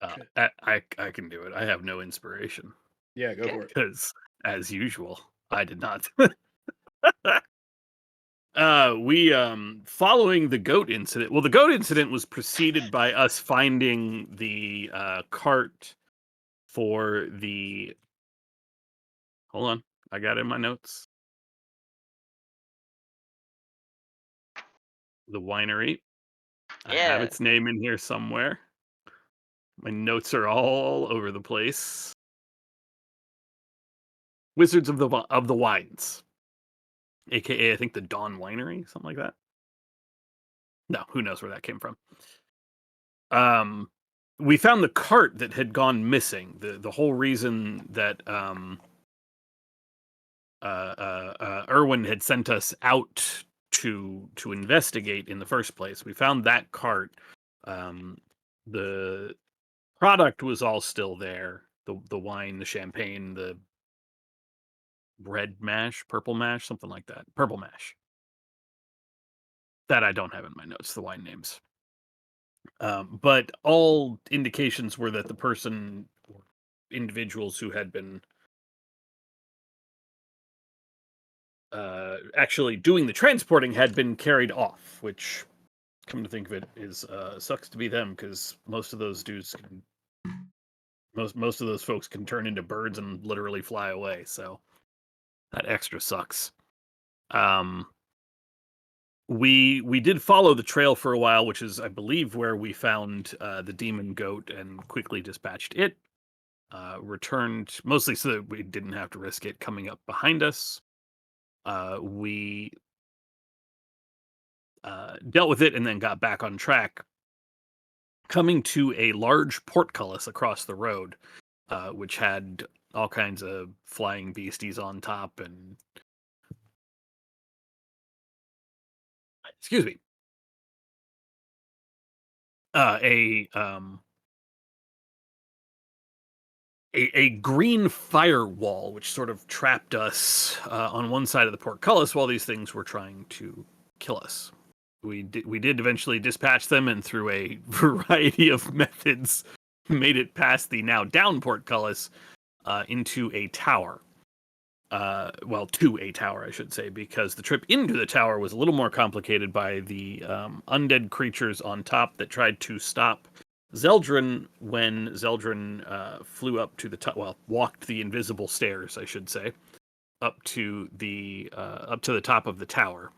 Okay. I can do it. I have no inspiration Yeah, go Okay. for it. because, as usual, I did not. We following the goat incident. Well, the goat incident was preceded by us finding the cart for the. Hold on, I got it in my notes. The winery. I have Yeah. its name in here somewhere. My notes are all over the place. Wizards of the Wines, aka I think the Dawn Winery, something like that. No, who knows where that came from. Um, we found the cart that had gone missing. The whole reason that Irwin had sent us out to investigate in the first place. We found that cart. The product was all still there. The wine, the champagne, the red mash, purple mash, something like that. Purple mash. That I don't have in my notes, the wine names. But all indications were that the person or individuals who had been actually doing the transporting had been carried off, which, come to think of it, is sucks to be them because most of those dudes can, most of those folks can turn into birds and literally fly away. So that extra sucks. Um, we did follow the trail for a while, which is, I believe, where we found the demon goat and quickly dispatched it. Returned mostly so that we didn't have to risk it coming up behind us. We dealt with it and then got back on track, coming to a large portcullis across the road, which had all kinds of flying beasties on top and, excuse me, a a green firewall, which sort of trapped us on one side of the portcullis while these things were trying to kill us. We did eventually dispatch them, and through a variety of methods, made it past the now down portcullis into a tower. Well, to a tower, I should say, because the trip into the tower was a little more complicated by the undead creatures on top that tried to stop Zeldrin when Zeldrin flew up to the top. Well, walked the invisible stairs, I should say, up to the top of the tower,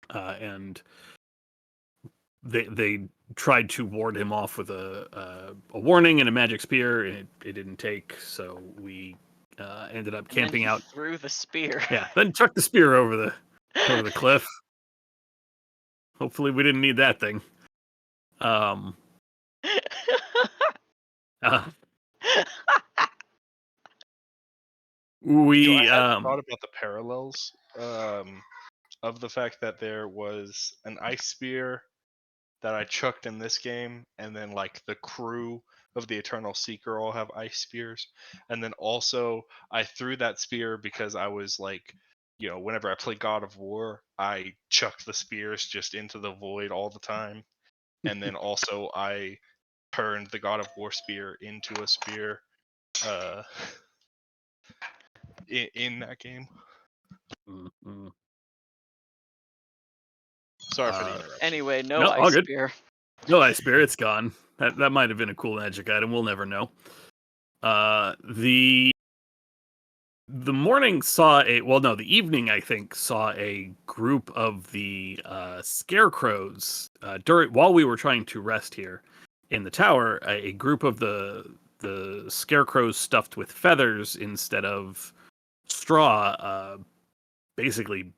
and they tried to ward him off with a warning and a magic spear, and it didn't take. So we ended up And then camping he out. threw the spear. Yeah, then chucked the spear over the cliff. Hopefully, we didn't need that thing. Um, uh, You know, I we hadn't thought about the parallels of the fact that there was an ice spear that I chucked in this game, and then like the crew of the Eternal Seeker all have ice spears, and then also I threw that spear because I was like, whenever I play God of War, I chucked the spears just into the void all the time, and then also I turned the God of War spear into a spear uh, in that game. mm, mm, Sorry for the uh, interruption. Anyway, no no, all ice good. spear. No ice spear, it's gone. That might have been a cool magic item. We'll never know. The morning saw a well, no, the evening I think saw a group of the scarecrows during while we were trying to rest here in the tower. A group of the scarecrows stuffed with feathers instead of straw, basically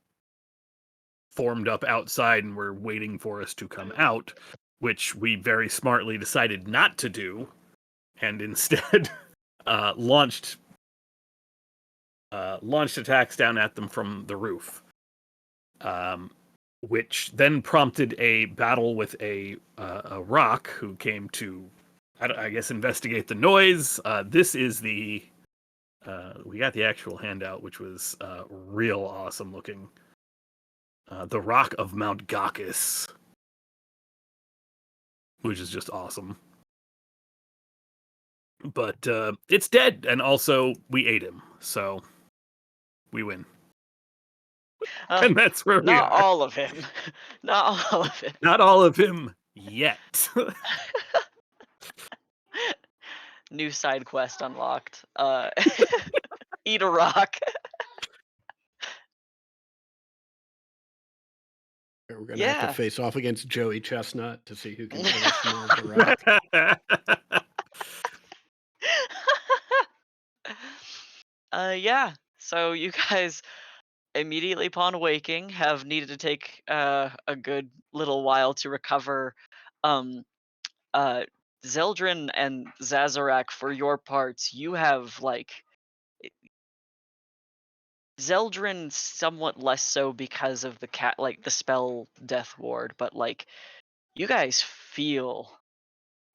formed up outside and were waiting for us to come out, which we very smartly decided not to do, and instead launched launched attacks down at them from the roof, um, which then prompted a battle with a rock who came to, I guess, investigate the noise. This is the we got the actual handout, which was real awesome looking. The Rock of Mount Gakis, which is just awesome. But it's dead, and also we ate him, so we win. And that's where we Not are. all of him. Not all of it. Not all of him yet. New side quest unlocked. Eat a rock. We're gonna have Yeah. to face off against Joey Chestnut to see who can finish more of the rock. Yeah. So you guys immediately upon waking have needed to take a good little while to recover. Um, Zeldrin and Zazarak, for your parts, you have like Zeldrin somewhat less so because of the like the spell Death Ward, but like you guys feel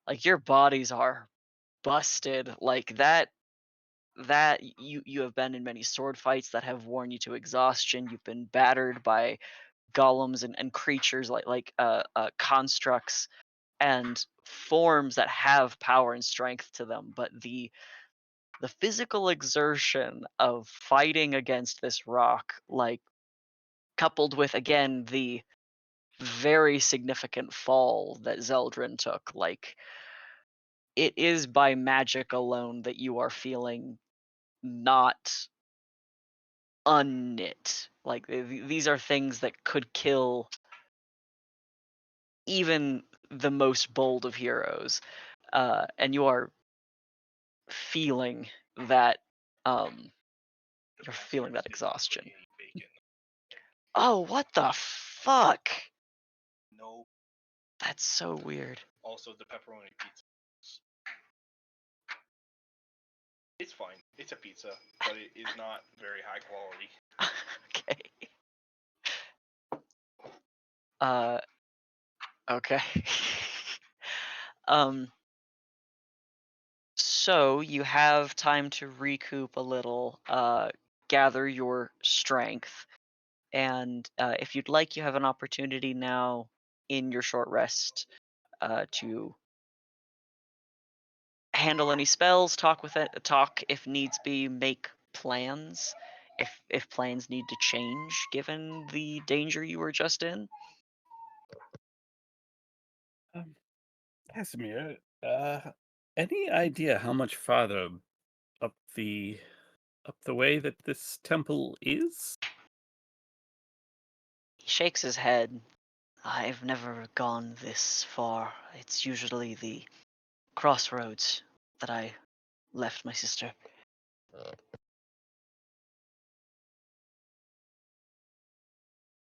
like your bodies are busted, like that you have been in many sword fights that have worn you to exhaustion. You've been battered by golems and creatures like constructs and forms that have power and strength to them, but the physical exertion of fighting against this rock, like coupled with again the very significant fall that Zeldrin took, like it is by magic alone that you are feeling not unknit. Like these are things that could kill even the most bold of heroes, and you are feeling that you're feeling that exhaustion. Oh, what the fuck? No. That's so weird. Also, the pepperoni pizza. It's fine. It's a pizza, but it is not very high quality. Okay. Okay. um. So you have time to recoup a little, gather your strength, and if you'd like, you have an opportunity now in your short rest to handle any spells, talk if needs be, make plans if plans need to change given the danger you were just in. Casimir, any idea how much farther up the way that this temple is? He shakes his head. I've never gone this far. It's usually the crossroads that I left my sister.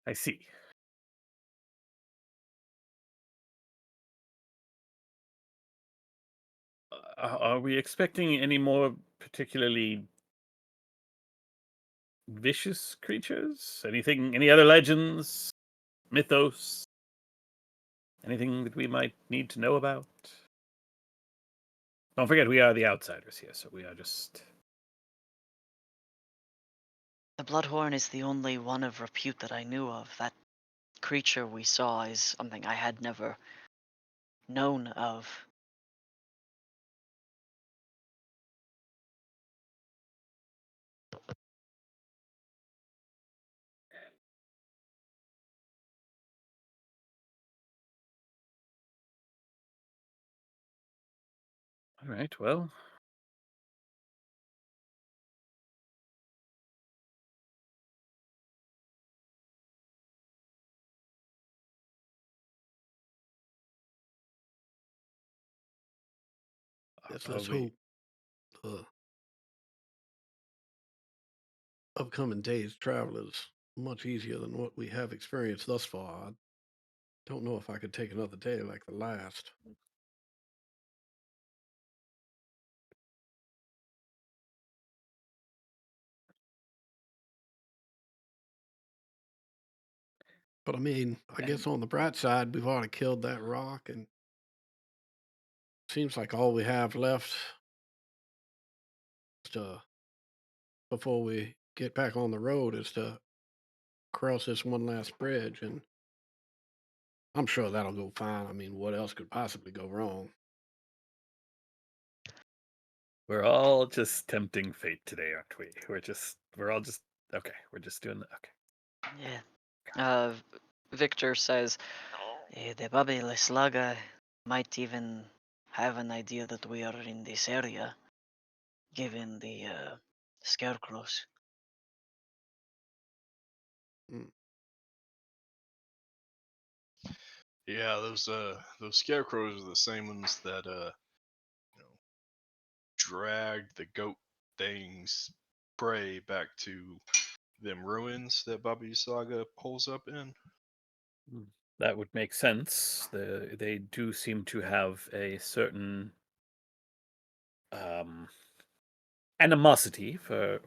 I see. Are we expecting any more particularly vicious creatures? Anything? Any other legends, mythos? Anything that we might need to know about? Don't forget, we are the outsiders here, so we are just. The Bloodhorn is the only one of repute that I knew of. That creature we saw is something I had never known of. All right, well. Yes, are let's we- hope upcoming days travel is much easier than what we have experienced thus far. I don't know if I could take another day like the last. But I mean, I guess on the bright side, we've already killed that rock, and seems like all we have left is to, before we get back on the road, is to cross this one last bridge, and I'm sure that'll go fine. I mean, what else could possibly go wrong? We're all just tempting fate today, aren't we? We're all just okay. We're just doing the okay. Yeah. Victor says, the Babi Leslaga might even have an idea that we are in this area, given the scarecrows. Yeah, those scarecrows are the same ones that you know, dragged the goat thing's prey back to them ruins that Baba Saga pulls up in. That would make sense. They do seem to have a certain animosity for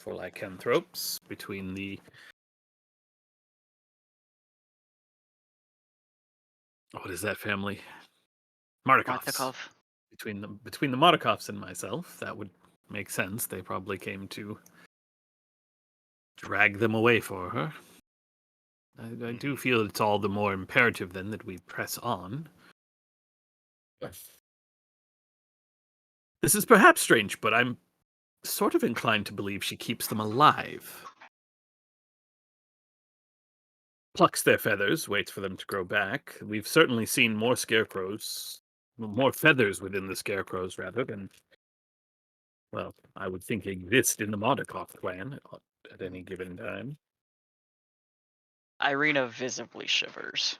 lycanthropes between the what is that family? Mardikovs. Martikov. Between the Mardikovs and myself, that would make sense. They probably came to drag them away for her. I do feel it's all the more imperative then that we press on. This is perhaps strange, but I'm sort of inclined to believe she keeps them alive. Plucks their feathers, waits for them to grow back. We've certainly seen more scarecrows, more feathers within the scarecrows rather than, well, I would think exist in the Mordekov clan at any given time. Irina visibly shivers.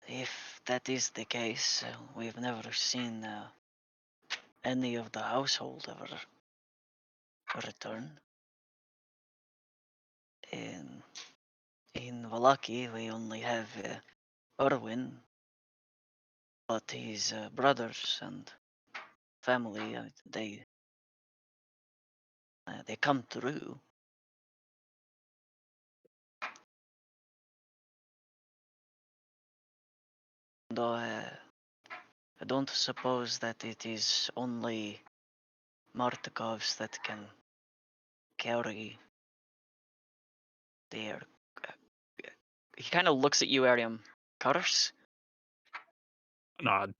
If that is the case, we've never seen any of the household ever return. In Valaki, we only have Erwin, but his brothers and family, they come through. Though I don't suppose that it is only Martikovs that can carry their. He kind of looks at you, Ariam. Curse? Nod.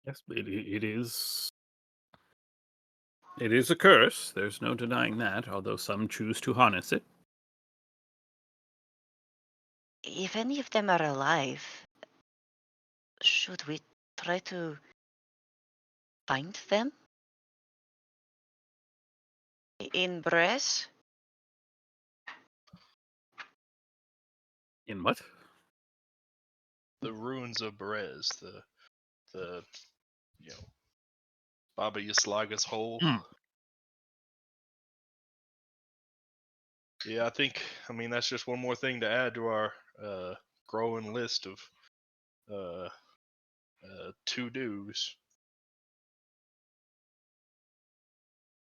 Yes, it is. It is a curse. There's no denying that, although some choose to harness it. If any of them are alive, should we try to find them? In Bress? In what? The ruins of Berez, the you know Baba Yaslaga's hole. Yeah, I mean that's just one more thing to add to our growing list of to dos.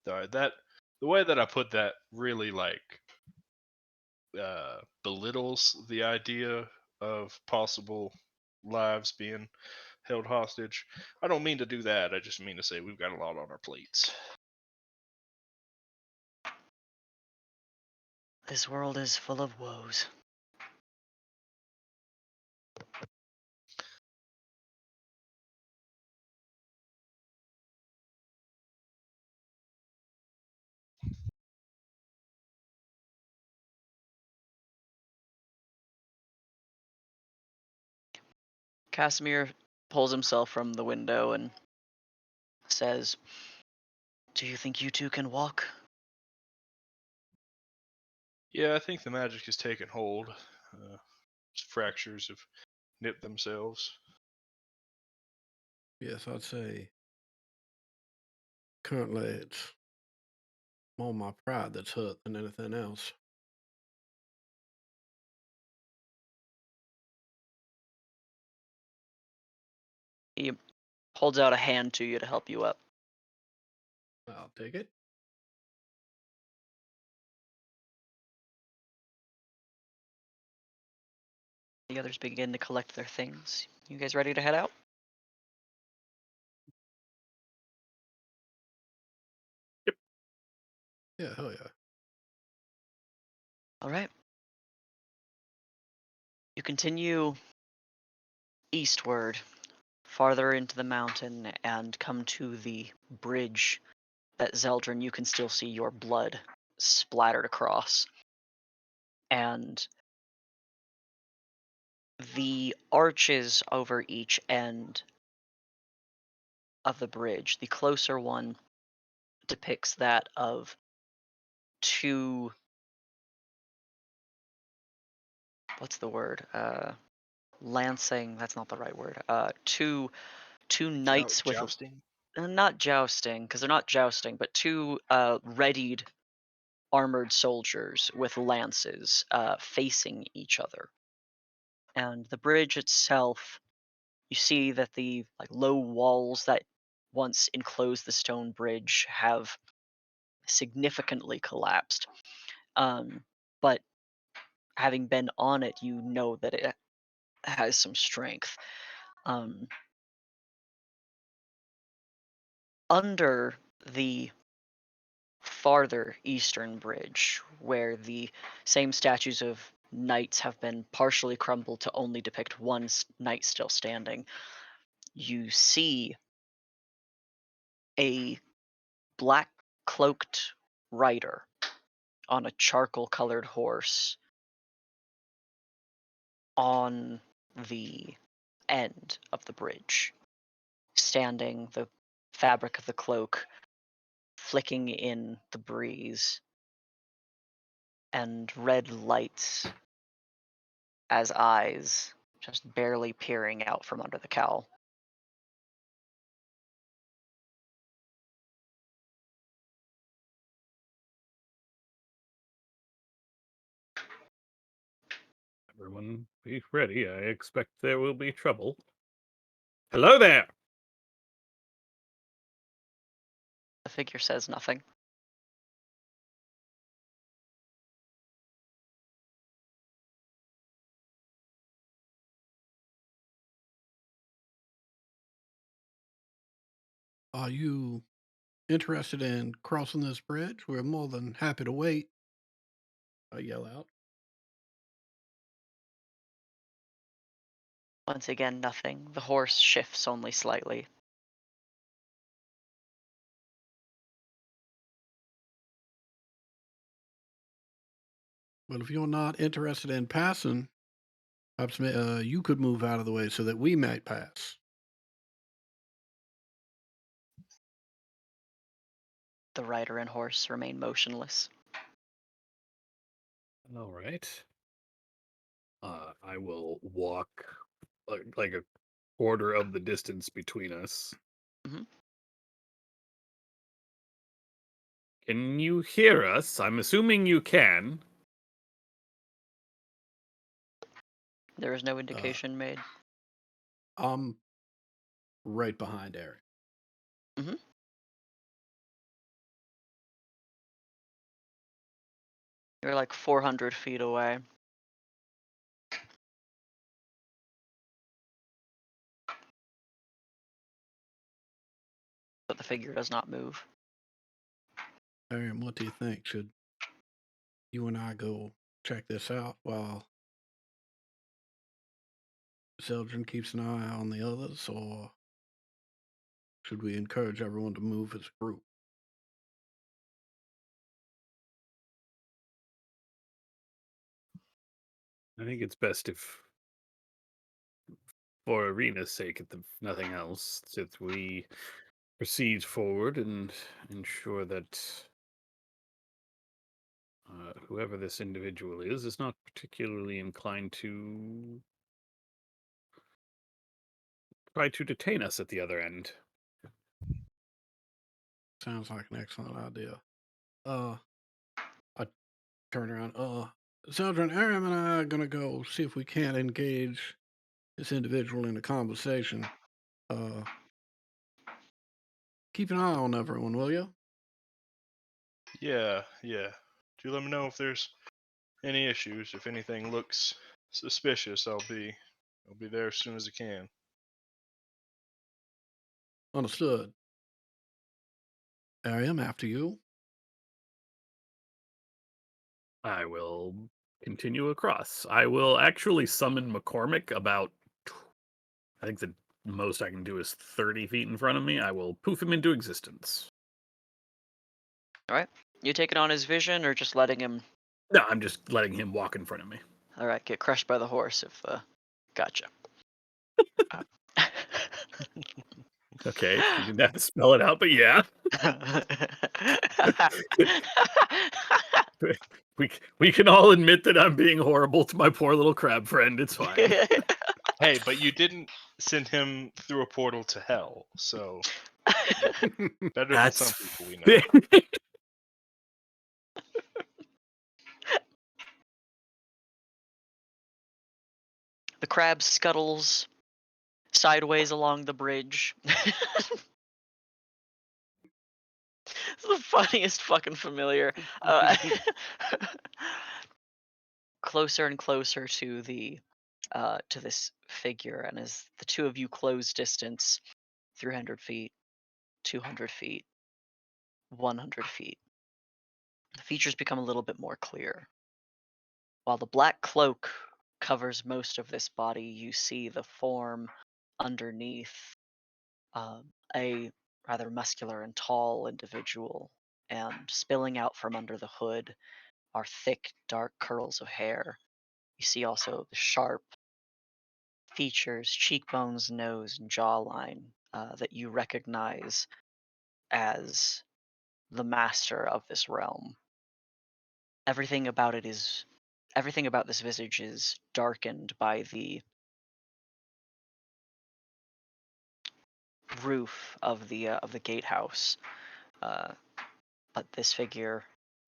The way that I put that really belittles the idea of possible lives being held hostage. I don't mean to do that. I just mean to say we've got a lot on our plates. This world is full of woes. Casimir pulls himself from the window and says, "Do you think you two can walk?" Yeah, I think the magic has taken hold. Fractures have nipped themselves. Yes, I'd say currently it's more my pride that's hurt than anything else. He holds out a hand to you to help you up. I'll take it. The others begin to collect their things. You guys ready to head out? Yeah, hell yeah. All right. You continue eastward, farther into the mountain, and come to the bridge that Zeldrin, you can still see your blood splattered across. And the arches over each end of the bridge, the closer one depicts that of two, what's the word? Lancing, that's not the right word. Two knights with Jousting. not jousting, because they're not jousting, but two readied armored soldiers with lances facing each other. And the bridge itself, you see that the low walls that once enclosed the stone bridge have significantly collapsed. But having been on it, you know that it has some strength. Under the farther eastern bridge, where the same statues of knights have been partially crumbled to only depict one knight still standing, you see a black cloaked rider on a charcoal colored horse on the end of the bridge, standing, the fabric of the cloak flicking in the breeze, and red lights as eyes just barely peering out from under the cowl. Everyone be ready. I expect there will be trouble. Hello there! The figure says nothing. Are you interested in crossing this bridge? We're more than happy to wait. I yell out. Once again, nothing. The horse shifts only slightly. Well, if you're not interested in passing, perhaps you could move out of the way so that we might pass. The rider and horse remain motionless. All right. I will walk like a quarter of the distance between us. Mhm. Can you hear us? I'm assuming you can. There is no indication made. I'm right behind Eric. Mhm. You're like 400 feet away. But the figure does not move. Aaron, what do you think? Should you and I go check this out while Zeldrin keeps an eye on the others, or should we encourage everyone to move as a group? I think it's best if, for Arena's sake, if nothing else, that we proceed forward and ensure that whoever this individual is not particularly inclined to try to detain us at the other end. Sounds like an excellent idea. I turn around. Zeldrin, Aram and I are gonna go see if we can't engage this individual in a conversation. Keep an eye on everyone, will you? Yeah. Do let me know if there's any issues. If anything looks suspicious. I'll be there as soon as I can. Understood. Ariam, after you. I will continue across. I will actually summon McCormick about, I think the most I can do is 30 feet in front of me. I will poof him into existence. All right. You taking on his vision or just letting him? No, I'm just letting him walk in front of me. All right, get crushed by the horse if. Gotcha. Okay, you didn't have to spell it out, but yeah. We can all admit that I'm being horrible to my poor little crab friend. It's fine. Hey, but you didn't send him through a portal to hell, so better than some people we know. The crab scuttles sideways along the bridge. It's the funniest fucking familiar. Closer and closer to the to this figure, and as the two of you close distance, 300 feet, 200 feet, 100 feet, the features become a little bit more clear. While the black cloak covers most of this body, you see the form underneath, a rather muscular and tall individual, and spilling out from under the hood are thick, dark curls of hair. You see also the sharp features, cheekbones, nose, and jawline that you recognize as the master of this realm. Everything about this visage is darkened by the roof of the gatehouse, but this figure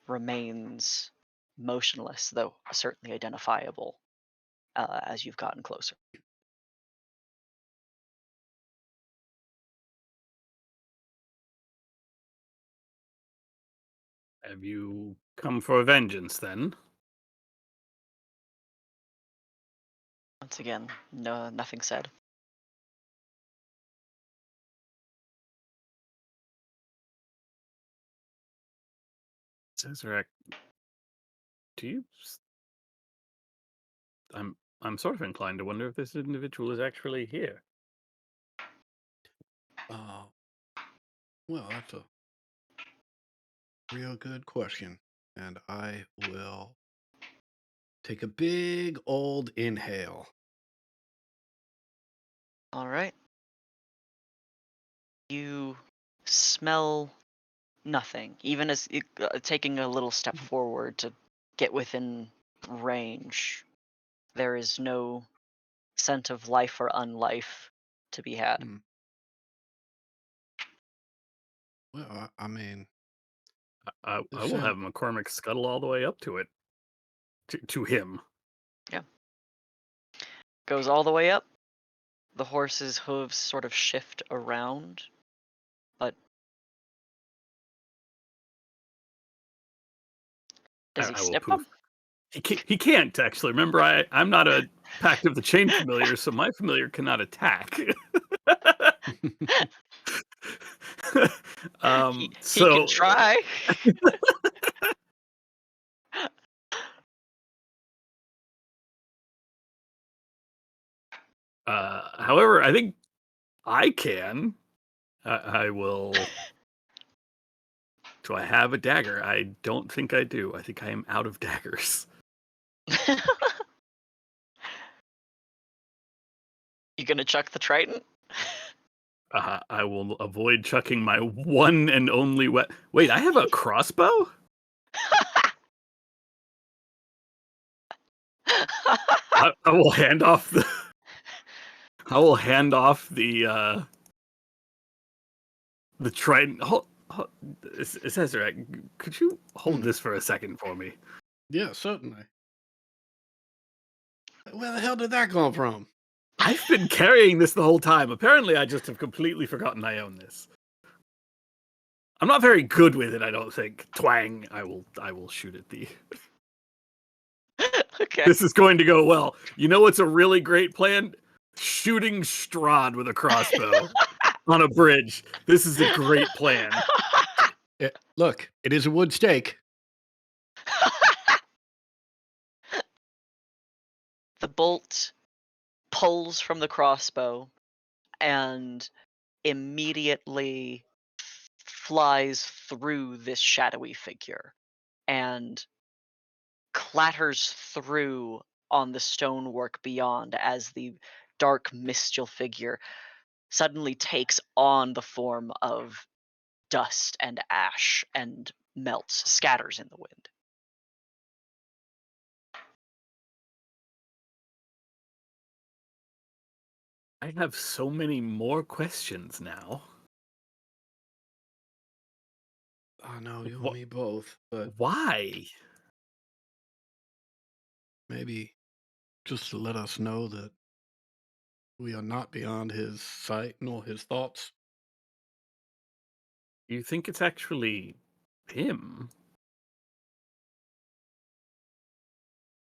remains motionless, though certainly identifiable as you've gotten closer. Have you come for vengeance then? Once again, no, nothing said. Cesarek, do you? I'm sort of inclined to wonder if this individual is actually here. Well, that's a real good question. And I will take a big old inhale. All right. You smell nothing, even as taking a little step forward to get within range. There is no scent of life or unlife to be had. Well, I mean, I will have McCormick scuttle all the way up to it. To him. Yeah. Goes all the way up. The horse's hooves sort of shift around, but does he snip them? He can't actually. Remember, I'm not a Pact of the Chain familiar, so my familiar cannot attack. He can try. However, I think I can. I will. Do I have a dagger? I don't think I do. I think I am out of daggers. You gonna chuck the trident? I will avoid chucking my one and only Wait, I have a crossbow? I will hand off the. I will hand off the trident. Cesarek, could you hold this for a second for me? Yeah, certainly. Where the hell did that come from? I've been carrying this the whole time. Apparently, I just have completely forgotten I own this. I'm not very good with it, I don't think. Twang! I will shoot at thee. Okay. This is going to go well. You know what's a really great plan? Shooting Strahd with a crossbow on a bridge. This is a great plan. Look, it is a wood stake. The bolt pulls from the crossbow and immediately flies through this shadowy figure and clatters through on the stonework beyond as the dark mystical figure suddenly takes on the form of dust and ash and melts, scatters in the wind. I have so many more questions now. I know you Wha- and me both, but Why? maybe just to let us know that we are not beyond his sight nor his thoughts. You think it's actually him?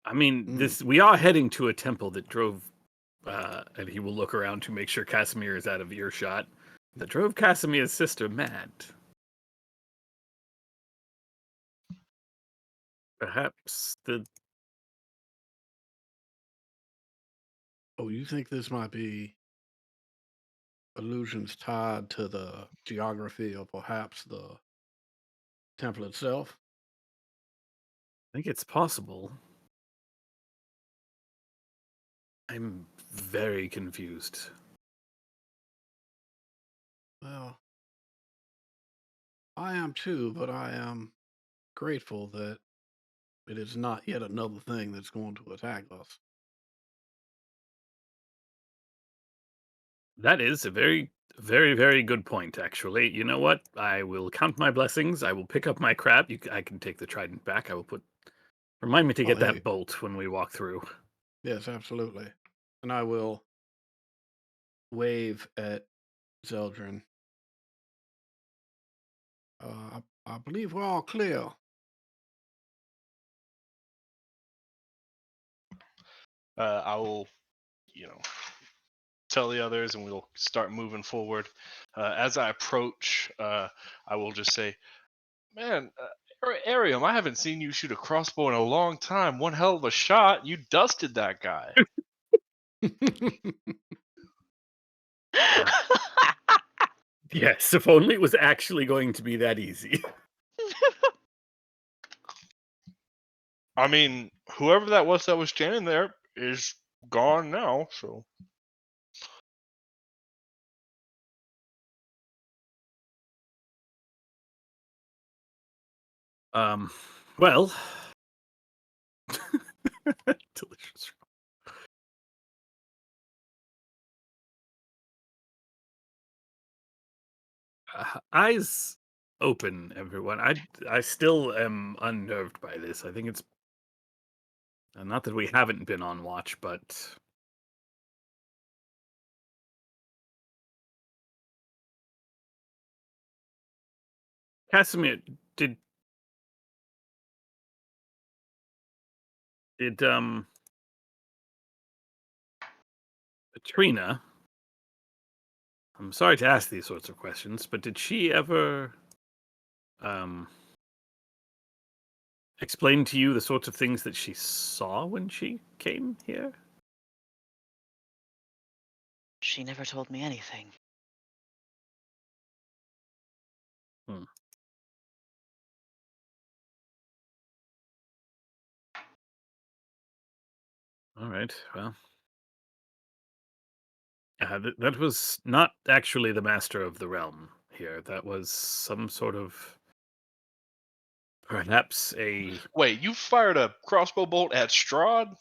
I mean, Mm. we are heading to a temple that drove, and he will look around to make sure Casimir is out of earshot, that drove Casimir's sister mad. Perhaps the Oh, you think this might be allusions tied to the geography or perhaps the temple itself? I think it's possible. I'm very confused. Well, I am too, but I am grateful that it is not yet another thing that's going to attack us. That is a very, very, very good point, actually. You know what? I will count my blessings. I will pick up my crap. I can take the trident back. I will put. Remind me to Oh, get hey, that bolt when we walk through. yes, absolutely. And I will wave at Zeldrin. I believe we're all clear. I will, tell the others, and we'll start moving forward. As I approach, I will just say, "Man, Arium, I haven't seen you shoot a crossbow in a long time. One hell of a shot. You dusted that guy." Uh, yes, if only it was actually going to be that easy. I mean, whoever that was standing there is gone now. So Well, delicious. Eyes open, everyone. I still am unnerved by this. I think it's not that we haven't been on watch, but Casimir, did did Trina? I'm sorry to ask these sorts of questions, but did she ever um explain to you the sorts of things that she saw when she came here? She never told me anything. Hmm. All right. Well, that was not actually the master of the realm here. That was some sort of perhaps a. wait, you fired a crossbow bolt at Strahd?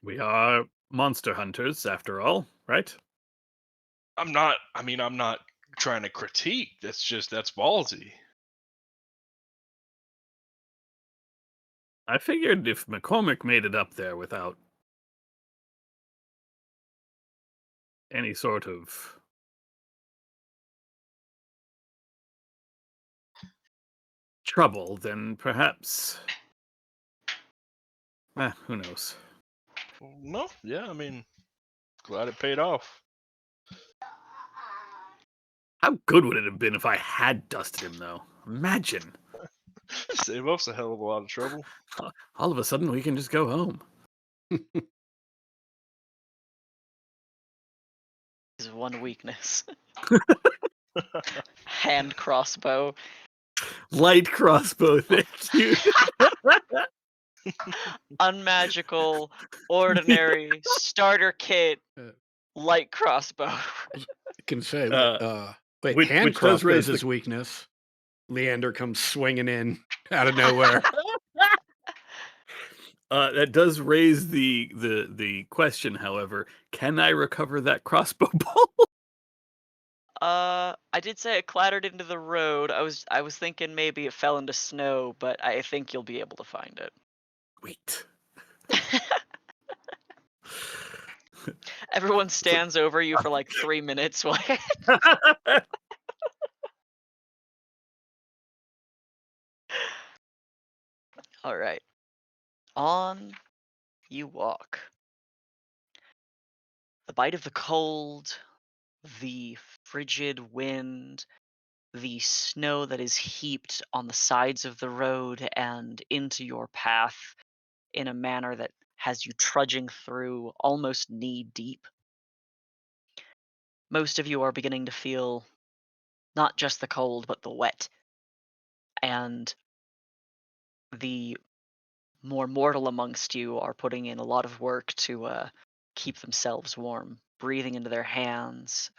We are monster hunters, after all, right? I'm not. I mean, I'm not trying to critique. That's ballsy. I figured if McCormick made it up there without any sort of trouble, then perhaps. Who knows? No, yeah, I mean, glad it paid off. How good would it have been if I had dusted him, though? Imagine. Save us a hell of a lot of trouble. All of a sudden, we can just go home. Is one weakness. Hand crossbow. Light crossbow, thank you. Unmagical, ordinary, starter kit, Uh, light crossbow. I can say, wait, which hand does raise crossbow's the- his weakness. Leander comes swinging in out of nowhere. That does raise the question, however. Can I recover that crossbow bolt? I did say it clattered into the road. I was thinking maybe it fell into snow, but I think you'll be able to find it. Wait. Everyone stands over you for like 3 minutes while All right. On you walk. The bite of the cold, the frigid wind, the snow that is heaped on the sides of the road and into your path in a manner that has you trudging through almost knee deep. Most of you are beginning to feel not just the cold, but the wet. And the more mortal amongst you are putting in a lot of work to keep themselves warm, breathing into their hands,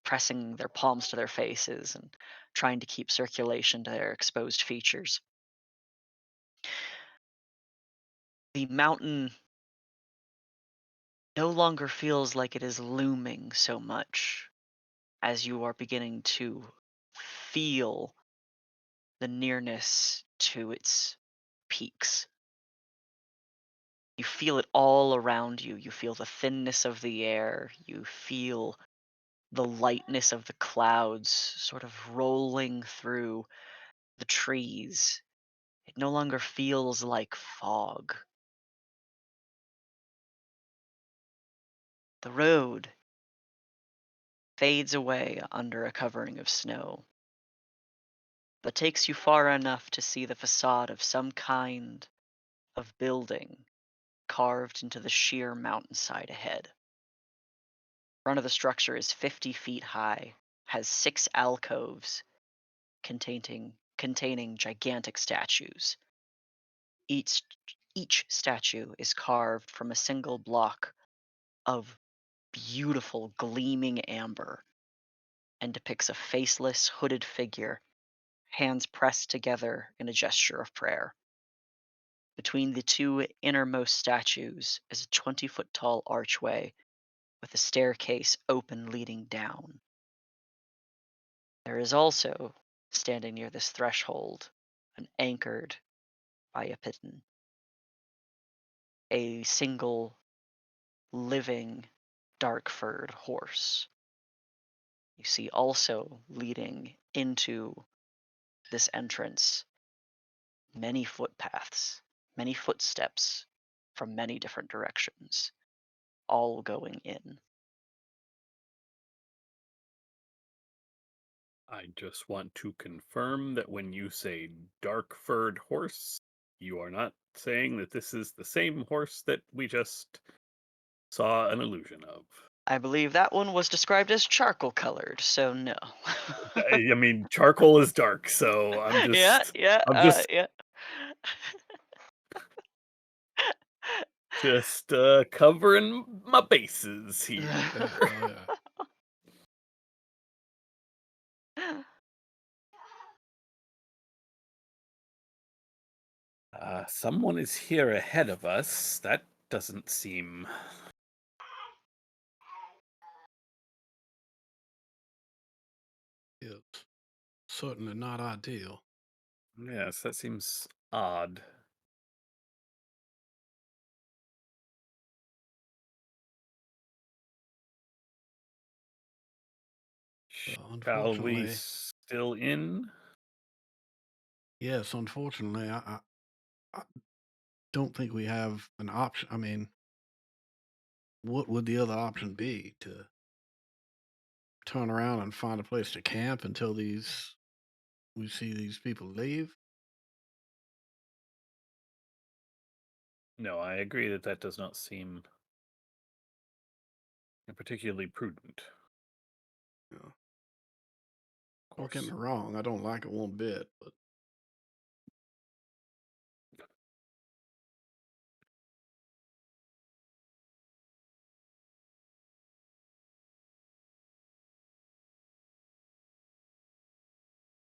pressing their palms to their faces, and trying to keep circulation to their exposed features. The mountain no longer feels like it is looming so much as you are beginning to feel the nearness to its peaks. You feel it all around you. You feel the thinness of the air. You feel the lightness of the clouds sort of rolling through the trees. It no longer feels like fog. The road fades away under a covering of snow, but takes you far enough to see the facade of some kind of building carved into the sheer mountainside ahead. Front of the structure is 50 feet high, has 6 alcoves containing gigantic statues. Each each statue is carved from a single block of beautiful gleaming amber and depicts a faceless, hooded figure, hands pressed together in a gesture of prayer. Between the 2 innermost statues is a 20-foot tall archway with a staircase open leading down. There is also, standing near this threshold, and anchored by a piton, a single living dark-furred horse. You see also leading into this entrance many footpaths, many footsteps from many different directions, all going in. I just want to confirm that when you say dark furred horse, you are not saying that this is the same horse that we just saw an illusion of. I believe that one was described as charcoal colored, so no. I mean, charcoal is dark, so I'm yeah, just, yeah, I'm just, yeah. just covering my bases here. Yeah. Someone is here ahead of us. That doesn't seem. It's certainly not ideal. Yes, that seems odd. Shall we Unfortunately, still in? Yes, unfortunately, I don't think we have an option. I mean, what would the other option be? To turn around and find a place to camp until we see these people leave? No, I agree that that does not seem particularly prudent. Yeah. Of Don't get me course. wrong, I don't like it one bit, but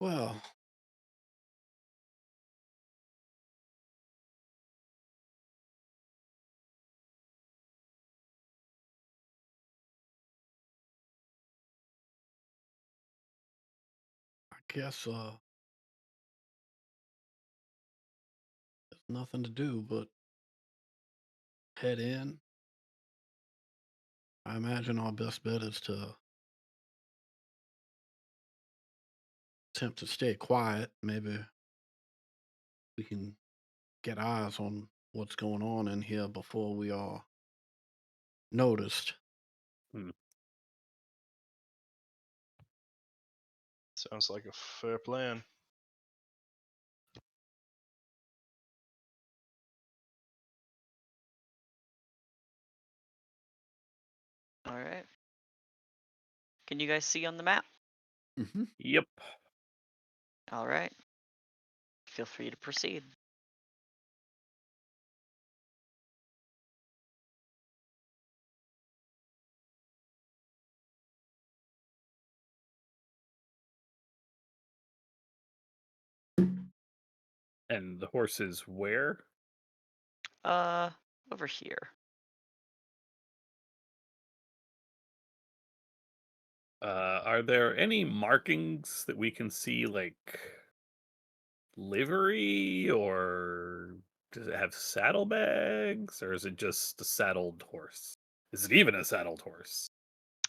well, I guess there's nothing to do but head in. I imagine our best bet is to attempt to stay quiet. Maybe we can get eyes on what's going on in here before we are noticed. Sounds like a fair plan. All right. Can you guys see on the map? Mm-hmm. Yep. All right. Feel free to proceed. And the horses where? Over here. Are there any markings that we can see, like livery, or does it have saddlebags, or is it just a saddled horse? Is it even a saddled horse?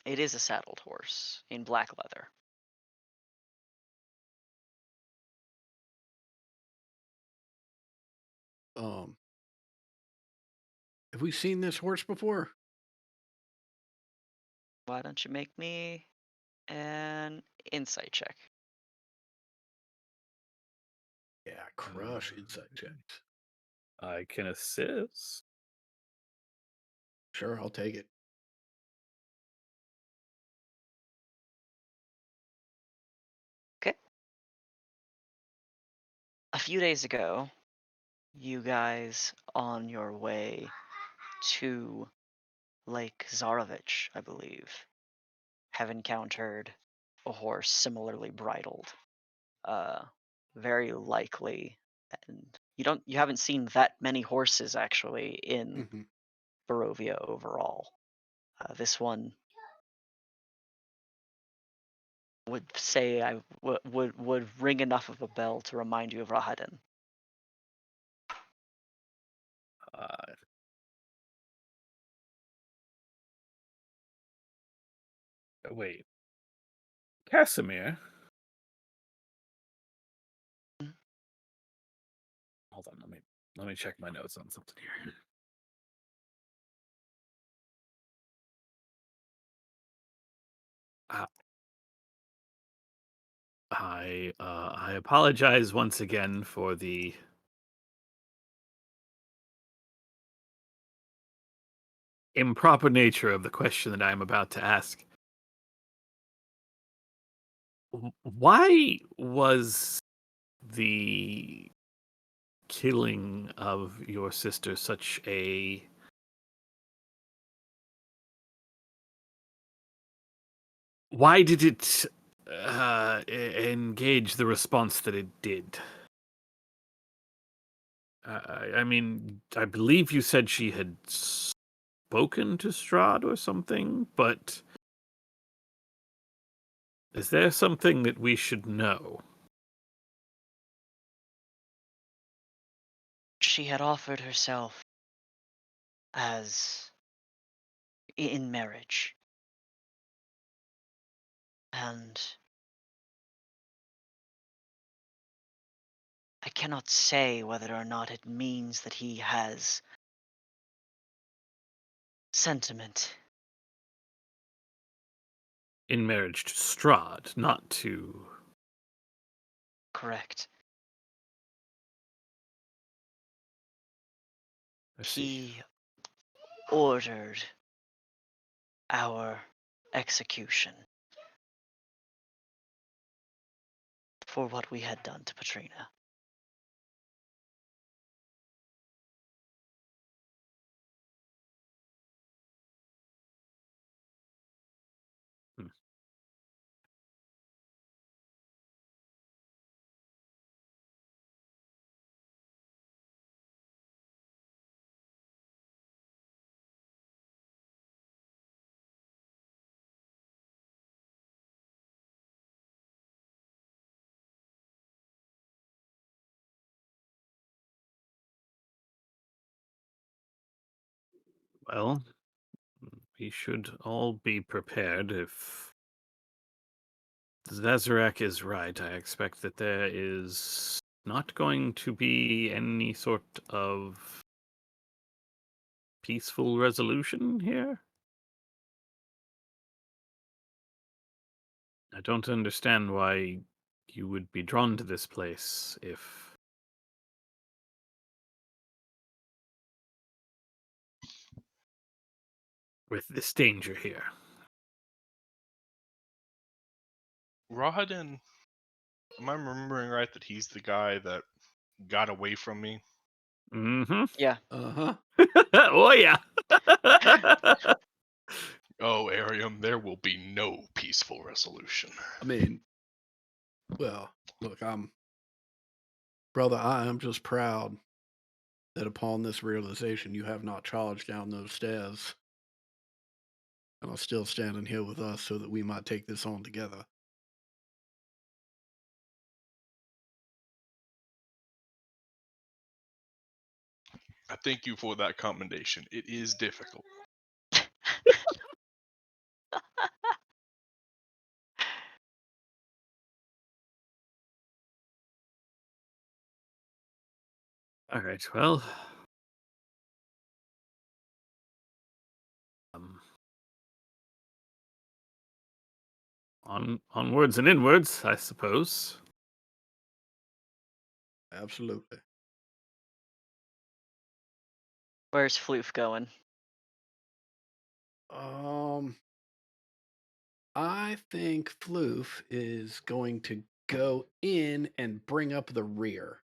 It is a saddled horse in black leather. Um, have we seen this horse before? Why don't you make me an insight check? Yeah, crush insight checks. I can assist. Sure, I'll take it. Okay. A few days ago, you guys on your way to Lake Zarovich, I believe, have encountered a horse similarly bridled. Very likely, and you haven't seen that many horses actually in Mm-hmm. Barovia overall. This one would say would ring enough of a bell to remind you of Rahadin. Uh, Wait, Casimir. Mhm. Hold on, let me check my notes on something here. Uh, I apologize once again for the improper nature of the question that I am about to ask. Why was the killing of your sister such a why did it engage the response that it did? I mean, I believe you said she had spoken to Strahd or something, but is there something that we should know? She had offered herself as in marriage, and cannot say whether or not it means that he has sentiment. In marriage to Strahd, not to. Correct. I see. He ordered our execution for what we had done to Patrina. Hmm. Well, we should all be prepared if Zazarak is right. I expect that there is not going to be any sort of peaceful resolution here. I don't understand why you would be drawn to this place if. With this danger here. Rahadin, am I remembering right that he's the guy that got away from me? Mm-hmm. Yeah. Uh-huh. Oh, yeah. Oh, Arium, there will be no peaceful resolution. I mean, well, look, brother, I am just proud that upon this realization you have not charged down those stairs and are still standing here with us so that we might take this on together. I thank you for that commendation. It is difficult. All right, well. Onwards and inwards, I suppose. Absolutely. Where's Floof going? I think Floof is going to go in and bring up the rear.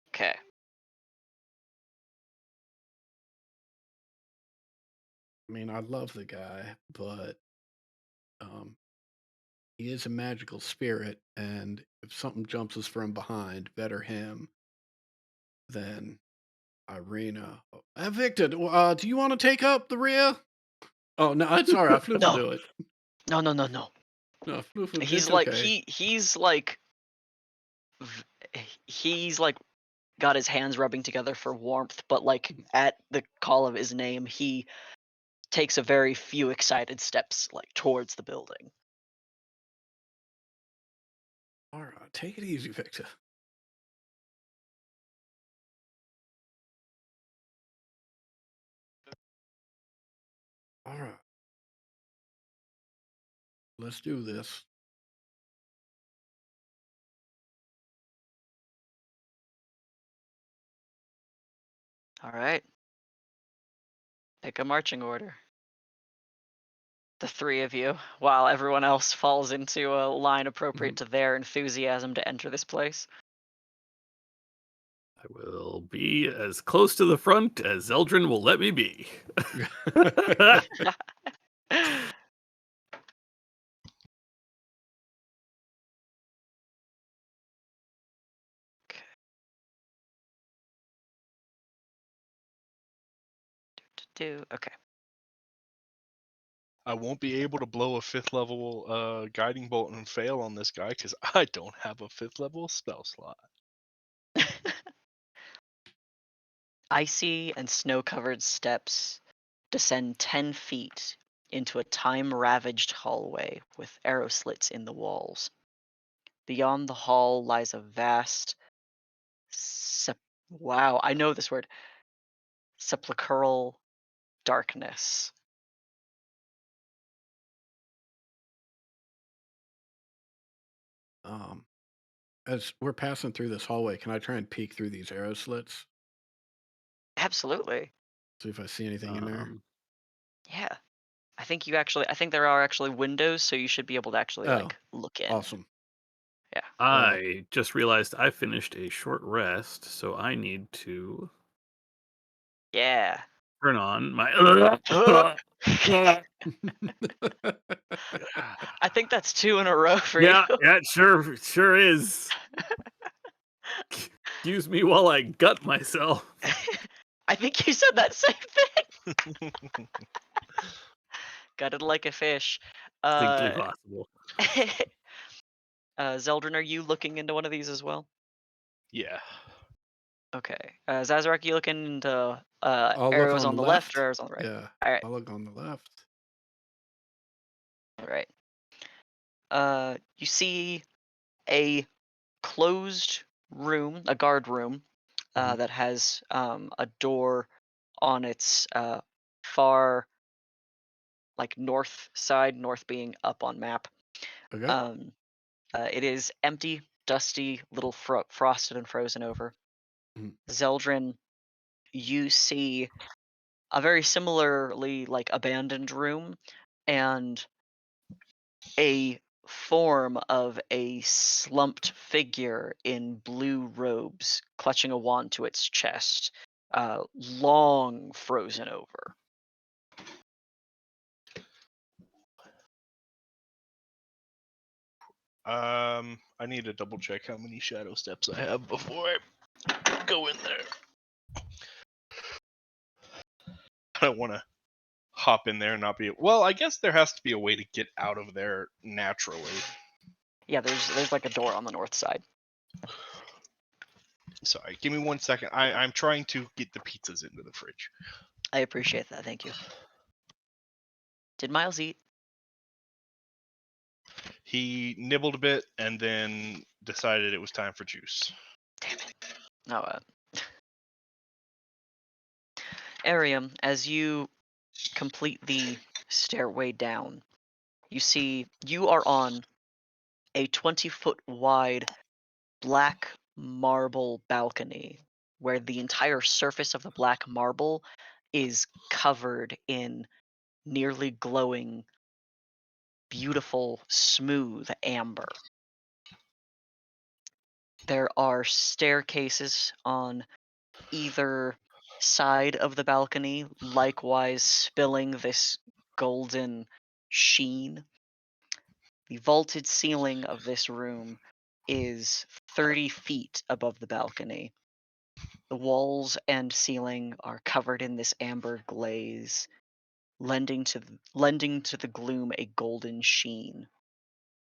Okay. I mean, I love the guy, but he is a magical spirit, and if something jumps us from behind, better him than Irina. Victor, do you want to take up the rear? Oh no, it's all right. Floof No. will do it. No. No, Floof will. He's It's like okay. he's like he's like got his hands rubbing together for warmth, but like at the call of his name, he takes a very few excited steps like towards the building. All right, take it easy, Victor. All right. Let's do this. All right. Pick a marching order. The three of you, while everyone else falls into a line appropriate to their enthusiasm to enter this place. I will be as close to the front as Eldrin will let me be. Okay. I won't be able to blow a 5th level guiding bolt and fail on this guy because I don't have a 5th level spell slot. Icy and snow-covered steps descend 10 feet into a time-ravaged hallway with arrow slits in the walls. Beyond the hall lies a vast, Wow, I know this word. Sepulchral darkness. As we're passing through this hallway, can I try and peek through these arrow slits? Absolutely. See if I see anything in there. Yeah. I think there are actually windows, so you should be able to actually Oh, like look in. awesome. Yeah. I just realized I finished a short rest, so I need to Yeah. turn on my. I think that's 2 in a row for Yeah, you. yeah, it sure is. Excuse me while I gut myself. I think you said that same thing. Gutted like a fish. Distinctly Uh, possible. Zeldrin, are you looking into one of these as well? Yeah. Okay. Zazarak, you looking into I'll look arrows on on the the left or left. arrows on the right? Yeah, All right. I'll look on the left. All right. You see a closed room, a guard room, Mhm. that has a door on its far, like north side, north being up on map. Okay. Um, it is empty, dusty, little frosted and frozen over. Mhm. Zeldrin, you see a very similarly like abandoned room and a form of a slumped figure in blue robes clutching a wand to its chest, long frozen over. I need to double check how many shadow steps I have before I go in there. I don't want to hop in there and not be. Well, I guess there has to be a way to get out of there naturally. Yeah, there's like a door on the north side. Sorry, give me 1 second. I'm trying to get the pizzas into the fridge. I appreciate that. Thank you. Did Miles eat? He nibbled a bit and then decided it was time for juice. Damn it. No. Arium, as you complete the stairway down, you see you are on a 20-foot wide black marble balcony where the entire surface of the black marble is covered in nearly glowing, beautiful, smooth amber. There are staircases on either side of the balcony, likewise spilling this golden sheen. The vaulted ceiling of this room is 30 feet above the balcony. The walls and ceiling are covered in this amber glaze, lending to the gloom a golden sheen.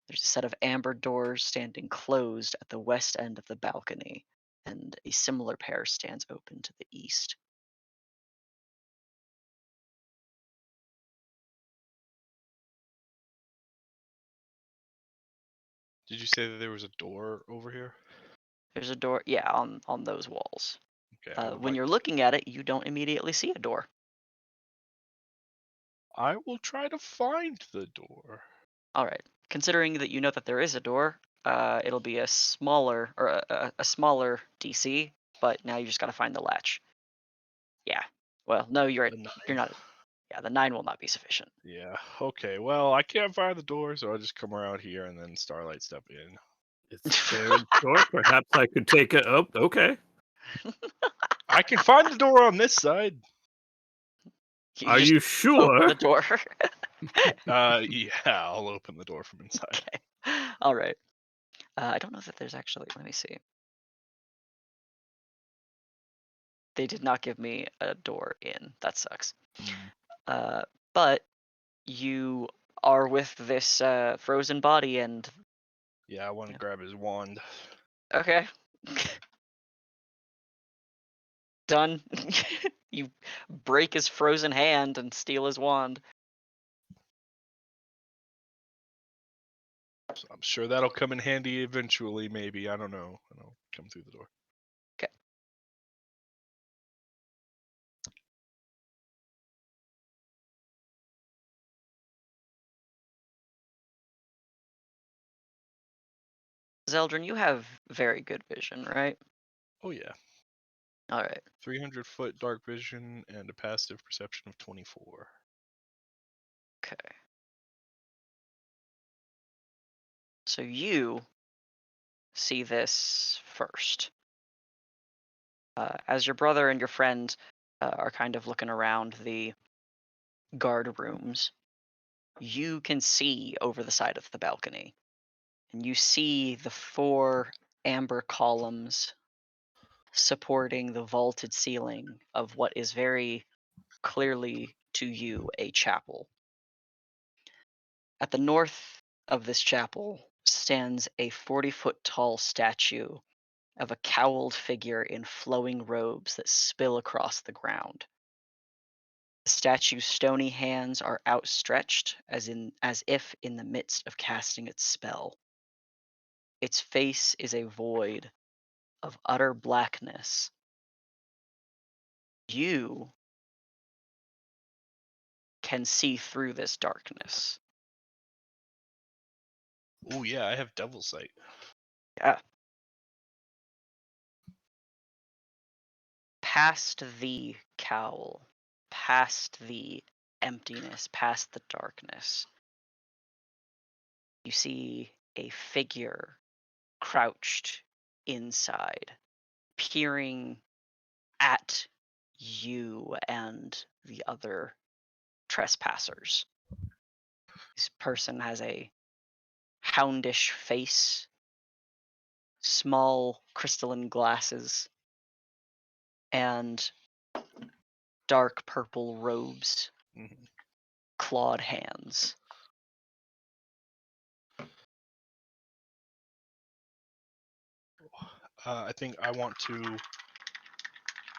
There's a set of amber doors standing closed at the west end of the balcony, and a similar pair stands open to the east. Did you say that there was a door over here? There's a door, yeah, on those walls. Okay. I would When like you're to- looking at it, you don't immediately see a door. I will try to find the door. All right. Considering that you know that there is a door, it'll be a smaller or a smaller DC, but now you just got to find the latch. Yeah. Well, no, you're The 9. not. Yeah, the 9 will not be sufficient. Yeah. Okay. Well, I can't find the door, so I'll just come around here and then Starlight step in. It's there in short. Perhaps I could take it. Oh, okay. I can find the door on this side. Are just you open sure? the door? Yeah, I'll open the door from inside. Okay. All right. I don't know that there's actually. Let me see. They did not give me a door in. That sucks. But you are with this frozen body, and Yeah, I want to grab his wand. okay. Done. You break his frozen hand and steal his wand. So I'm sure that'll come in handy eventually, maybe. I don't know. And I'll come through the door. Okay. Zeldrin, you have very good vision, right? Oh yeah, All right. 300-foot dark vision and a passive perception of 24. Okay. So you see this first. As your brother and your friend are kind of looking around the guard rooms, you can see over the side of the balcony. And you see the 4 amber columns supporting the vaulted ceiling of what is very clearly to you a chapel. At the north of this chapel stands a 40-foot tall statue of a cowled figure in flowing robes that spill across the ground. The statue's stony hands are outstretched as if in the midst of casting its spell. Its face is a void of utter blackness. You can see through this darkness. Oh yeah, I have devil sight. Yeah. Past the cowl, past the emptiness, past the darkness, you see a figure crouched inside, peering at you and the other trespassers. This person has a houndish face, small crystalline glasses, and dark purple robes, Mhm. clawed hands. I think I want to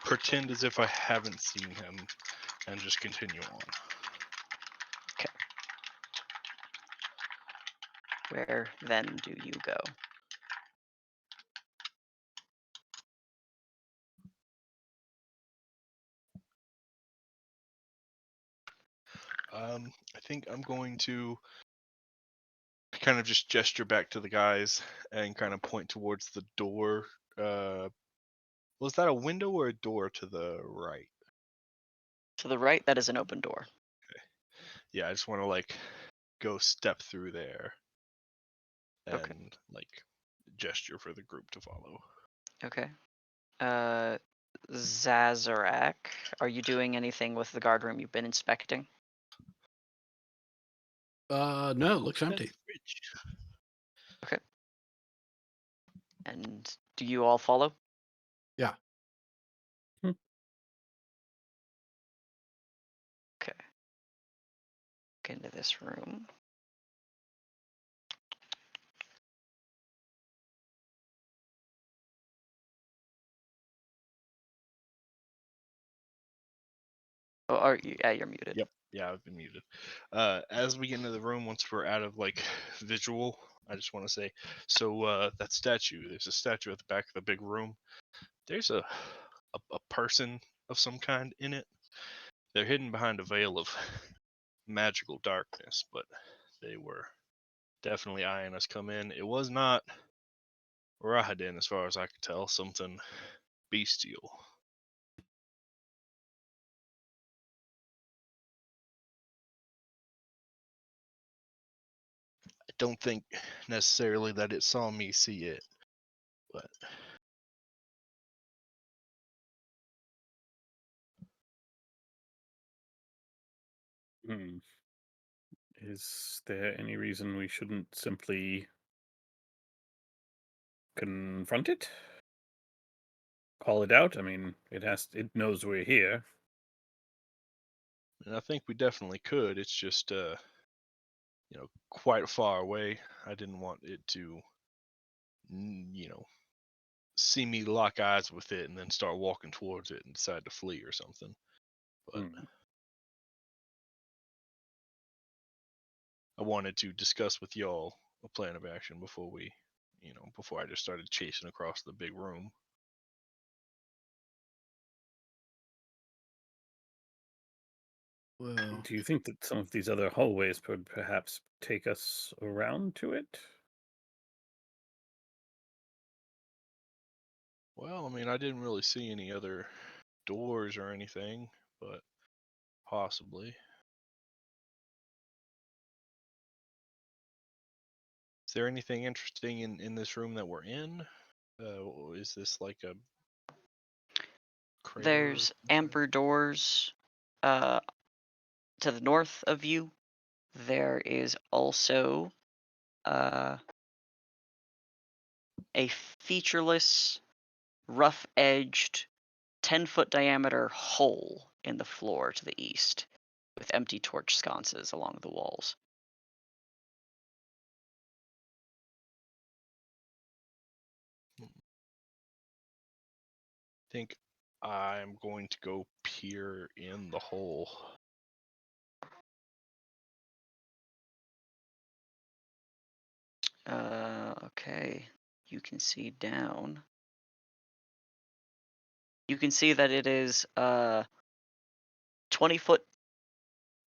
pretend as if I haven't seen him and just continue on. Where then do you go? I think I'm going to kind of just gesture back to the guys and kind of point towards the door. Was that a window or a door to the right? To the right, that is an open door. Yeah, I just want to like go step through there and Okay. like gesture for the group to follow. Okay. Zazarak, are you doing anything with the guard room you've been inspecting? No, it looks empty. Okay. And do you all follow? Yeah. Okay. Get into this room. Oh, yeah, you're muted. Yep. Yeah, I've been muted. As we get into the room, once we're out of like visual, I just want to say, so that statue. There's a statue at the back of the big room. There's a person of some kind in it. They're hidden behind a veil of magical darkness, but they were definitely eyeing us come in. It was not Rahadin, as far as I could tell. Something bestial. I don't think necessarily that it saw me see it, but Hmm. Is there any reason we shouldn't simply confront it? Call it out? I mean, it knows we're here. and I think we definitely could. It's just quite far away. I didn't want it to see me lock eyes with it and then start walking towards it and decide to flee or something. But Hmm. I wanted to discuss with y'all a plan of action before before I just started chasing across the big room. Well, Do you think that some of these other hallways could perhaps take us around to it? Well, I mean, I didn't really see any other doors or anything, but possibly. Is there anything interesting in this room that we're in? Is this like a crater? There's amber doors to the north of you. There is also a featureless, rough-edged, 10-foot diameter hole in the floor to the east, with empty torch sconces along the walls. I think I'm going to go peer in the hole. Okay. You can see down. You can see that it is a 20-foot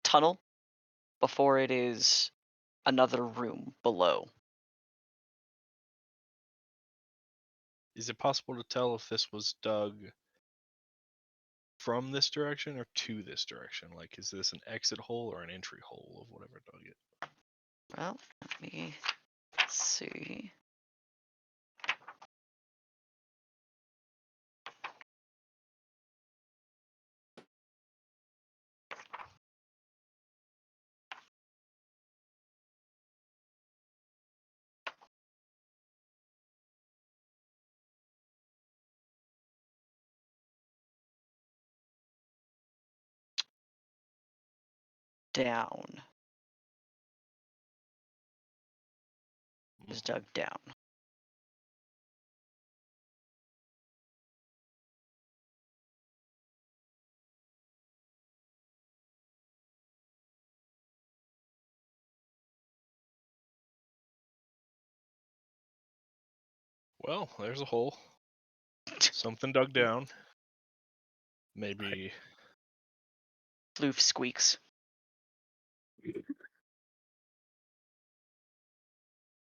tunnel before it is another room below. Is it possible to tell if this was dug from this direction or to this direction? Like, is this an exit hole or an entry hole of whatever dug it? Well, let me see. Down. Is dug down. Well, there's a hole. Something dug down. Maybe. Floof squeaks.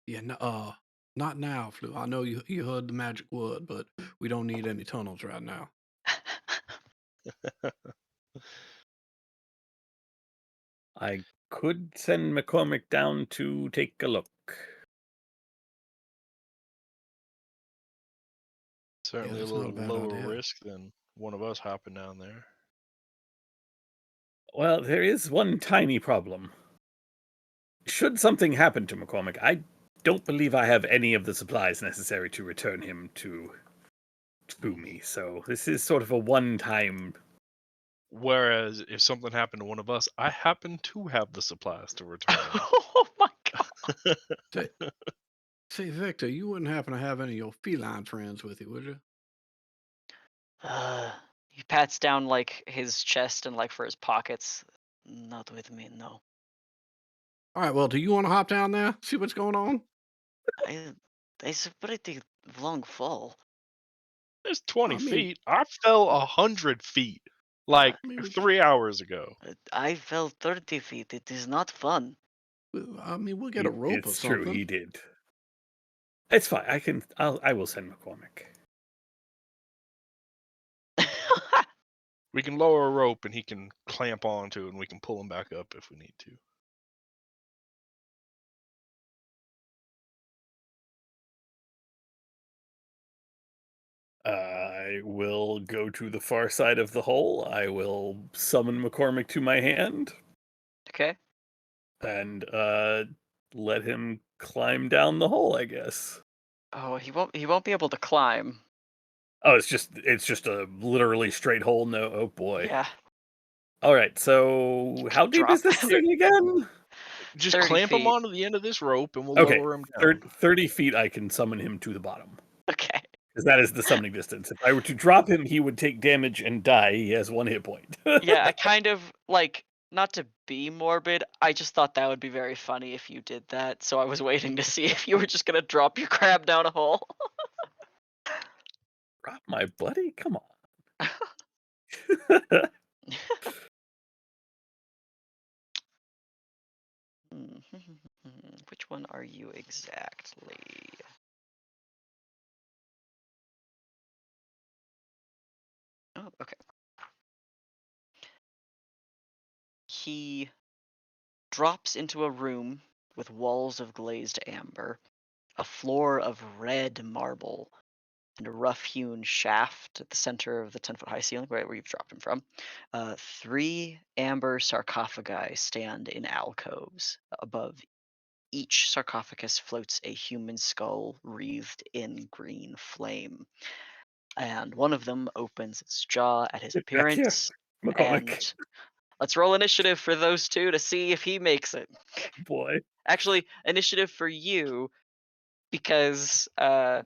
Yeah, no, not now, Flu. I know you heard the magic word, but we don't need any tunnels right now. I could send McCormick down to take a look. Certainly that's a not a little bad lower idea. risk than one of us hopping down there. Well, there is one tiny problem. Should something happen to McCormick, I don't believe I have any of the supplies necessary to return him to me. So this is sort of a one-time. Whereas if something happened to one of us, I happen to have the supplies to return him. Oh my god. Say, Victor, you wouldn't happen to have any of your feline friends with you, would you? He pats down like his chest and like for his pockets. Not with me, no. All right, well, do you want to hop down there, see what's going on? It's a pretty long fall. There's 20 I mean- feet. I fell 100 feet like I mean, 3 hours ago. I fell 30 feet. It is not fun. we'll get a rope or It's true, something. he did. It's fine. I will send McCormick. We can lower a rope and he can clamp onto it and we can pull him back up if we need to. I will go to the far side of the hole. I will summon McCormick to my hand Okay. and let him climb down the hole, I guess. Oh, he won't be able to climb. Oh, it's just a literally straight hole. No, oh boy. Yeah. All right. So how deep Drop. is this thing again? Just 30 clamp him feet. onto the end of this rope and we'll Okay, lower him down. 30 feet. I can summon him to the bottom Okay. because that is the summoning distance. If I were to drop him, he would take damage and die. He has 1 hit point. Yeah, I kind of like, not to be morbid, I just thought that would be very funny if you did that. So I was waiting to see if you were just gonna drop your crab down a hole. Drop my buddy? Come on. Which one are you exactly? He drops into a room with walls of glazed amber, a floor of red marble, and a rough-hewn shaft at the center of the 10-foot-high ceiling, right where you've dropped him from. 3 amber sarcophagi stand in alcoves. Above each sarcophagus floats a human skull wreathed in green flame. And one of them opens its jaw at his Get back here, appearance. McCormick. And let's roll initiative for those two to see if he makes it. Boy. Actually, initiative for you because you'll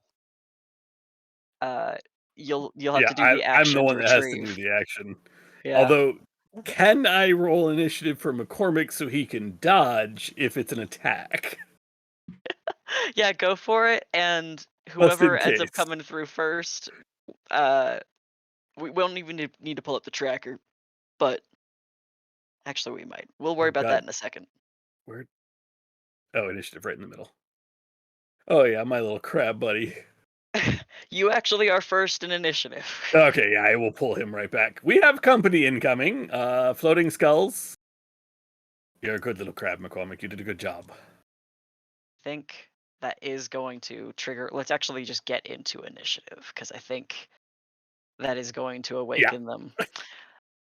have to do the action I'm the one to that has to do retrieve. the action. Yeah. Although, can I roll initiative for McCormick so he can dodge if it's an attack? Yeah, go for it. And Just whoever in ends up case. coming through first, we don't even need to pull up the tracker. But actually, we might. We'll worry Oh, about God. that in a second. Where? Oh, initiative right in the middle. Oh yeah, my little crab buddy. You actually are first in initiative. Okay, yeah, I will pull him right back. We have company incoming. Floating skulls. You're a good little crab, McCormick. You did a good job. I think that is going to trigger. Let's actually just get into initiative because I think that is going to awaken them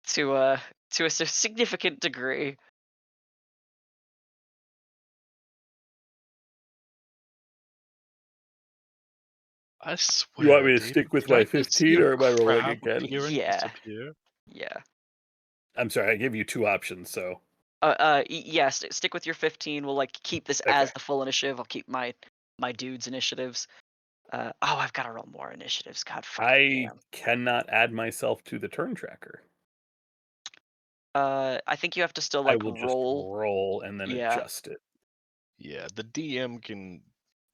to a significant degree. I swear. You want me to David, stick with did I my just see 15 a or am I rolling crab again? appear and Yeah. disappear? Yeah. I'm sorry, I gave you 2 options, so. Yeah. Stick with your 15. We'll keep this Okay. as the full initiative. I'll keep my dude's initiatives. I've got to roll more initiatives. God fucking I cannot add myself to the turn tracker. damn. I think you have to still I will just roll. roll and then Yeah. adjust it. Yeah, the DM can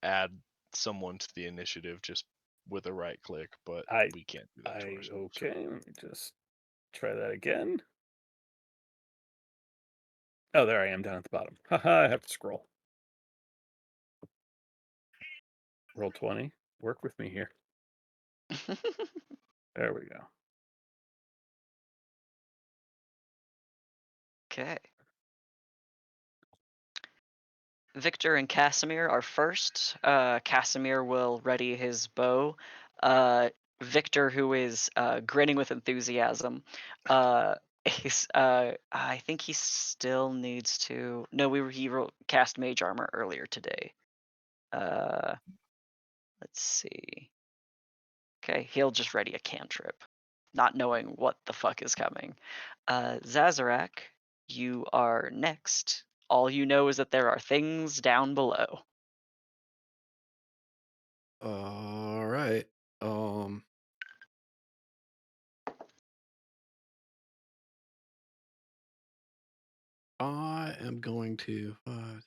add someone to the initiative just with a right click, but we can't do that to ourselves. Okay, let me just try that again. Oh, there I am down at the bottom. Haha, I have to scroll. Roll 20. Work with me here. There we go. Okay. Victor and Casimir are first. Casimir will ready his bow. Victor, who is grinning with enthusiasm, I think he still needs to. No, he cast mage armor earlier today. Let's see. Okay, he'll just ready a cantrip, not knowing what the fuck is coming. Zazarak, you are next. All you know is that there are things down below. All right. I am going to I'm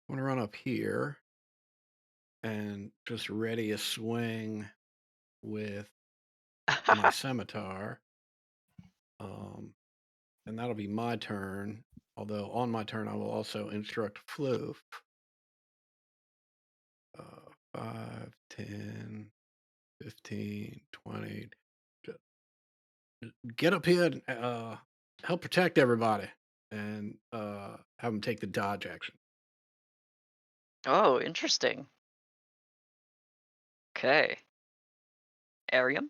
going to run up here and just ready a swing with my scimitar. And that'll be my turn. Although on my turn, I will also instruct Floof. 5, 10, 15, 20. Get up here and help protect everybody and have them take the dodge action. Oh, interesting. Okay. Arium?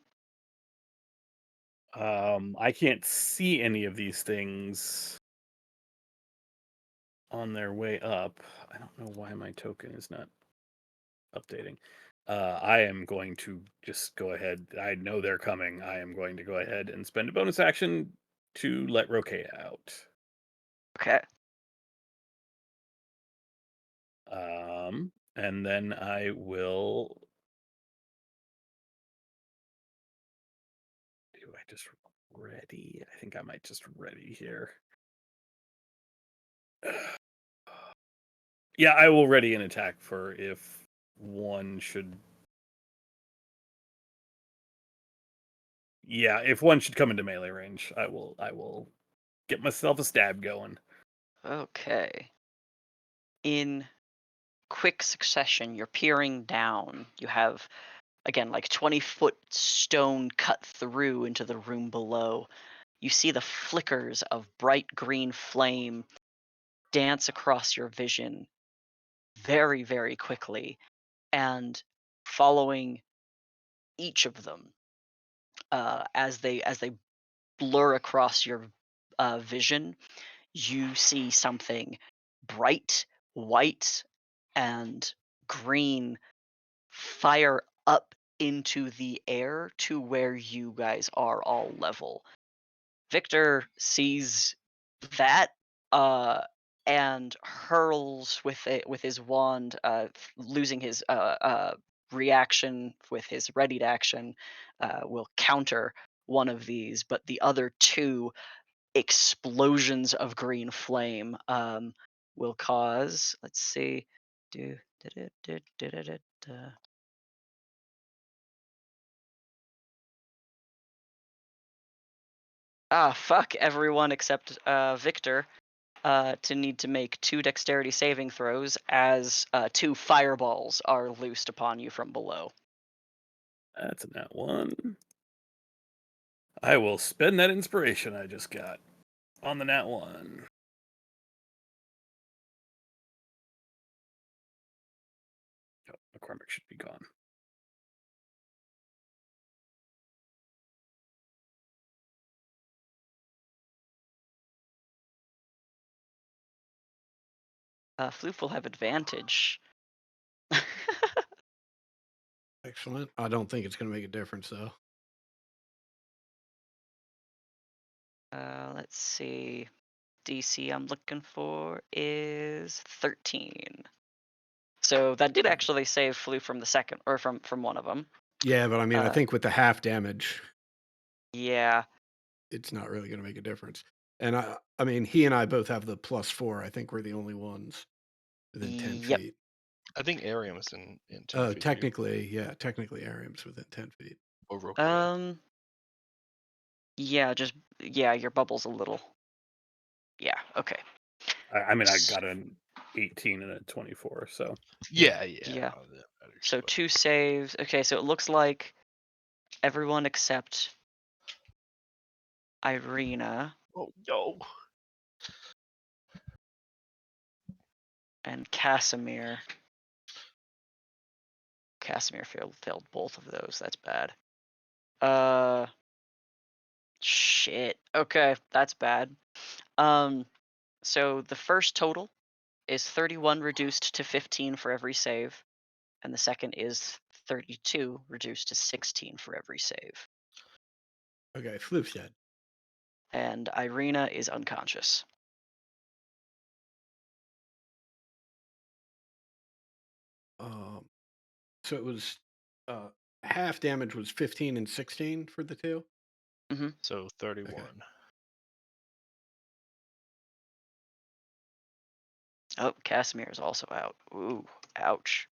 I can't see any of these things on their way up. I don't know why my token is not updating. I am going to just go ahead. I know they're coming. I am going to go ahead and spend a bonus action to let Roque out. Okay. And then I will. Do I just ready? I think I might just ready here. Yeah, I will ready an attack for if one should. Yeah, if one should come into melee range, I will get myself a stab going. Okay. In quick succession, you're peering down. You have again, like 20-foot stone cut through into the room below. You see the flickers of bright green flame dance across your vision very, very quickly, and following each of them as they blur across your vision, you see something bright white and green fire up into the air to where you guys are all level. Victor sees that and hurls with his wand, losing his reaction with his readied action, will counter one of these, but the other two explosions of green flame will cause. Let's see. Do did it did it. Fuck everyone except Victor to need to make 2 dexterity saving throws as 2 fireballs are loosed upon you from below. That's a nat 1. I will spend that inspiration I just got on the nat 1. Oh, McCormick should be gone. Floof will have advantage. Excellent. I don't think it's going to make a difference, though. Let's see. DC I'm looking for is 13. So that did actually save Floof from the second, or from one of them. Yeah, but I mean, I think with the half damage, Yeah. it's not really going to make a difference. And I mean, he and I both have the +4. I think we're the only ones within 10 Yep. feet. I think Arium's in 10 feet. Technically, yeah, technically Arium's within 10 feet. Or Rokugan. Yeah, your bubble's a little. Yeah, okay. I mean, I got an 18 and a 24, so. Yeah. Yeah. Oh, that matters, So but- 2 saves. Okay, so it looks like everyone except Irina Oh no. and Casimir. Casimir failed both of those. That's bad. Shit. Okay, that's bad. So the first total is 31 reduced to 15 for every save, and the second is 32 reduced to 16 for every save. Okay, Floop's dead. And Irina is unconscious. So it was half damage was 15 and 16 for the two. So 31. Okay. Oh, Casimir is also out. Ooh, ouch.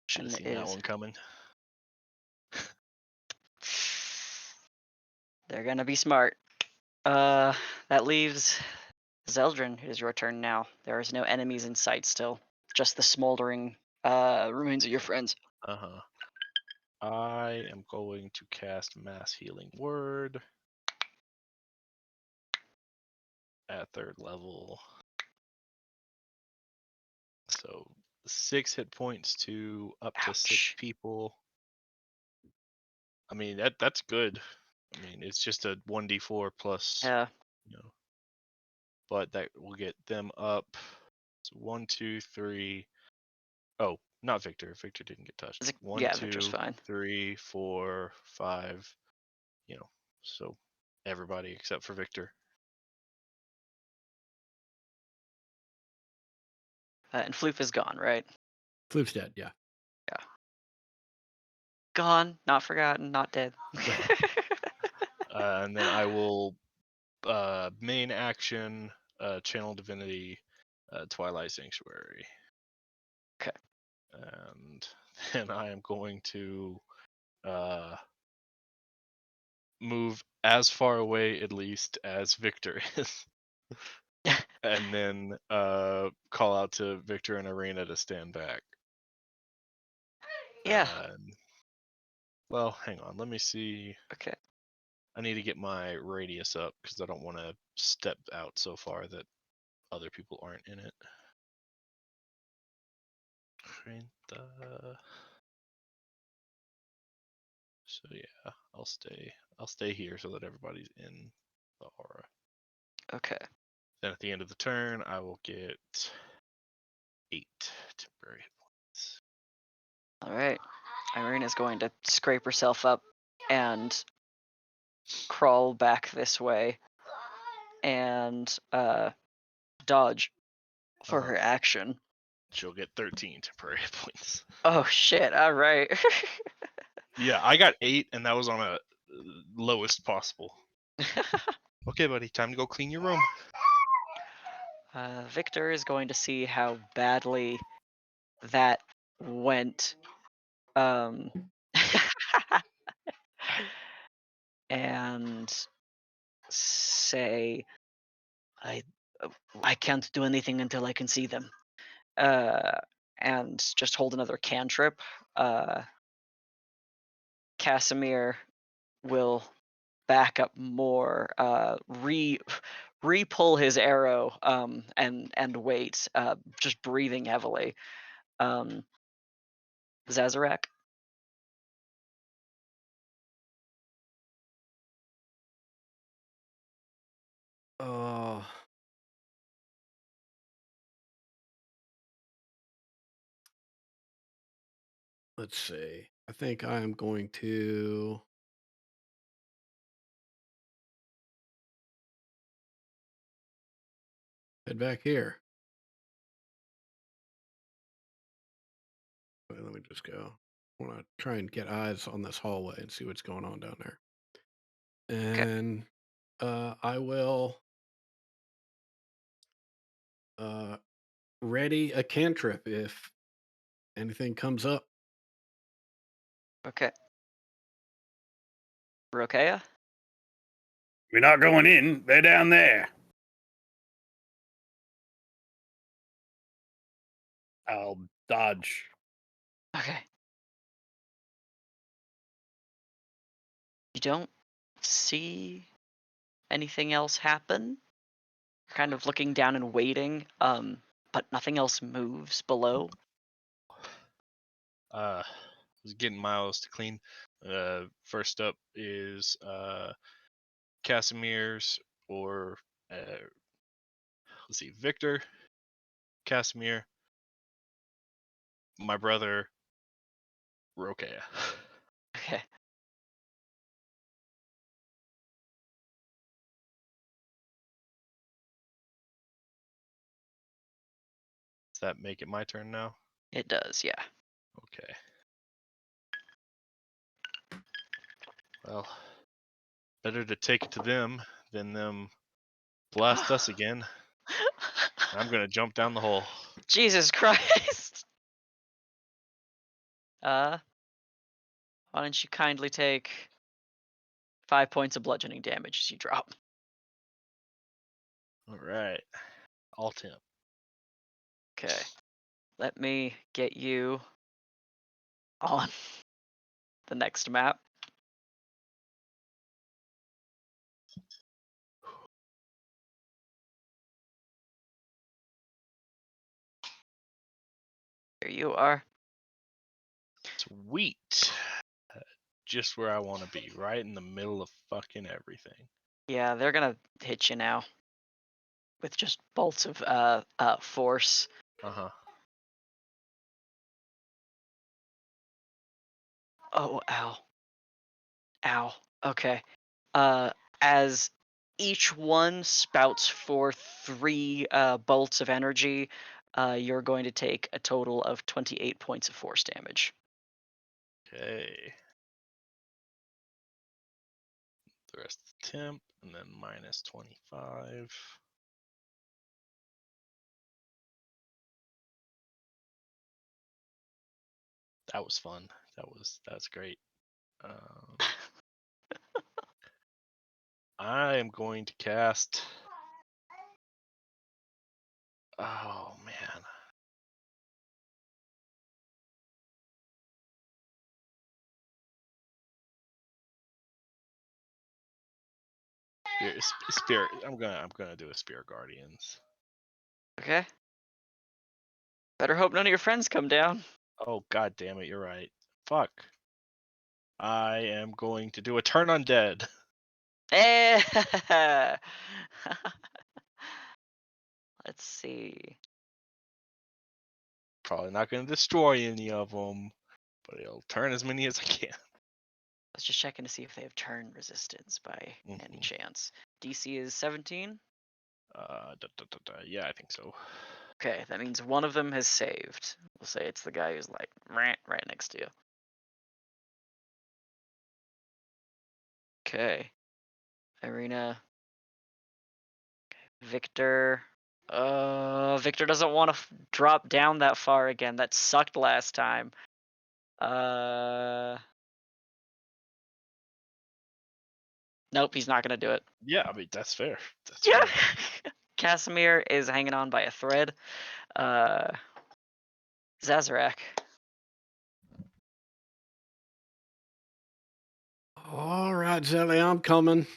Should have And seen it that is- one coming. They're gonna be smart. That leaves Zeldrin. It is your turn now. There is no enemies in sight still. Just the smoldering ruins of your friends. Uh-huh. I am going to cast Mass Healing Word at 3rd level. So 6 hit points to up to 6 Ouch. people. I mean, that's good. I mean, it's just a 1d4 plus, Yeah. you know. But that will get them up. So 1, 2, 3. Oh, not Victor. Victor didn't get touched. 1, yeah, 2, Victor's fine. 3, 4, 5. You know, so everybody except for Victor. And Floof is gone, right? Floop's dead. Yeah. Gone, not forgotten, not dead. And then I will main action channel divinity Twilight Sanctuary. Okay. And then I am going to move as far away, at least, as Victor is. And then call out to Victor and Arena to stand back. Yeah. Well, hang on. Let me see. Okay. I need to get my radius up because I don't want to step out so far that other people aren't in it. 30. So yeah, I'll stay here so that everybody's in the aura. Okay. Then at the end of the turn, I will get 8 temporary hit points. All right. Irena's going to scrape herself up and crawl back this way and dodge for Uh-huh. her action. She'll get 13 temporary hit points. Oh shit! All right. Yeah, I got 8, and that was on a lowest possible. Okay, buddy, time to go clean your room. Victor is going to see how badly that went. And say, I can't do anything until I can see them. And just hold another cantrip. Casimir will back up more, re-pull his arrow, and wait, just breathing heavily. Zazarak. Let's see. I think I am going to head back here. Wait, let me just go. I want to try and get eyes on this hallway and see what's going on down there. And I will ready a cantrip if anything comes up. Okay. Rokea? We're not going in. They're down there. I'll dodge. Okay. You don't see anything else happen? Kind of looking down and waiting, but nothing else moves below. Was getting Miles to clean. First up is Casimir's, or let's see, Victor, Casimir, my brother, Rokea. Okay. Does that make it my turn now? It does, yeah. Okay. Well, better to take it to them than them blast us again. I'm gonna jump down the hole. Jesus Christ. Why don't you kindly take 5 points of bludgeoning damage as you drop? All right. All temp. Okay. Let me get you on the next map. Here you are. Sweet. Just where I want to be, right in the middle of fucking everything. Yeah, they're gonna hit you now with just bolts of force. Uh-huh. Oh, ow. Ow. Okay. As each one spouts forth 3 bolts of energy, you're going to take a total of 28 points of force damage. Okay. The rest is temp, and then minus 25. That was fun. That's great. I am going to cast. Oh man. Spirit. I'm gonna do a Spirit Guardians. Okay. Better hope none of your friends come down. Oh god damn it! You're right. Fuck. I am going to do a Turn Undead. Eh. Let's see. Probably not gonna destroy any of them, but it'll turn as many as I can. Let's just check in to see if they have turn resistance by any Mhm. chance. DC is 17. Yeah, I think so. Okay, that means one of them has saved. We'll say it's the guy who's like right next to you. Okay. Irina. Victor. Victor doesn't want to drop down that far again. That sucked last time. Nope, he's not gonna do it. Yeah, I mean that's fair. That's Yeah. fair. Casimir is hanging on by a thread. Zazarak. All right, Zelly, I'm coming.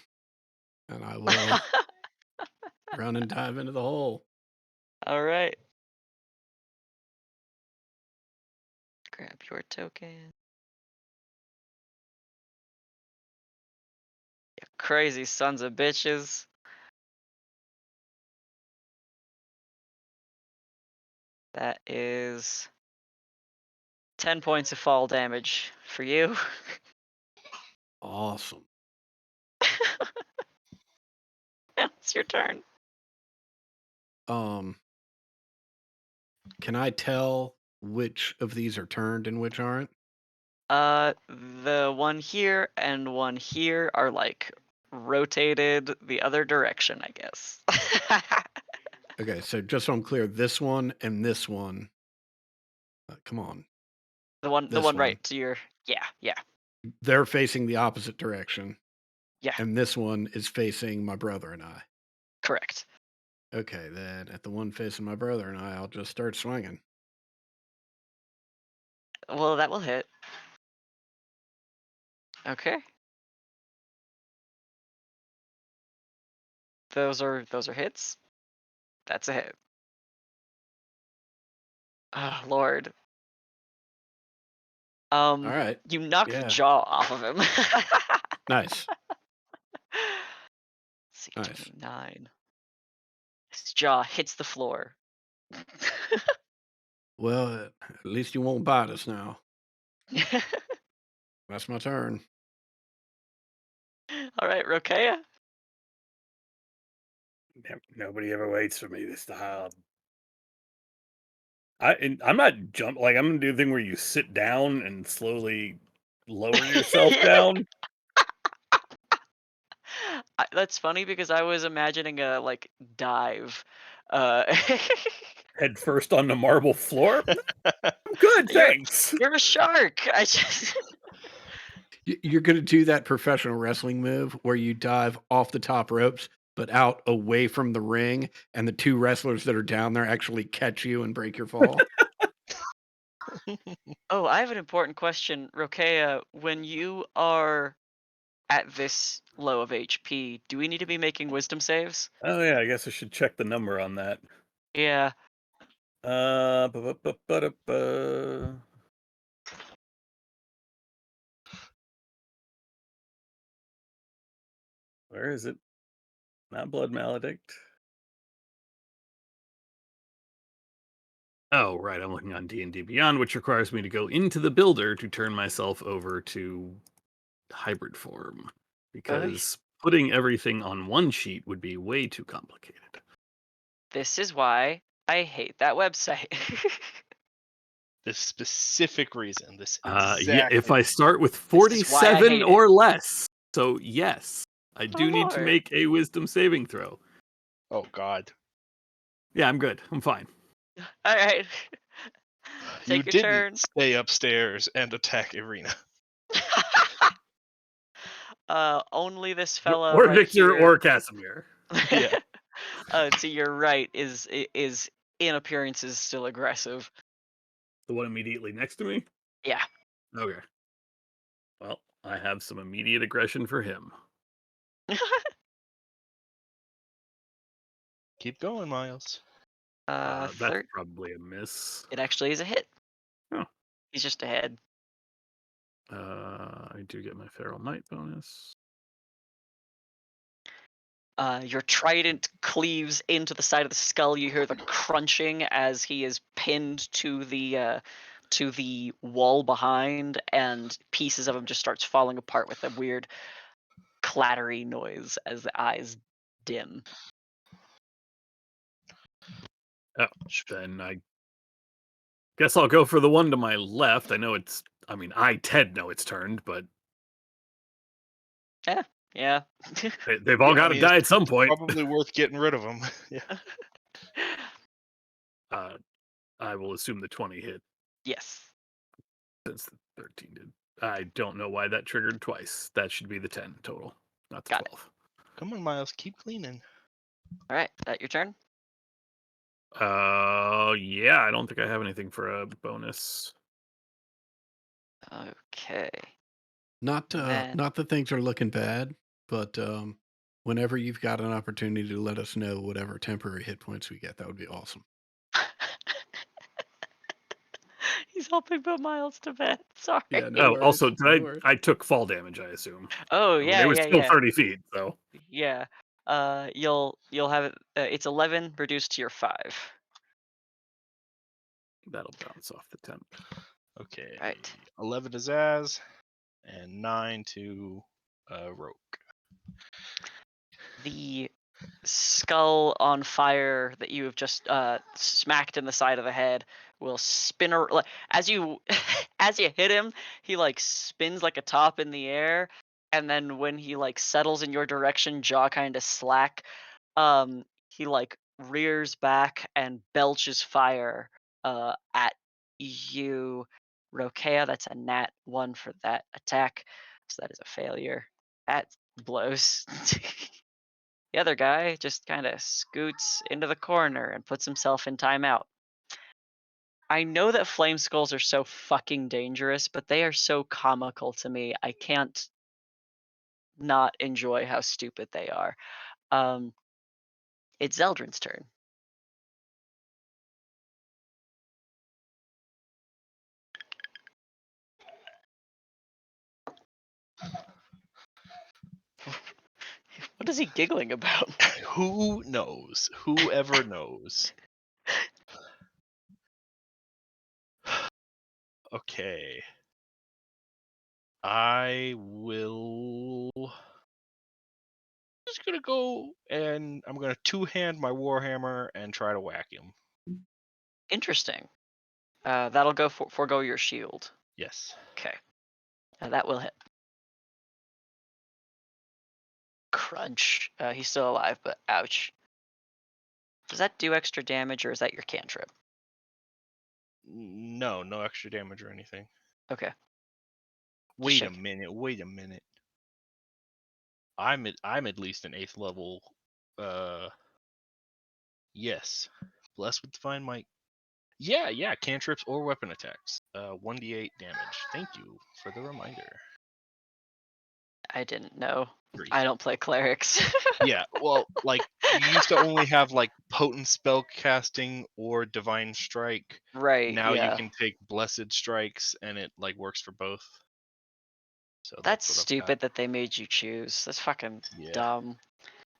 And I will run and dive into the hole. All right. Grab your token. You crazy sons of bitches. That is 10 points of fall damage for you. Awesome. It's your turn. Can I tell which of these are turned and which aren't? The one here and one here are like rotated the other direction, I guess. Okay, so just so I'm clear, this one and this one. Come on. The one This right one. to your yeah. They're facing the opposite direction. Yeah. And this one is facing my brother and I. Correct. Okay, then at the one facing my brother and I, I'll just start swinging. Well, that will hit. Okay. Those are hits. That's a hit. Oh, Lord. All right. You knock the Yeah. jaw off of him. Nice. See, Nice. 29. His jaw hits the floor. Well, at least you won't bite us now. That's my turn. All right, Rokea. Nobody ever waits for me this time. I'm not jump like I'm gonna do the thing where you sit down and slowly lower yourself down. That's funny because I was imagining a like dive. Head first on the marble floor. I'm good, You're- thanks. You're a shark. I just You're going to do that professional wrestling move where you dive off the top ropes, but out away from the ring, and the two wrestlers that are down there actually catch you and break your fall. Oh, I have an important question, Rokea. When you are at this low of HP, do we need to be making wisdom saves? Oh yeah, I guess I should check the number on that. Yeah. Ba-ba-ba-ba-da-ba. Where is it? Not Blood Maledict. Oh, right. I'm looking on D&D Beyond, which requires me to go into the builder to turn myself over to hybrid form. Because putting everything on one sheet would be way too complicated. This is why I hate that website. This specific reason. This Yeah, if exactly. I start with This is why I 47 hate it. or less. So, yes, I Oh, do need to Lord. make a wisdom saving throw. Oh God. Yeah, I'm good. I'm fine. All right. You Take your didn't turn. stay upstairs and attack Irina. Only this fella Or right Victor here. or Casimir. Yeah. To your right is in appearance is still aggressive. The one immediately next to me? Yeah. Okay. Well, I have some immediate aggression for him. Keep going, Miles. That's Third. probably a miss. It actually is a hit. Oh. He's just ahead. I do get my Feral Knight bonus. Your trident cleaves into the side of the skull. You hear the crunching as he is pinned to the wall behind, and pieces of him just starts falling apart with a weird clattery noise as the eyes dim. Ouch. Then I guess I'll go for the one to my left. Ted know it's turned, but Yeah. they've all Yeah, I got to mean, die at some point. Probably worth getting rid of them. Yeah. I will assume the 20 hit Yes. since the 13 did. I don't know why that triggered twice. That should be the 10 total, not the Got it. 12. Come on, Miles. Keep cleaning. All right. That your turn. Yeah, I don't think I have anything for a bonus. Okay. Not Then- not that things are looking bad, but whenever you've got an opportunity to let us know whatever temporary hit points we get, that would be awesome. He's helping put Miles to bed. Sorry. Yeah, no worries. Also, no worries. I took fall damage, I assume. Oh I mean, yeah, it was yeah, still yeah, 30 feet, so yeah. You'll have it. It's 11 reduced to your 5. that'll bounce off the temp. Okay. Right. 11 to Zaz, and 9 to Roke. The skull on fire that you have just smacked in the side of the head will spin as you as you hit him. He like spins like a top in the air, and then when he like settles in your direction, jaw kind of slack. He like rears back and belches fire at you, Rokea. That's a nat 1 for that attack, so that is a failure. That blows. The other guy just kind of scoots into the corner and puts himself in timeout. I know that flame skulls are so fucking dangerous, but they are so comical to me. I can't not enjoy how stupid they are. It's Zeldrin's turn. What is he giggling about? Who knows? Whoever knows. Okay. I will. Just gonna go and I'm gonna two-hand my warhammer and try to whack him. Interesting. That'll go forego your shield. Yes. Okay. That will hit. Crunch. He's still alive, but ouch. Does that do extra damage, or is that your cantrip? No, no extra damage or anything. Okay. Wait a checking. minute. Wait a minute. I'm at least an 8th level. Yes. Blessed with divine might. Yeah. Cantrips or weapon attacks. 1d8 damage. Thank you for the reminder. I didn't know. 3. I don't play clerics. Yeah, well, like you used to only have like potent spell casting or divine strike. Right. Now yeah. you can take blessed strikes, and it like works for both. So That's what I've got. stupid that they made you choose. That's fucking Yeah. dumb.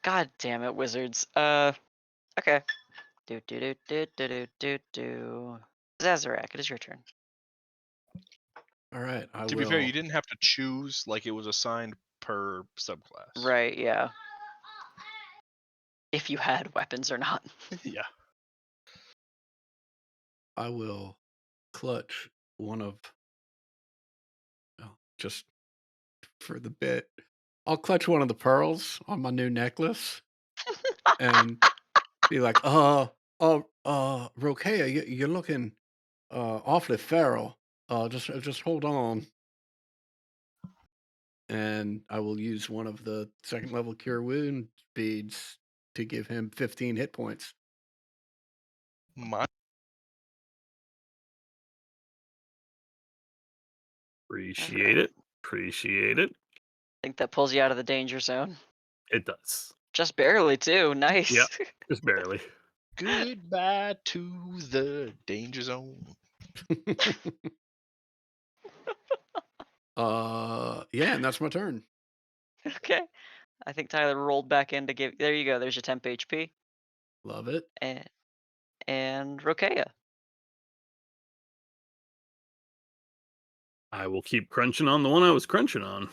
God damn it, wizards. Okay. Do. Zazarak, it is your turn. All right. To be fair, you didn't have to choose; like it was assigned per subclass. Right. Yeah. If you had weapons or not. Yeah. I will clutch one of. Just for the bit, I'll clutch one of the pearls on my new necklace and be like, Rokea, you're looking awfully feral. Just hold on. and I will use one of the second level cure wound beads to give him 15 hit points. My Appreciate it. Appreciate it. I think that pulls you out of the danger zone. It does. Just barely, too. Nice. Yep. Just barely. goodbye to the danger zone. Yeah, and that's my turn. Okay. I think Tyler rolled back in to give. There you go. There's your temp HP. Love it. And Rokea. I will keep crunching on the one I was crunching on.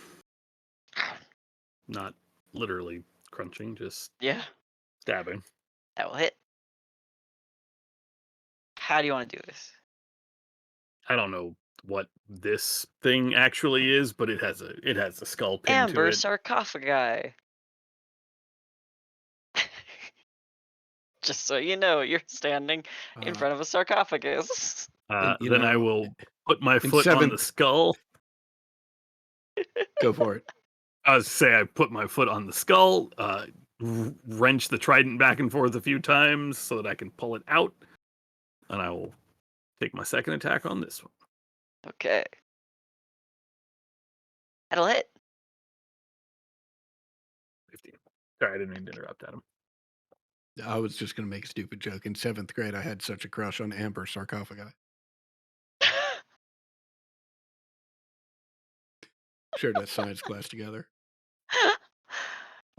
Not literally crunching, just Yeah, stabbing. that will hit. How do you want to do this? I don't know what this thing actually is, but it has a skull pin to Amber it. sarcophagi. Just so you know, you're standing in Uh, front of a sarcophagus. And, you Then I know, will put my foot on the seventh- skull. Go for it. I was say I put my foot on the skull, wrench the trident back and forth a few times so that I can pull it out, and I will take my second attack on this one. Okay. That'll hit. 15. Sorry, I didn't mean to interrupt, Adam. I was just going to make a stupid joke. In 7th grade, I had such a crush on Amber sarcophagi. Shared that science class together. Oh,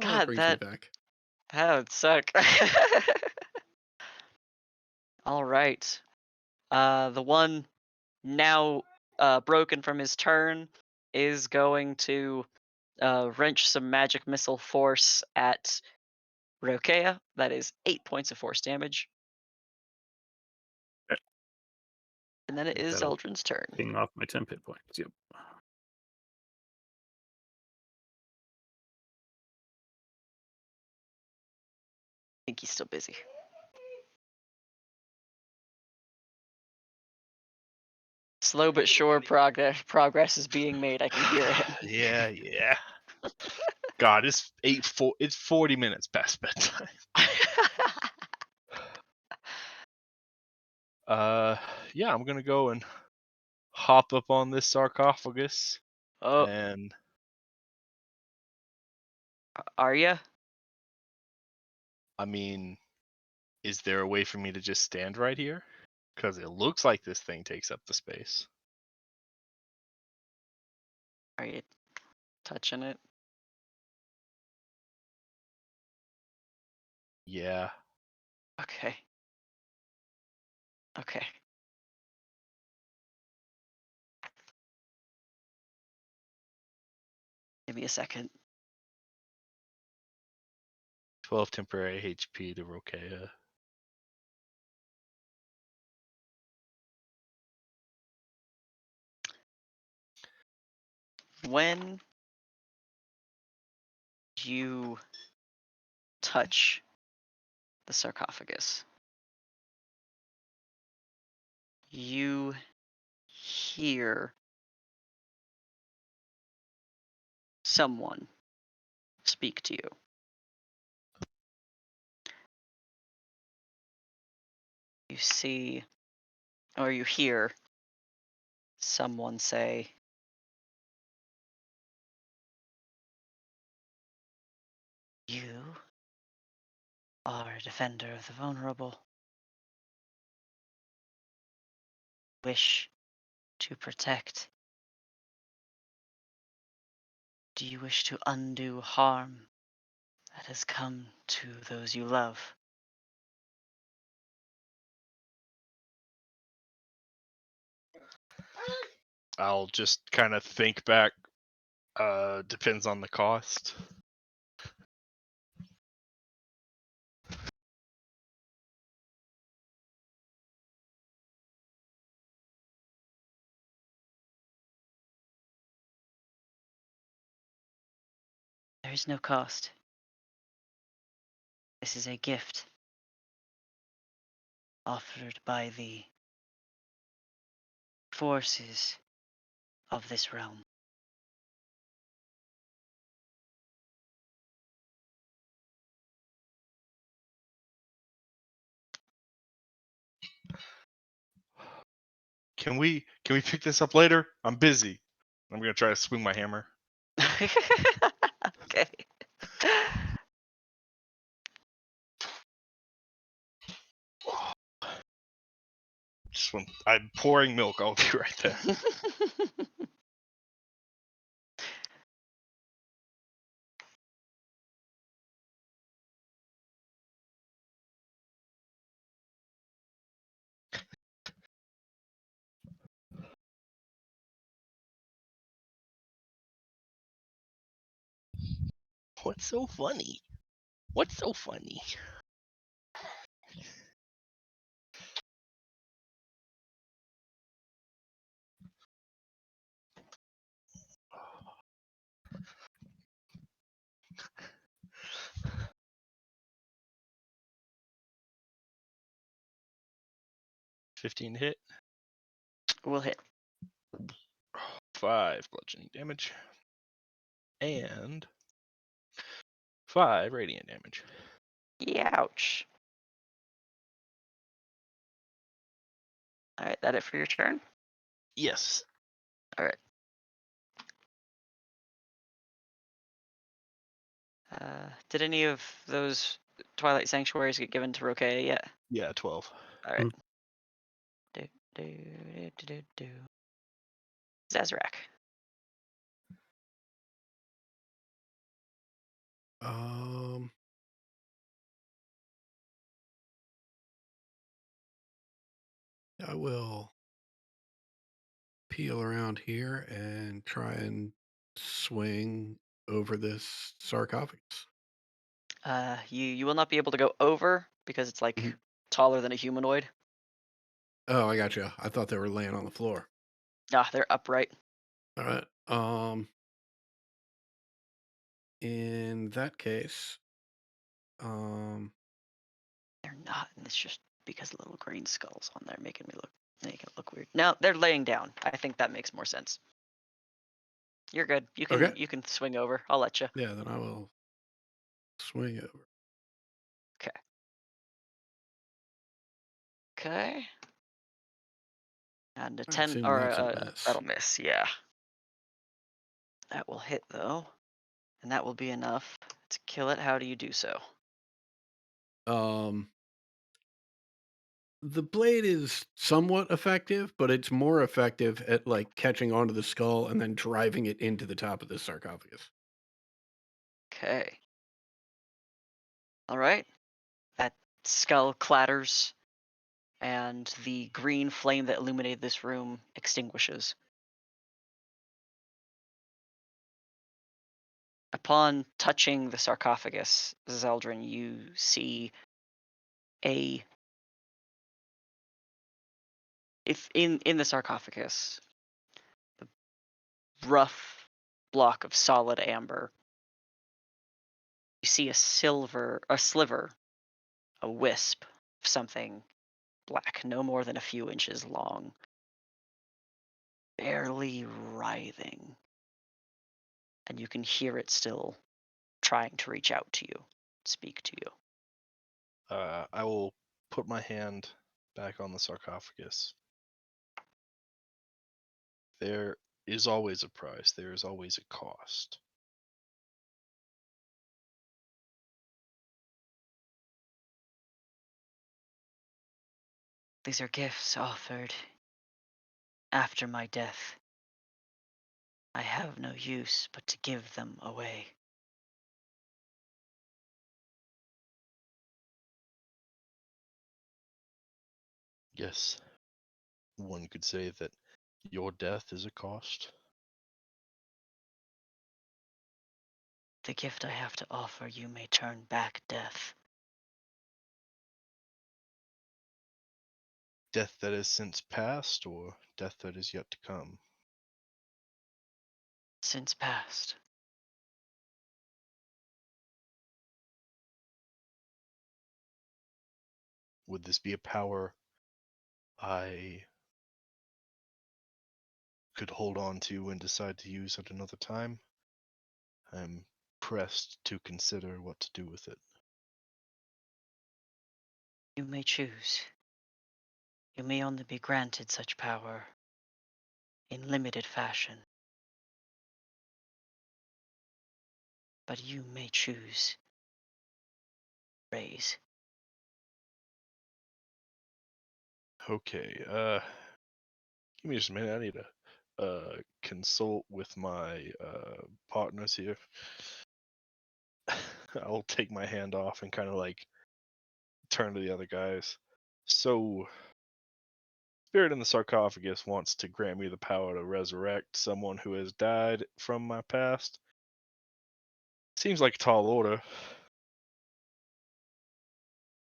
God, brings that me back. would suck. All right. The one now broken from his turn is going to wrench some magic missile force at Rokea. That is 8 points of force damage. Okay. And then it is That'll Eldrin's turn. Ping off my 10 hit points. Yep. I think he's still busy. Slow but sure progress is being made. I can hear it. Yeah. God, it's 40 minutes past bedtime. Yeah, I'm gonna go and hop up on this sarcophagus Oh, and are ya? I mean, is there a way for me to just stand right here? Because it looks like this thing takes up the space. Are you touching it? Yeah. Okay. Okay. Give me a second. 12 temporary HP to Rokea. When you touch the sarcophagus, you hear someone speak to you. You see, or you hear someone say, "You are a defender of the vulnerable. Wish to protect. Do you wish to undo harm that has come to those you love?" I'll just kind of think back. Depends on the cost. There is no cost. This is a gift offered by the forces of this realm. Can we pick this up later? I'm busy. I'm gonna try to swing my hammer. Okay. Just when I'm pouring milk, I'll be right there. What's so funny? What's so funny? $15 hit. We'll hit. 5 bludgeoning damage. And 5 radiant damage. Ouch. All right, that it for your turn? Yes. All right. Did any of those Twilight Sanctuaries get given to Rokea yet? Yeah, 12. All right. Do. Zazarak. I will peel around here and try and swing over this sarcophagus. You will not be able to go over because it's like Mhm. taller than a humanoid. Oh, I got you. I thought they were laying on the floor. Ah, they're upright. All right. In that case, They're not, and it's just because little green skulls on there make it look weird. No, they're laying down. I think that makes more sense. You're good. You can Okay. you can swing over. I'll let you. yeah, then I will swing over. Okay. And a I 10 assume or that's a miss. that'll miss. Yeah. That will hit though, and that will be enough to kill it. How do you do so? The blade is somewhat effective, but it's more effective at like catching onto the skull and then driving it into the top of the sarcophagus. Okay. All right. That skull clatters, and the green flame that illuminated this room extinguishes. Upon touching the sarcophagus, Zeldrin, you see a if in the sarcophagus, the rough block of solid amber. You see a sliver, a wisp of something black, no more than a few inches long, barely writhing, and you can hear it still trying to reach out to you, speak to you. I will put my hand back on the sarcophagus. There is always a price. There is always a cost. These are gifts offered after my death. I have no use but to give them away. Yes, one could say that your death is a cost. The gift I have to offer you may turn back death. Death that has since passed, or death that is yet to come. Since past. Would this be a power I could hold on to and decide to use at another time? I'm pressed to consider what to do with it. You may choose. You may only be granted such power in limited fashion. But you may choose raise. Okay, give me just a minute. I need to consult with my partners here. I'll take my hand off and kind of like turn to the other guys. So, Spirit in the Sarcophagus wants to grant me the power to resurrect someone who has died from my past. Seems like a tall order.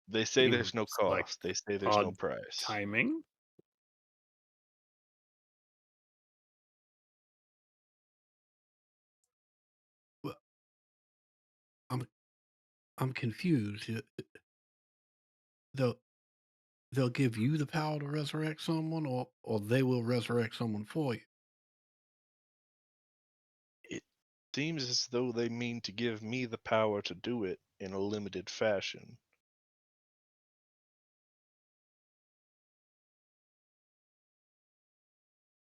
They say there's no Seems like cost. They say there's no odd price. timing. Well, I'm confused. They'll they'll give you the power to resurrect someone, or they will resurrect someone for you. It seems as though they mean to give me the power to do it in a limited fashion.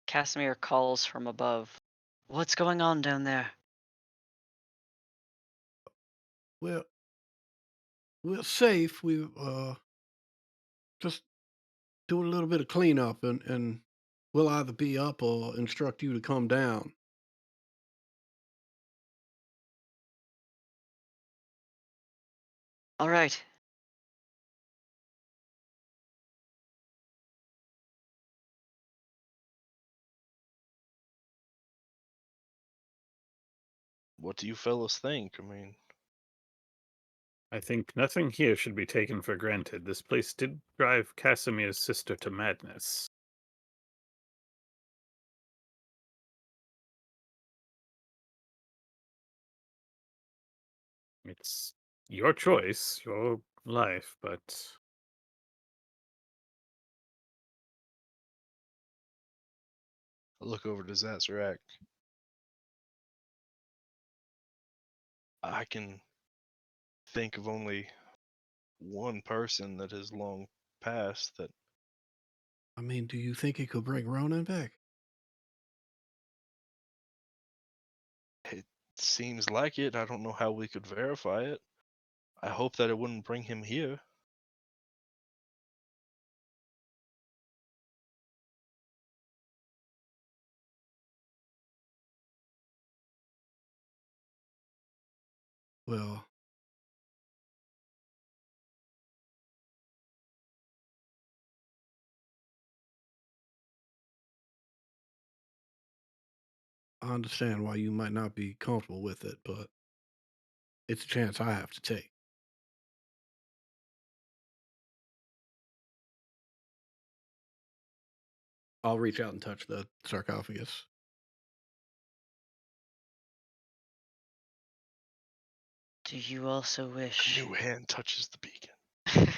Casimir calls from above. What's going on down there? Well, we're safe. We just doing a little bit of cleanup, and we'll either be up or instruct you to come down. All right. What do you fellas think? I mean, I think nothing here should be taken for granted. This place did drive Casimir's sister to madness. It's your choice, your life, but I look over to Zazarak. I can think of only one person that has long passed that I mean, do you think it could bring Ronan back? it seems like it. I don't know how we could verify it. I hope that it wouldn't bring him here. Well, I understand why you might not be comfortable with it, but it's a chance I have to take. I'll reach out and touch the sarcophagus. Do you also A wish new hand touches the beacon.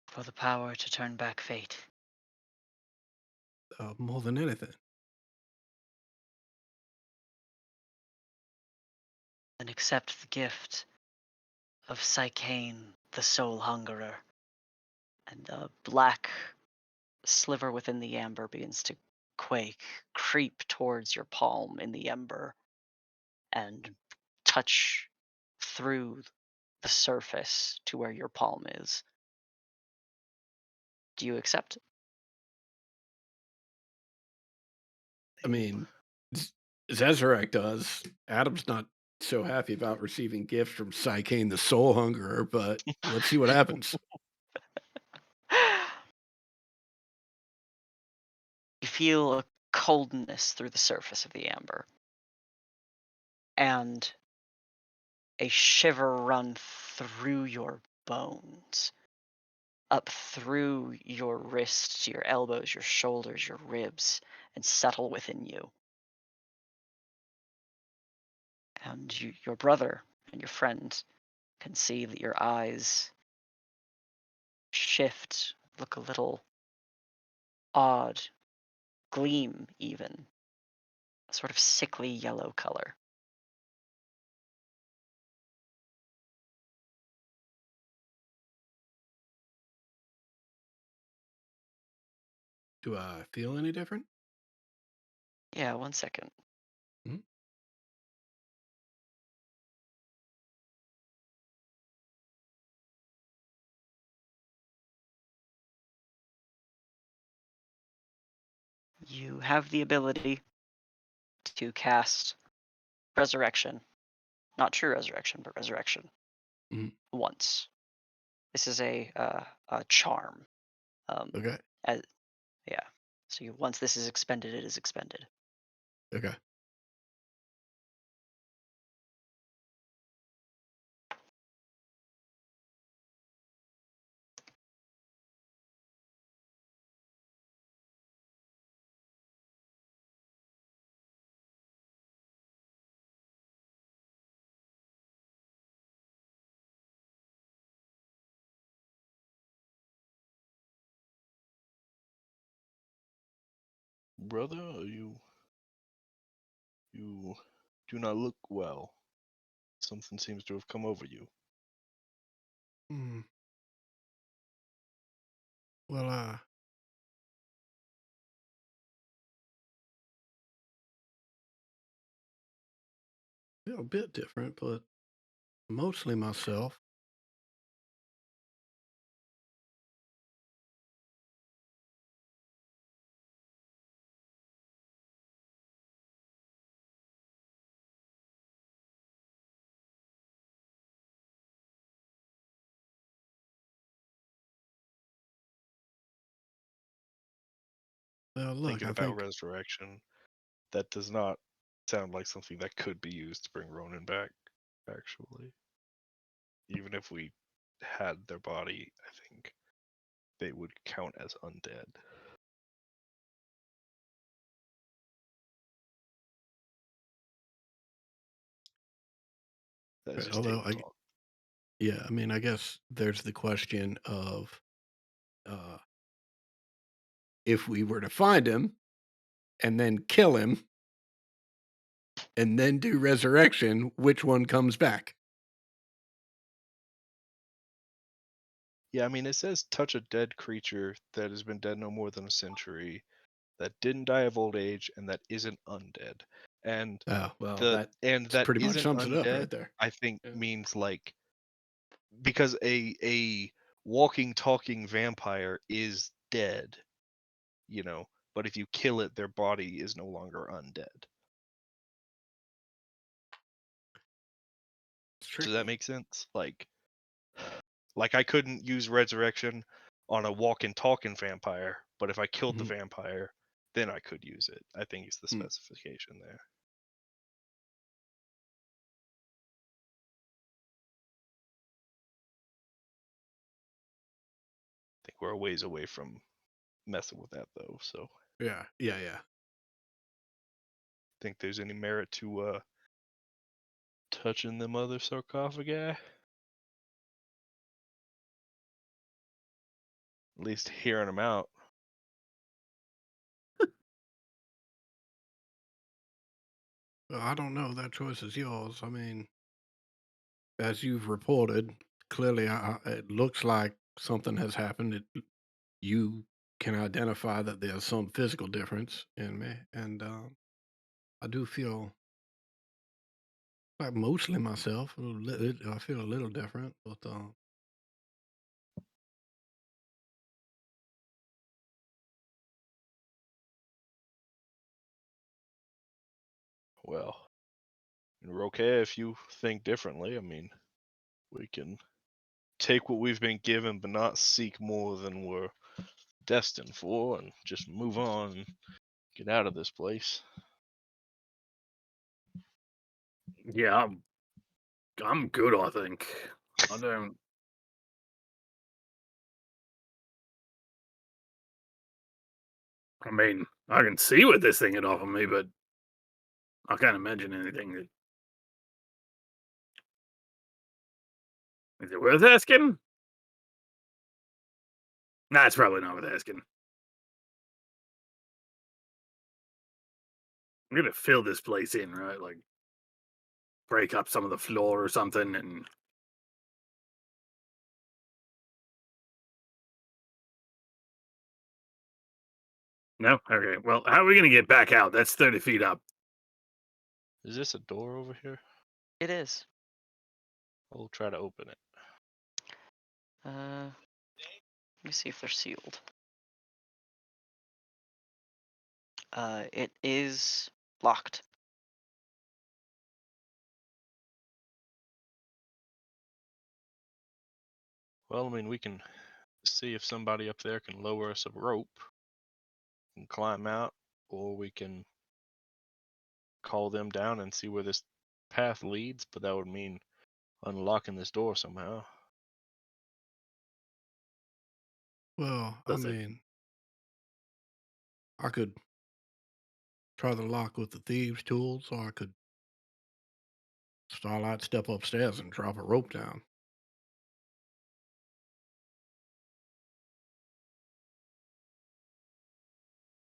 for the power to turn back fate? More than anything. Then accept the gift of Psychane, the Soul Hungerer. And the black sliver within the amber begins to quake, creep towards your palm in the ember, and touch through the surface to where your palm is. Do you accept? I mean, Zazarak does. Adam's not so happy about receiving gifts from Psychane the Soul Hungerer, but let's see what happens. You feel a coldness through the surface of the amber, and a shiver run through your bones, up through your wrists, your elbows, your shoulders, your ribs, and settle within you. And your brother and your friend can see that your eyes shift, look a little odd, gleam even, a sort of sickly yellow color. Do I feel any different? Yeah, 1 second. Hmm? You have the ability to cast resurrection. Not true resurrection, but resurrection Mhm. once. This is a charm. Okay. As, yeah. So once this is expended, it is expended. Okay. Brother, you do not look well. Something seems to have come over you. Hmm. Well, feel a bit different, but mostly myself. Well, look, Thinking I about think resurrection, that does not sound like something that could be used to bring Ronan back, actually. Even if we had their body, I think they would count as undead. That is just although table talk. yeah, I mean, I guess there's the question of uh, if we were to find him and then kill him and then do resurrection, which one comes back? Yeah, I mean, it says touch a dead creature that has been dead no more than a century, that didn't die of old age, and that isn't undead. And Oh, well, that pretty much isn't sums it up right undead, there. I think Yeah. means like, because a walking talking vampire is dead, but if you kill it, their body is no longer undead. It's Does tricky. that make sense? Like I couldn't use resurrection on a walking talking vampire, but if I killed the Mhm. vampire, then I could use it. I think it's the Hmm. specification there. I think we're a ways away from messing with that though, so Yeah, yeah, yeah. think there's any merit to touching them other sarcophagi? At least hearing them out. Well, I don't know. That choice is yours. I mean, as you've reported, clearly, it looks like something has happened. You can identify that there's some physical difference in me, and I do feel like mostly myself. I feel a little different, but Well, we're okay if you think differently. I mean, we can take what we've been given, but not seek more than we're destined for, and just move on and get out of this place. Yeah, I'm good. I think I don't. I mean, I can see what this thing had offered me, but I can't imagine anything. Is it worth asking? Nah, it's probably not worth asking. I'm gonna fill this place in, right? Like break up some of the floor or something, and No? Okay. Well, how are we going to get back out? That's 30 feet up. Is this a door over here? It is. I'll try to open it. Let me see if they're sealed. It is locked. Well, I mean, we can see if somebody up there can lower us a rope and climb out, or we can call them down and see where this path leads, but that would mean unlocking this door somehow. Well, Does it? I could try the lock with the thieves' tools, or I could Starlight step upstairs and drop a rope down.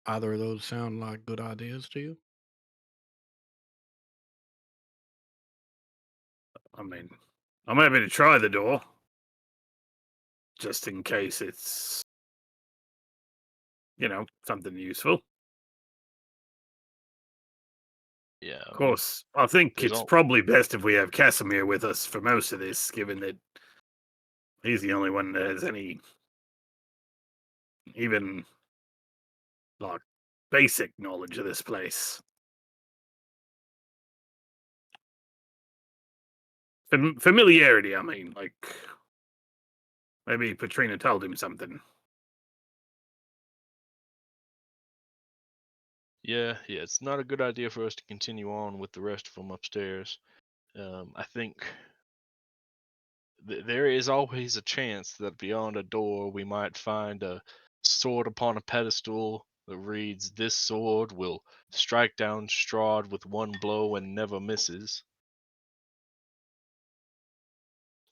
Either of those sound like good ideas to you? I mean, I'm happy to try the door. Just in case it's, something useful. Yeah, Of course, I think there's it's all- probably best if we have Casimir with us for most of this, given that he's the only one that has any, even, like, basic knowledge of this place. Familiarity, I mean, like, maybe Patrina told him something. yeah, it's not a good idea for us to continue on with the rest of them upstairs. I think there is always a chance that beyond a door we might find a sword upon a pedestal that reads, "This sword will strike down Strahd with one blow and never misses."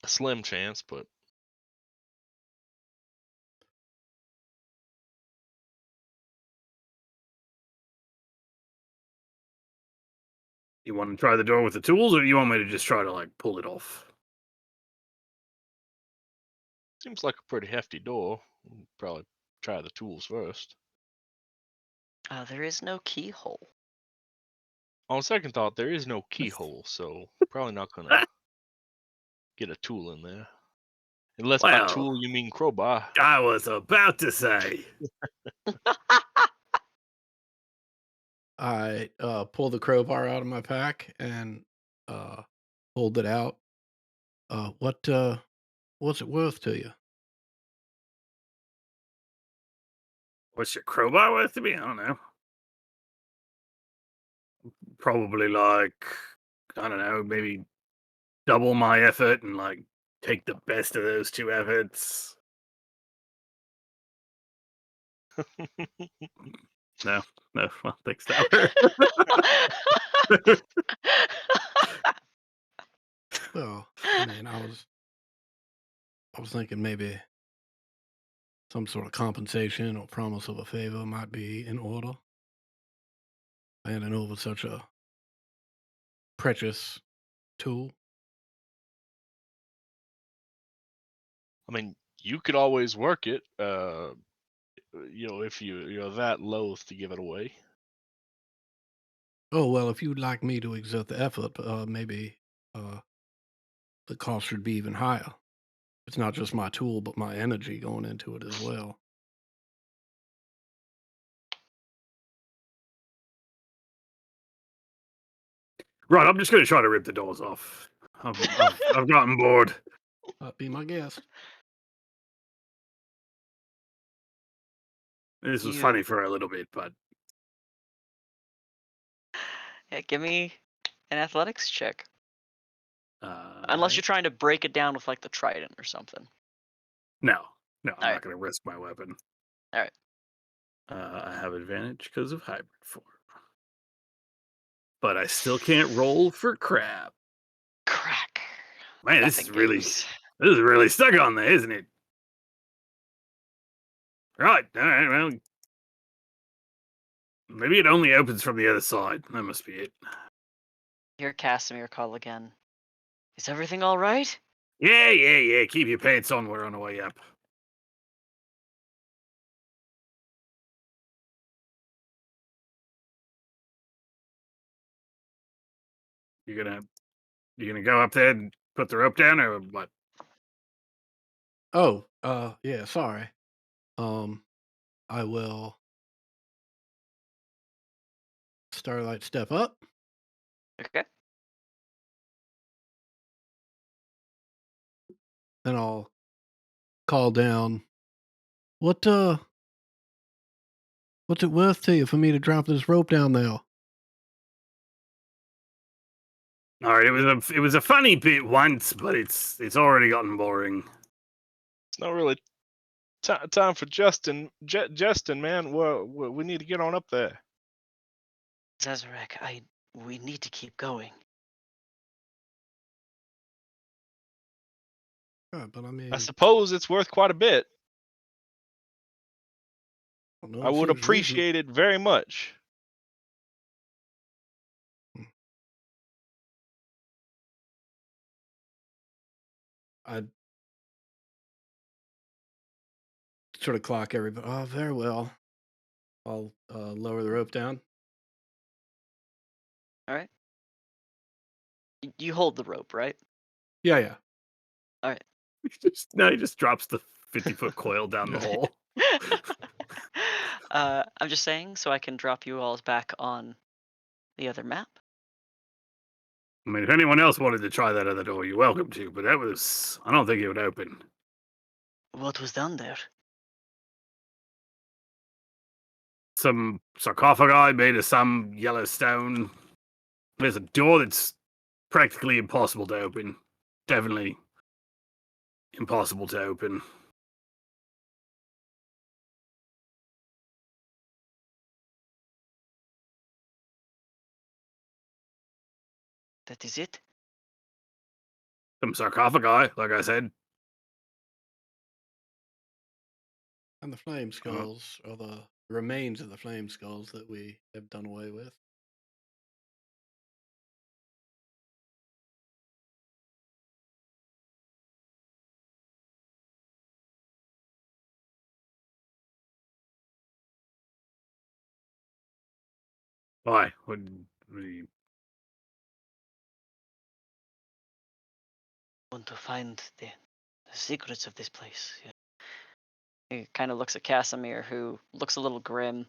A slim chance, but You want to try the door with the tools, or you want me to just try to, like, pull it off? seems like a pretty hefty door. We'll probably try the tools first. There is no keyhole. On second thought, there is no keyhole, so probably not gonna get a tool in there. Unless by Well, tool you mean crowbar. I was about to say. I pull the crowbar out of my pack and hold it out. What's it worth to you? What's your crowbar worth to me? I don't know. Probably like, I don't know, maybe double my effort and like take the best of those two efforts. No, well, thanks, Tyler. Well, I was thinking maybe some sort of compensation or promise of a favor might be in order. Handing over such a precious tool. I mean, you could always work it, if you're that loath to give it away. Oh well, if you'd like me to exert the effort, maybe the cost should be even higher. It's not just my tool, but my energy going into it as well. Right, I'm just going to try to rip the doors off. I've gotten bored. Be my guest. This was You- funny for a little bit, but Yeah, give me an athletics check. uh, Unless you're trying to break it down with like the trident or something. no, I'm Alright. not going to risk my weapon. Alright. I have advantage because of hybrid form, but I still can't roll for crap. Crack. Man, this Nothing is goes. really stuck on there, isn't it? Right, all right, well, maybe it only opens from the other side. That must be it. Hear Casimir call again. Is everything all right? Yeah. Keep your pants on. We're on the way up. You gonna go up there and put the rope down, or what? Oh, yeah, sorry. I will Starlight step up. Okay. Then I'll call down. What's it worth to you for me to drop this rope down there? All right, it was a funny bit once, but it's already gotten boring. It's not really time for Justin, man. We need to get on up there. Zazarek, we need to keep going. But I mean, I suppose it's worth quite a bit. don't know, I it would seems appreciate it very much. I'd sort of clock everybody. Oh, very well. I'll lower the rope down. All right. You hold the rope, right? Yeah, yeah. All right. He just drops the 50-foot coil down the hole. I'm just saying, so I can drop you all back on the other map. I mean, if anyone else wanted to try that other door, you're welcome to, but I don't think it would open. What was down there? Some sarcophagi made of some yellow stone. There's a door that's practically impossible to open. Definitely impossible to open. That is it? Some sarcophagi, like I said. And the flame skulls are the remains of the flame skulls that we have done away with. Why? Would we... Want to find the secrets of this place. Yeah. He kind of looks at Casimir, who looks a little grim.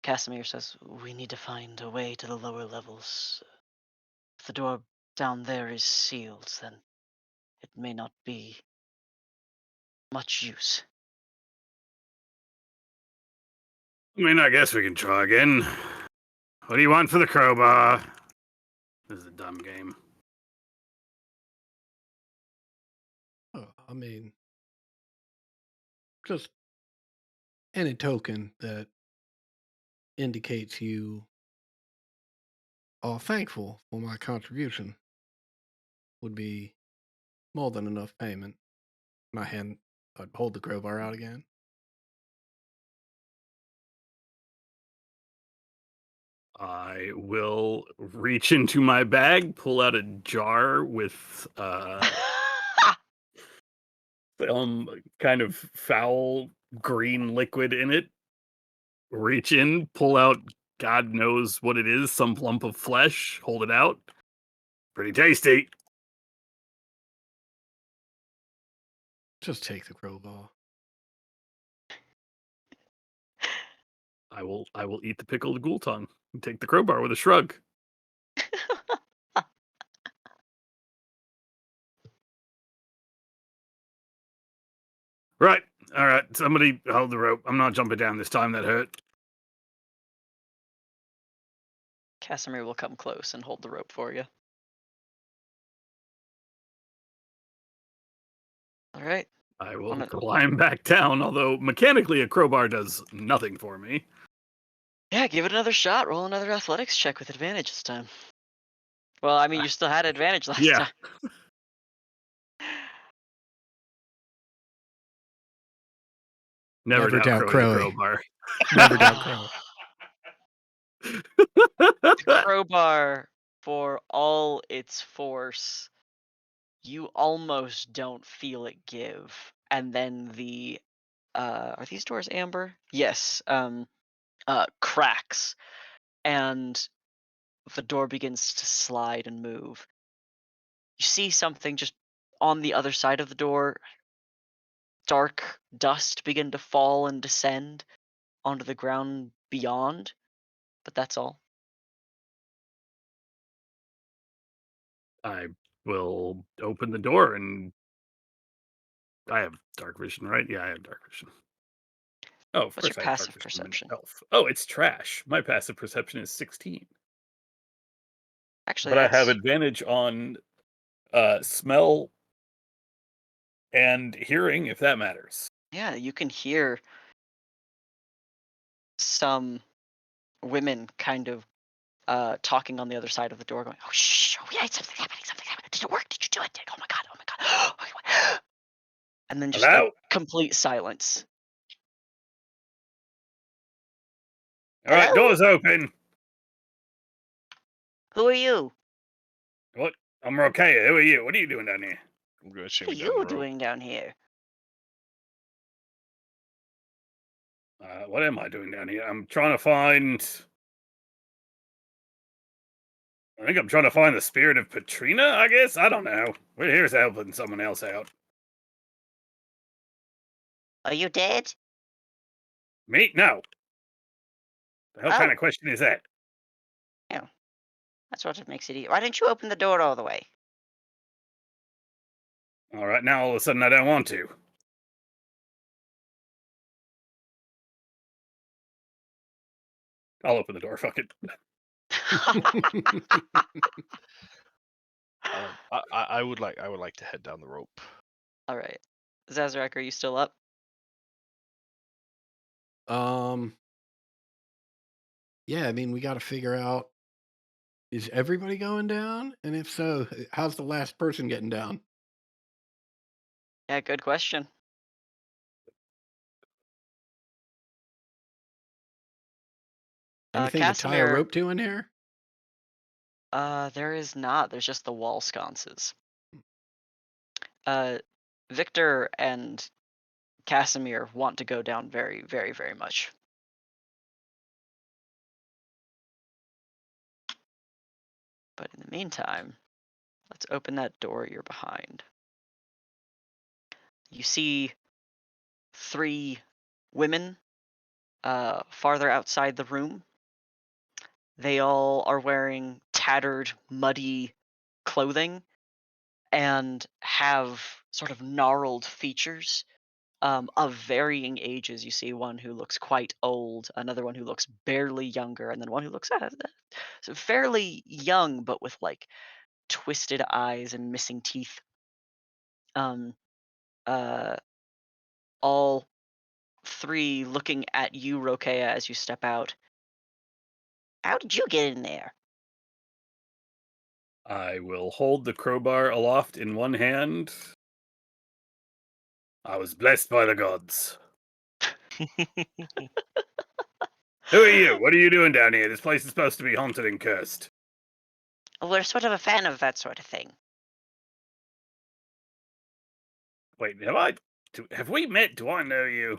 Casimir says, "We need to find a way to the lower levels. If the door down there is sealed, then it may not be much use." I mean, I guess we can try again. What do you want for the crowbar? This is a dumb game. Oh, I mean, just any token that indicates you are thankful for my contribution would be more than enough payment. I'd hold the crowbar out again. I will reach into my bag, pull out a jar with kind of foul green liquid in it. Reach in, pull out God knows what it is, some lump of flesh, hold it out. Pretty tasty. Just take the crowbar. I will eat the pickled ghoul tongue and take the crowbar with a shrug. Right. All right. Somebody hold the rope. I'm not jumping down this time. That hurt. Casimir will come close and hold the rope for you. All right. I will climb back down, although mechanically a crowbar does nothing for me. Yeah, give it another shot. Roll another athletics check with advantage this time. Well, I mean, you still had advantage last Yeah. time. Never doubt Crowley. Crowbar. Never doubt Crow. The crowbar, for all its force, you almost don't feel it give. And then the are these doors amber? Yes. Cracks. And the door begins to slide and move. You see something just on the other side of the door. Dark dust begin to fall and descend onto the ground beyond, but that's all. I will open the door and I have dark vision, right? Yeah, I have dark vision. Oh, of What's your course I have dark passive vision. I'm an perception? elf. Oh, it's trash. My passive perception is 16. Actually, But I have that's advantage on smell and hearing, if that matters. yeah. You can hear some women kind of talking on the other side of the door, going, "Oh shh! Oh yeah, something's happening! Something's happening! Did it work? Did you do it? Oh my god! Oh my god!" And then just like Hello? complete silence. All right, Hello? doors open. Who are you? What? I'm Rokea. Who are you? What are you doing down here? I'm gonna What chain are me down the you rope. doing down here? What am I doing down here? I'm trying to find. I think I'm trying to find the spirit of Petrina, I guess? I don't know. We're here helping someone else out. Are you dead? Me? No. The hell kind Oh, of question is that? that's what makes it easy. Why didn't you open the door all the way? All right, now all of a sudden I don't want to. I'll open the door. Fuck it. I would like to head down the rope. All right, Zazarak, are you still up? Yeah, I mean, we got to figure out, is everybody going down? And if so, how's the last person getting down? Yeah, good question. Anything to tie a Casimir, rope to in here? there is not. There's just the wall sconces. Victor and Casimir want to go down very, very, very much. But in the meantime, let's open that door you're behind. You see 3 women farther outside the room. They all are wearing tattered, muddy clothing and have sort of gnarled features of varying ages. You see one who looks quite old, another one who looks barely younger, and then one who looks so fairly young, but with like twisted eyes and missing teeth. Um, uh, all 3 looking at you, Rokea, as you step out. How did you get in there? I will hold the crowbar aloft in one hand. I was blessed by the gods. Who are you? What are you doing down here? This place is supposed to be haunted and cursed. We're sort of a fan of that sort of thing. Wait, have we met? Do I know you?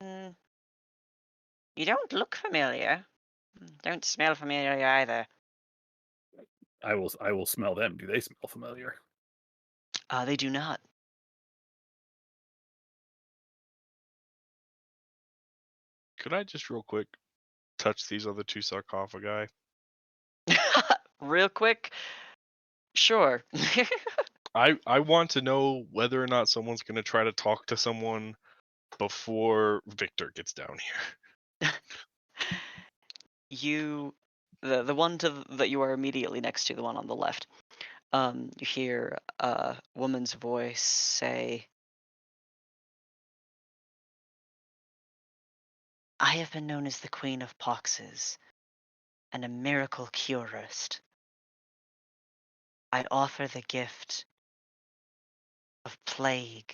Mm, you don't look familiar. Don't smell familiar either. I will smell them. Do they smell familiar? They do not. Could I just real quick touch these other 2 sarcophagi? Real quick, sure. I want to know whether or not someone's gonna try to talk to someone before Victor gets down here. The one that you are immediately next to, the one on the left. You hear a woman's voice say, "I have been known as the Queen of Poxes and a miracle curist. I offer the gift of plague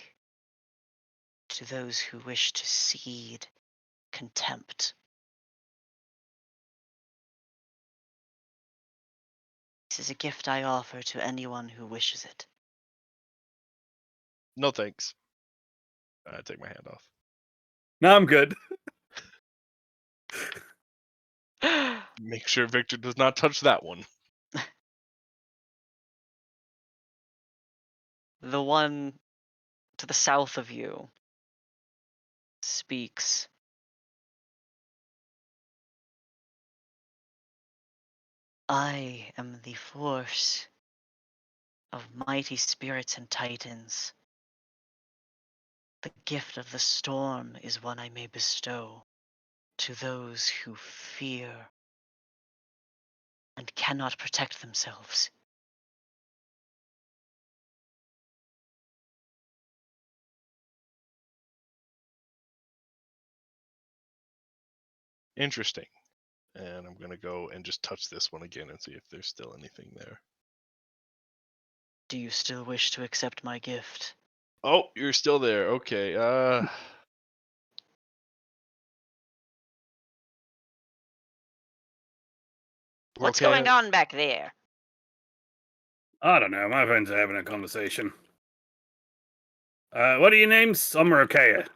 to those who wish to seed contempt. This is a gift I offer to anyone who wishes it." No thanks. I take my hand off. No, I'm good. Make sure Victor does not touch that one. The one to the south of you speaks. I am the force of mighty spirits and titans. The gift of the storm is one I may bestow to those who fear and cannot protect themselves. Interesting. And I'm gonna go and just touch this one again and see if there's still anything there. Do you still wish to accept my gift? Oh, you're still there. Okay. What's okay. going on back there? I don't know. My friends are having a conversation. What are your names? I'm Rokea.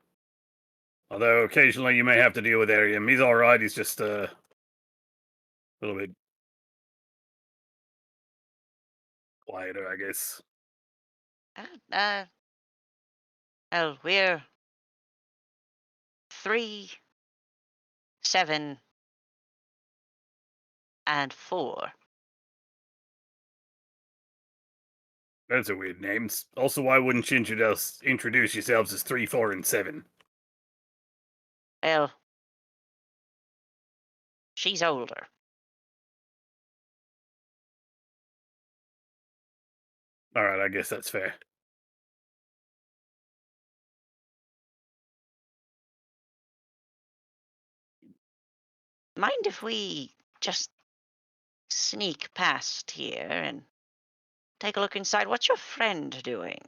Although occasionally you may have to deal with Arium. He's alright, he's just a little bit quieter, I guess. Well, we're 3, 7, and 4. Those are weird names. Also, why wouldn't you introduce yourselves as 3, 4, and 7? Well, she's older. Alright, I guess that's fair. Mind if we just sneak past here and take a look inside? What's your friend doing?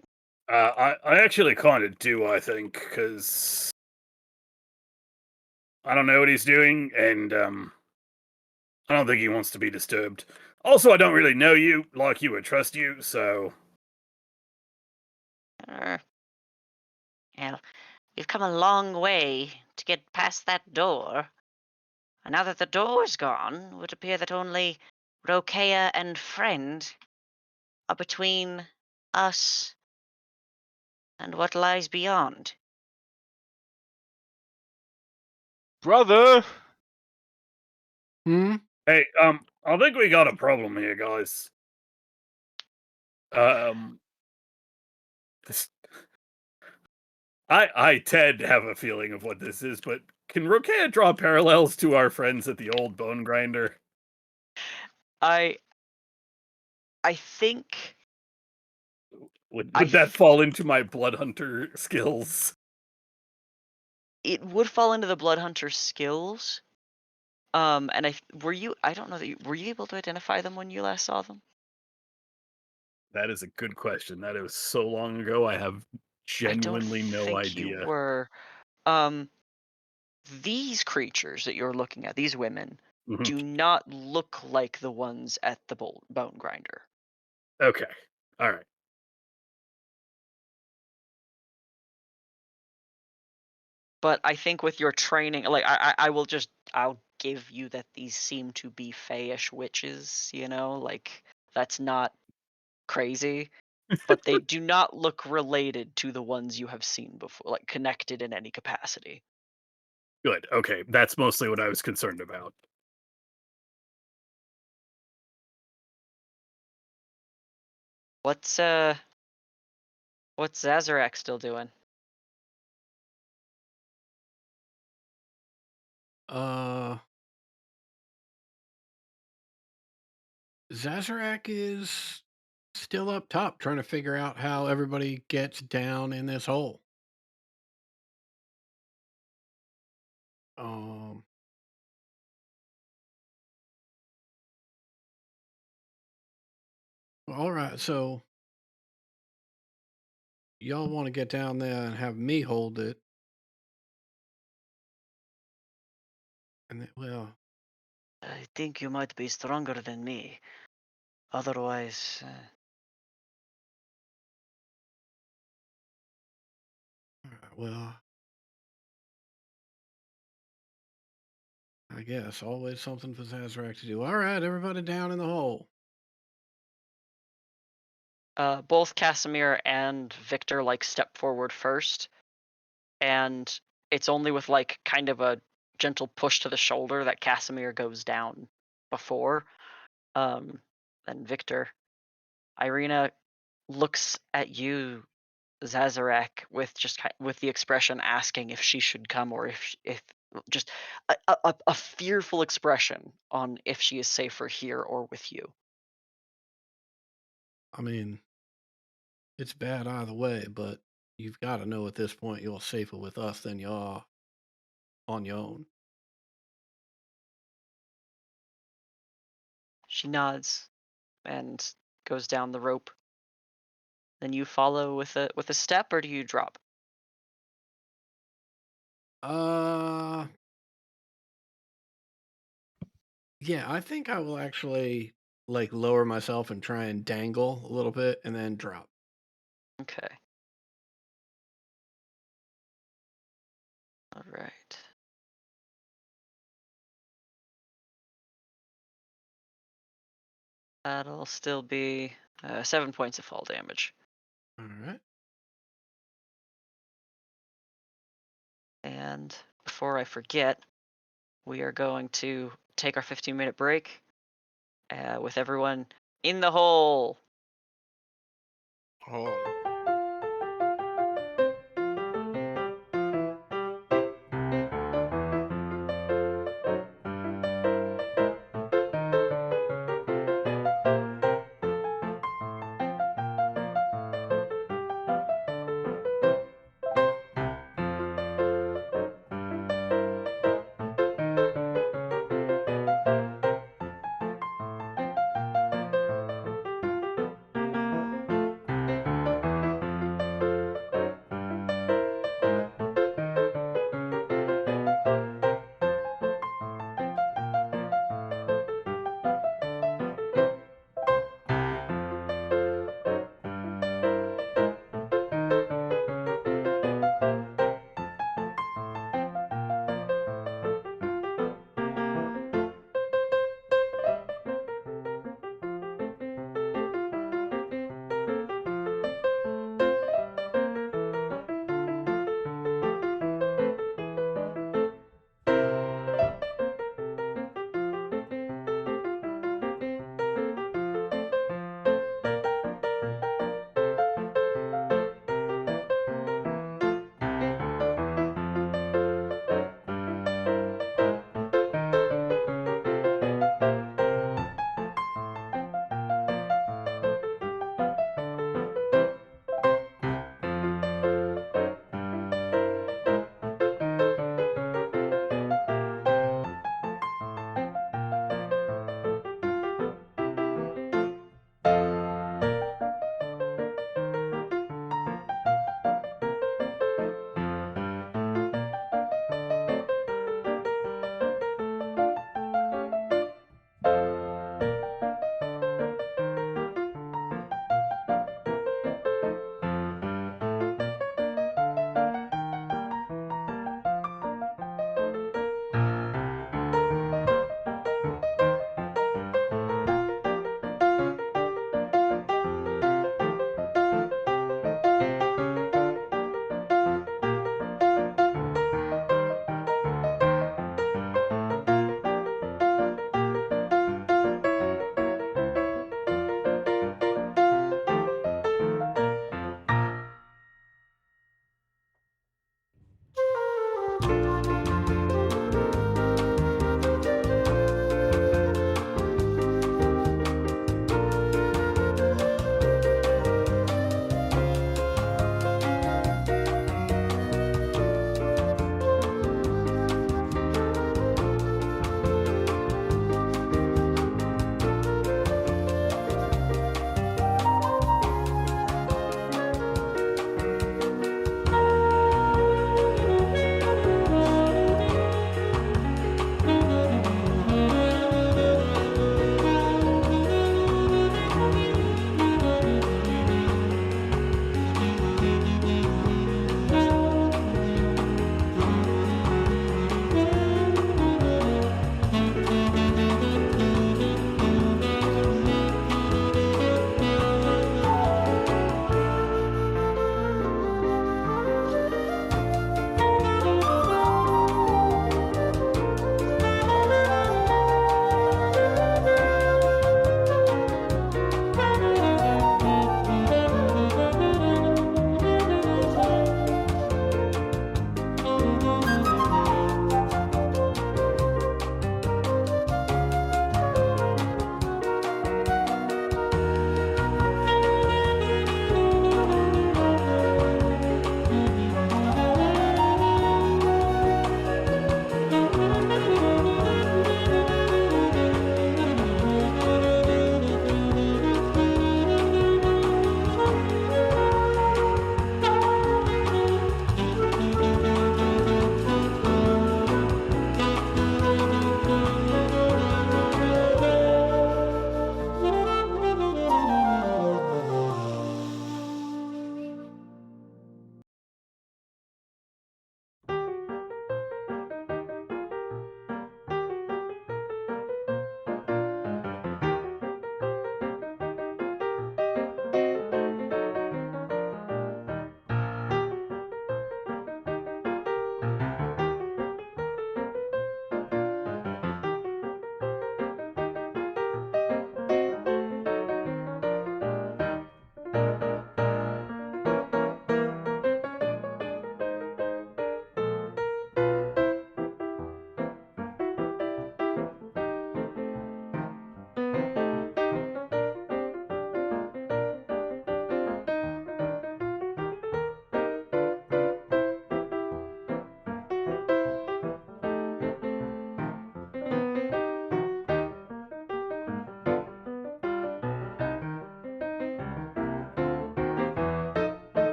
I actually kind of do, I think, because I don't know what he's doing, and I don't think he wants to be disturbed. Also, I don't really know you, like you, or trust you, so Well, we've come a long way to get past that door. And now that the door's gone, it would appear that only Rokea and friend are between us and what lies beyond. Brother! Hmm. hey, I think we got a problem here, guys. This, I tend to have a feeling of what this is, but can Rokea draw parallels to our friends at the old Bone Grinder? I think Would I that fall into my Blood Hunter skills? it would fall into the Blood Hunter skills. And I don't know that were you able to identify them when you last saw them? That is a good question. That was so long ago, I have genuinely I don't no think you idea. were. These creatures that you're looking at, these women, Mhm. do not look like the ones at the bone grinder. Okay. All right. But I think with your training, like I'll give you that these seem to be fayish witches, like that's not crazy. But they do not look related to the ones you have seen before, like connected in any capacity. Good. Okay. That's mostly what I was concerned about. What's Zazarak still doing? Zazarak is still up top trying to figure out how everybody gets down in this hole. Um, all right, so y'all want to get down there and have me hold it. And well, I think you might be stronger than me. Otherwise, all right, well, I guess always something for Zazarak to do. All right, everybody down in the hole. Both Casimir and Victor like step forward first, and it's only with like kind of a gentle push to the shoulder that Casimir goes down before. Then Victor, Irina looks at you, Zazarak, with just with the expression asking if she should come or if just a fearful expression on if she is safer here or with you. I mean, it's bad either way, but you've got to know at this point you're safer with us than you are on your own. She nods and goes down the rope. Then you follow with a step, or do you drop? Uh, yeah, I think I will actually like lower myself and try and dangle a little bit and then drop. Okay. All right. That'll still be 7 points of fall damage. All right. And before I forget, we are going to take our 15-minute break with everyone in the hole. Oh.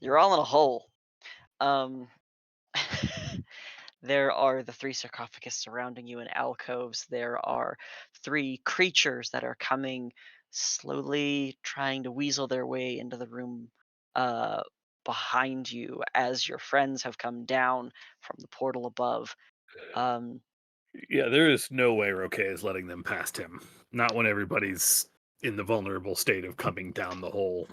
You're all in a hole. Um, there are the three sarcophagus surrounding you in alcoves. There are three creatures that are coming slowly, trying to weasel their way into the room uh, behind you as your friends have come down from the portal above. Um, Yeah, there is no way Roque is letting them past him. Not when everybody's in the vulnerable state of coming down the hole.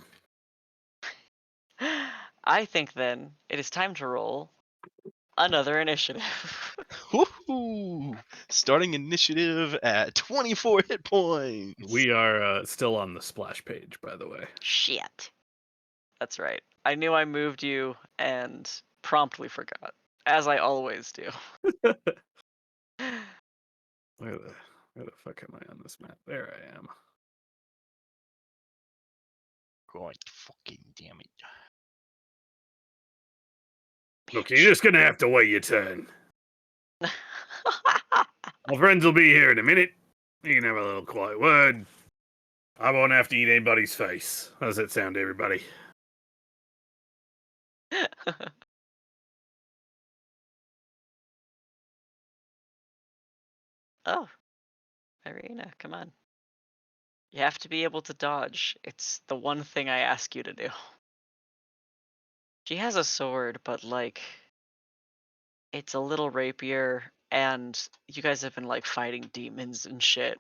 I think then it is time to roll another initiative. Woohoo! Starting initiative at 24 hit points. We are still on the splash page, by the way. Shit. That's right. I knew I moved you and promptly forgot, as I always do. Where the Where the fuck am I on this map? There I am. God fucking damn it. Look, you're just gonna have to wait your turn. My friends will be here in a minute. You can have a little quiet word. I won't have to eat anybody's face. How does that sound to everybody? Oh, Irina, come on. You have to be able to dodge. It's the one thing I ask you to do. She has a sword, but like, it's a little rapier, and you guys have been like fighting demons and shit.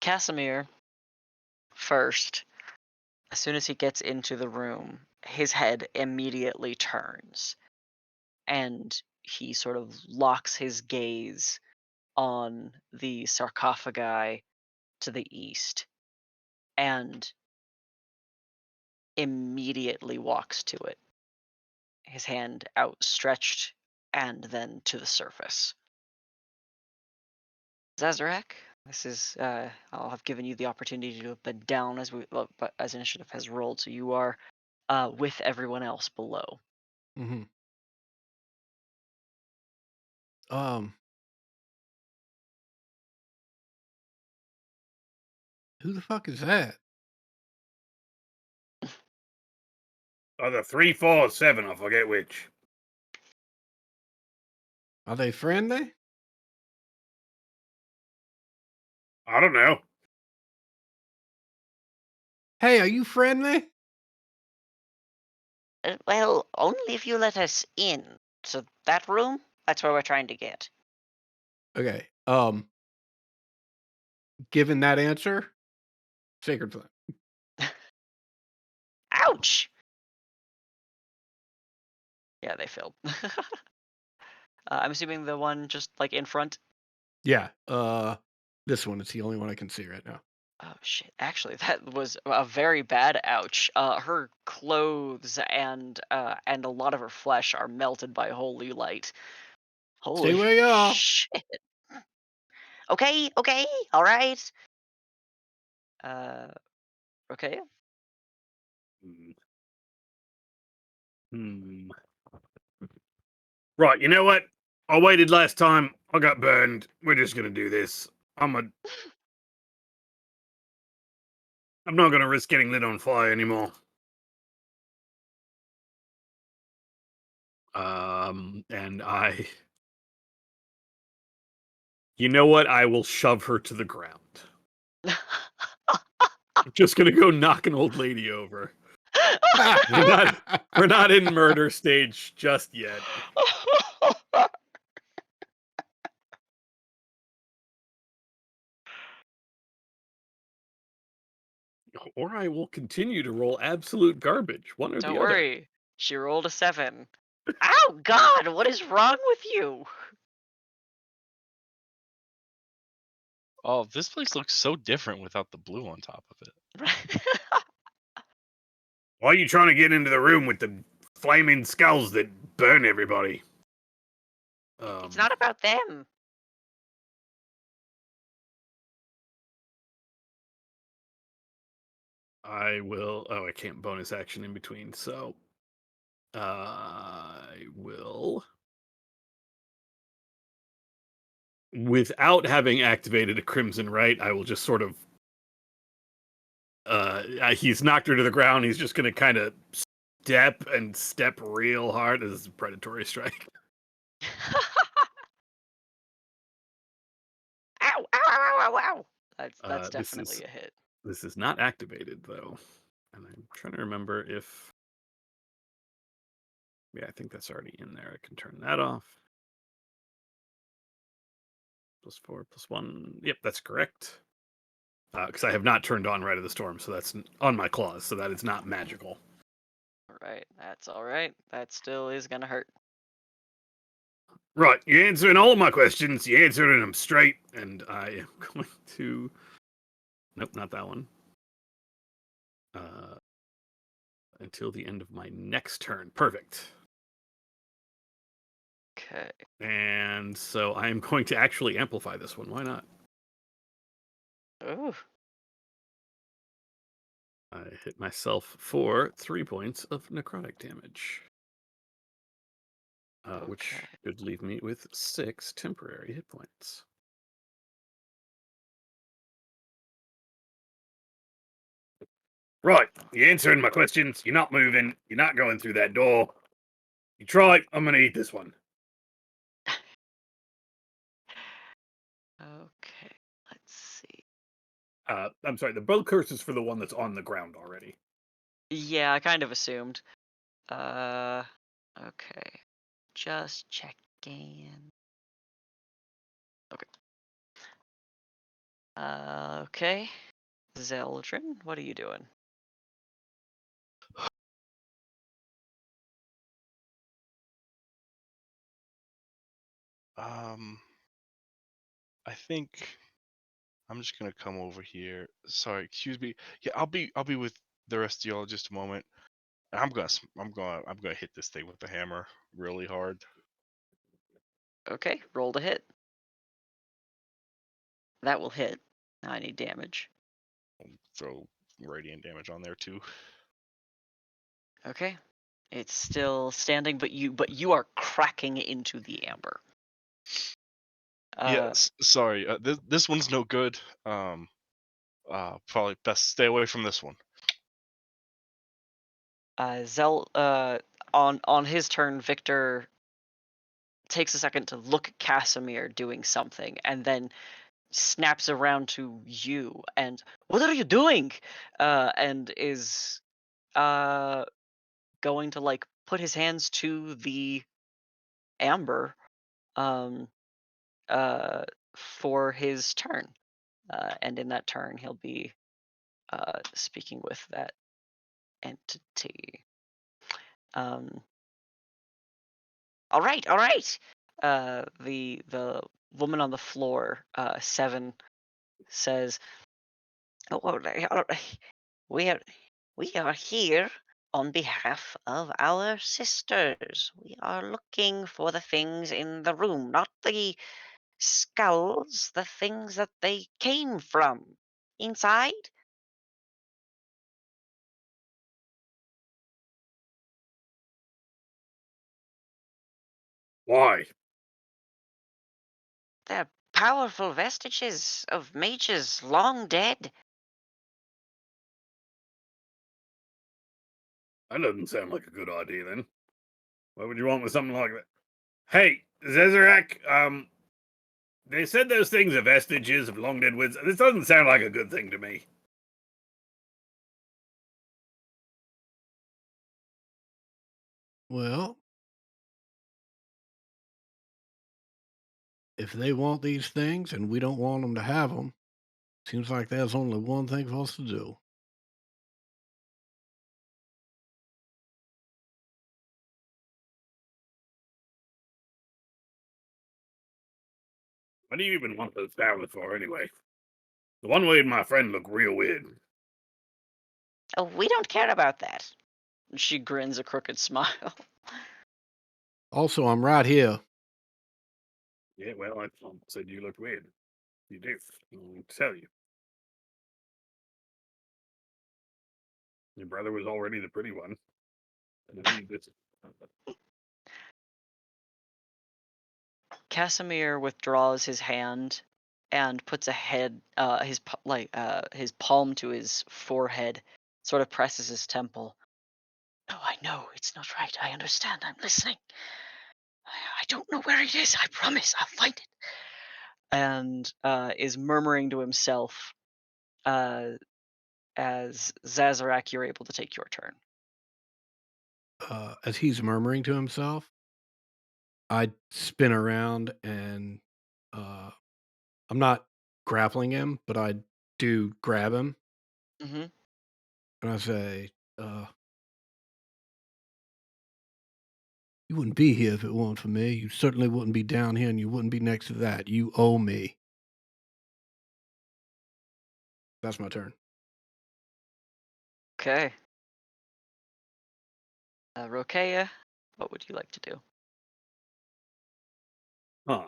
Casimir, first, as soon as he gets into the room, his head immediately turns, and he sort of locks his gaze on the sarcophagi to the east, and immediately walks to it, his hand outstretched and then to the surface. Zazarak, this is I'll have given you the opportunity to have been down but as initiative has rolled, so you are with everyone else below. Mm-hmm. Who the fuck is that? Either 3, 4, or 7, I forget which. Are they friendly? I don't know. Hey, are you friendly? Well, only if you let us in. So that room, that's where we're trying to get. Okay. Given that answer, Sacred Flame. Ouch! Yeah, they failed. I'm assuming the one just like in front. Yeah. This one is the only one I can see right now. Oh shit! Actually, that was a very bad ouch. Her clothes and a lot of her flesh are melted by holy light. Stay Holy where you are. shit! Okay, all right. Okay. Right, you know what? I waited last time. I got burned. We're just gonna do this. I'm not gonna risk getting lit on fire anymore. And you know what? I will shove her to the ground. I'm just gonna go knock an old lady over. We're not in murder stage just yet. Or I will continue to roll absolute garbage. One or Don't the other. worry. She rolled a 7. Oh God! What is wrong with you? Oh, this place looks so different without the blue on top of it. Why are you trying to get into the room with the flaming skulls that burn everybody? It's not about them. I will. Oh, I can't bonus action in between, so I will. Without having activated a Crimson Right, I will just sort of. He's knocked her to the ground. He's just going to kind of step real hard as a predatory strike. Ow! Ow! Ow! Ow! Ow! That's This definitely is a hit. this is not activated though, and I'm trying to remember if. Yeah, I think that's already in there. I can turn that off. +4, +1. Yep, that's correct. Because I have not turned on Rite of the Storm, so that's on my claws, so that is not magical. All right, that's all right. That still is gonna hurt. Right, you're answering all of my questions. You're answering them straight, and I am going to. Nope, not that one. Until the end of my next turn. Perfect. Okay. And so I am going to actually amplify this one. Why not? Ooh. I hit myself for 3 points of necrotic damage. Which Okay. should leave me with 6 temporary hit points. Right, you're answering my questions. You're not moving. You're not going through that door. You try. I'm gonna eat this one. Okay. Let's see. I'm sorry. The blood curse is for the one that's on the ground already. Yeah, I kind of assumed. Okay. Just checking. Okay. Okay. Zeldrin, what are you doing? I think I'm just gonna come over here. Sorry, excuse me. Yeah, I'll be with the rest of y'all in just a moment. And I'm gonna hit this thing with the hammer really hard. Okay, roll to hit. That will hit. Now I need damage. Throw radiant damage on there too. Okay. It's still standing, but you are cracking into the amber. Yeah, sorry. This one's no good. Probably best stay away from this one. On his turn, Victor takes a second to look at Casimir doing something, and then snaps around to you and, what are you doing? And is going to like put his hands to the amber um for his turn. And in that turn he'll be speaking with that entity. All right, all right. The woman on the floor, Seven, says, "Oh, we are we are here on behalf of our sisters. We are looking for the things in the room, not the skulls, the things that they came from. Inside?" Why? They're powerful vestiges of mages long dead. That doesn't sound like a good idea then. What would you want with something like that? Hey, Zezarak, they said those things are vestiges of long dead wizards. This doesn't sound like a good thing to me. Well, if they want these things and we don't want them to have them, seems like there's only one thing for us to do. What do you even want those towers for anyway? The one made my friend look real weird. Oh, we don't care about that. She grins a crooked smile. Also, I'm right here. Yeah, well, I said you looked weird. You do. I'll tell you. Your brother was already the pretty one. And then you just... Casimir withdraws his hand and puts his palm to his forehead, sort of presses his temple. "No, I know it's not right. I understand. I'm listening. I don't know where it is. I promise I'll find it." And is murmuring to himself. As Zazarak, you're able to take your turn. As he's murmuring to himself, I spin around and I'm not grappling him, but I do grab him Mm-hmm. and I say, "You wouldn't be here if it weren't for me. You certainly wouldn't be down here and you wouldn't be next to that. You owe me." That's my turn. Okay. Rokea, what would you like to do? Huh.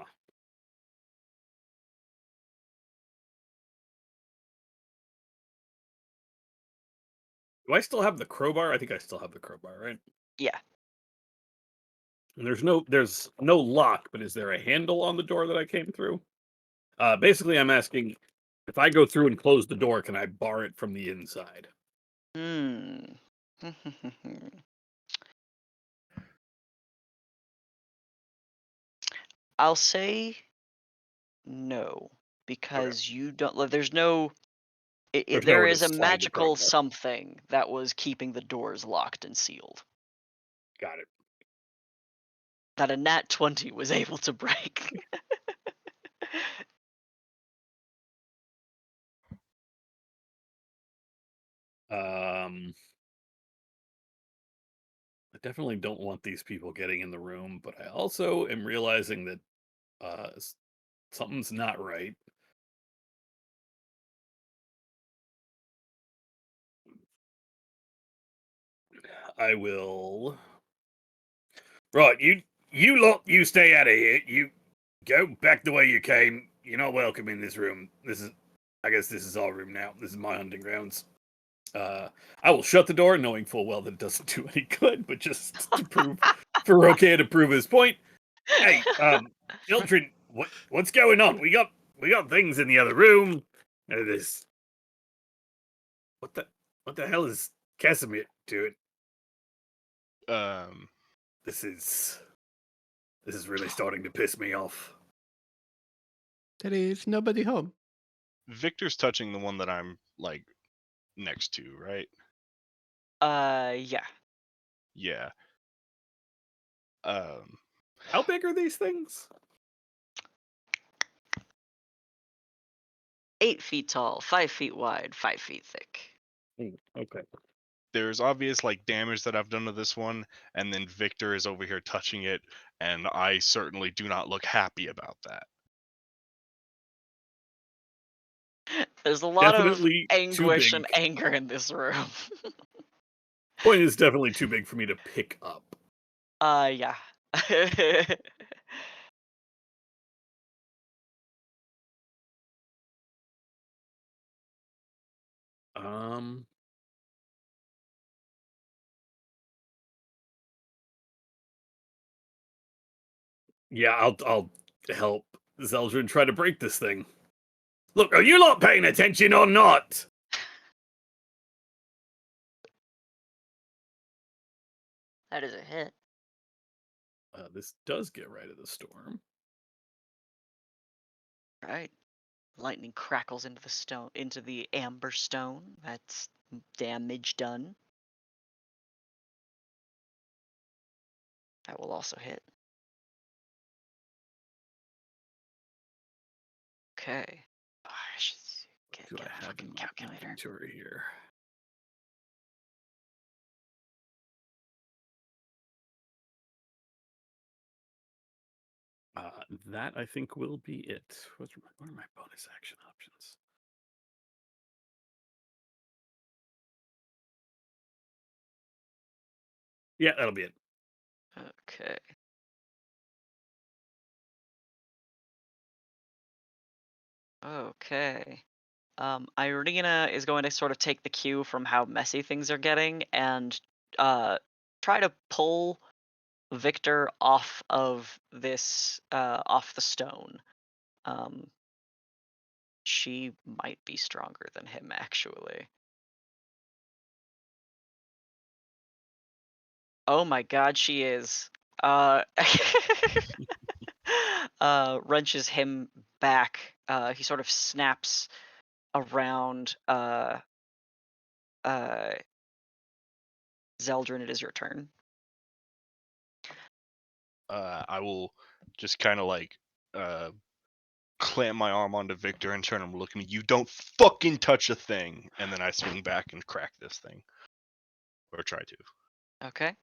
Do I still have the crowbar? I think I still have the crowbar, right? Yeah. And there's no lock, but is there a handle on the door that I came through? Basically, I'm asking if I go through and close the door, can I bar it from the inside? Hmm. I'll say no because you don't. There's no. There's There nowhere to is a slide the magical crowbar. something that was keeping the doors locked and sealed Got it. that a nat 20 was able to break. I definitely don't want these people getting in the room, but I also am realizing that something's not right. I will. Right, you lot, you stay out of here. You go back the way you came. You're not welcome in this room. I guess this is our room now. This is my hunting grounds. I will shut the door, knowing full well that it doesn't do any good, but just to prove for Rokan to prove his point. Hey, children, what's going on? We got things in the other room. This what the hell is Casimir doing? Um, This is really starting to piss me off. Daddy, it's nobody home. Victor's touching the one that I'm like next to, right? Yeah. Yeah. How big are these things? 8 feet tall, 5 feet wide, 5 feet thick. Okay. There's obvious like damage that I've done to this one, and then Victor is over here touching it, and I certainly do not look happy about that. There's a lot Definitely of too anguish big. and anger in this room. Point is definitely too big for me to pick up. Yeah. Yeah, I'll help Zeldrin try to break this thing. Look, are you lot paying attention or not? That is a hit. This does get right of the storm. Right. Lightning crackles into the stone, into the amber stone. That's damage done. That will also hit. Okay. Oh, I should get Do I a have fucking in my calculator. inventory here? That I think will be it. What are my bonus action options? Yeah, that'll be it. Okay. Okay. Irina is going to sort of take the cue from how messy things are getting and try to pull Victor off of this off the stone. She might be stronger than him actually. Oh my god, she is. Wrenches him back. He sort of snaps around Zeldrin. It is your turn. I will just kind of like clamp my arm onto Victor and turn him to look at me. You don't fucking touch a thing, and then I swing back and crack this thing, or try to. Okay.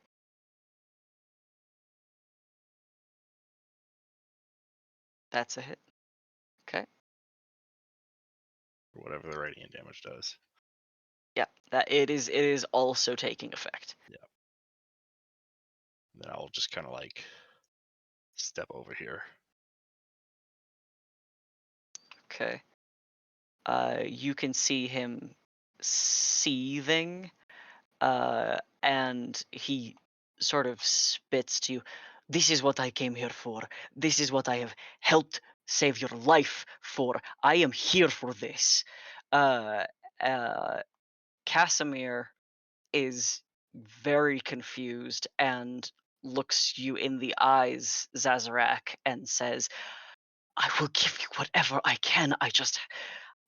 That's a hit. Okay. Or whatever the radiant damage does. Yeah, that it is also taking effect. Yeah. Then I'll just kind of like step over here. Okay. You can see him seething, and he sort of spits to you. This is what I came here for. This is what I have helped save your life for. I am here for this. Uh, Casimir is very confused and looks you in the eyes, Zazarak, and says, I will give you whatever I can.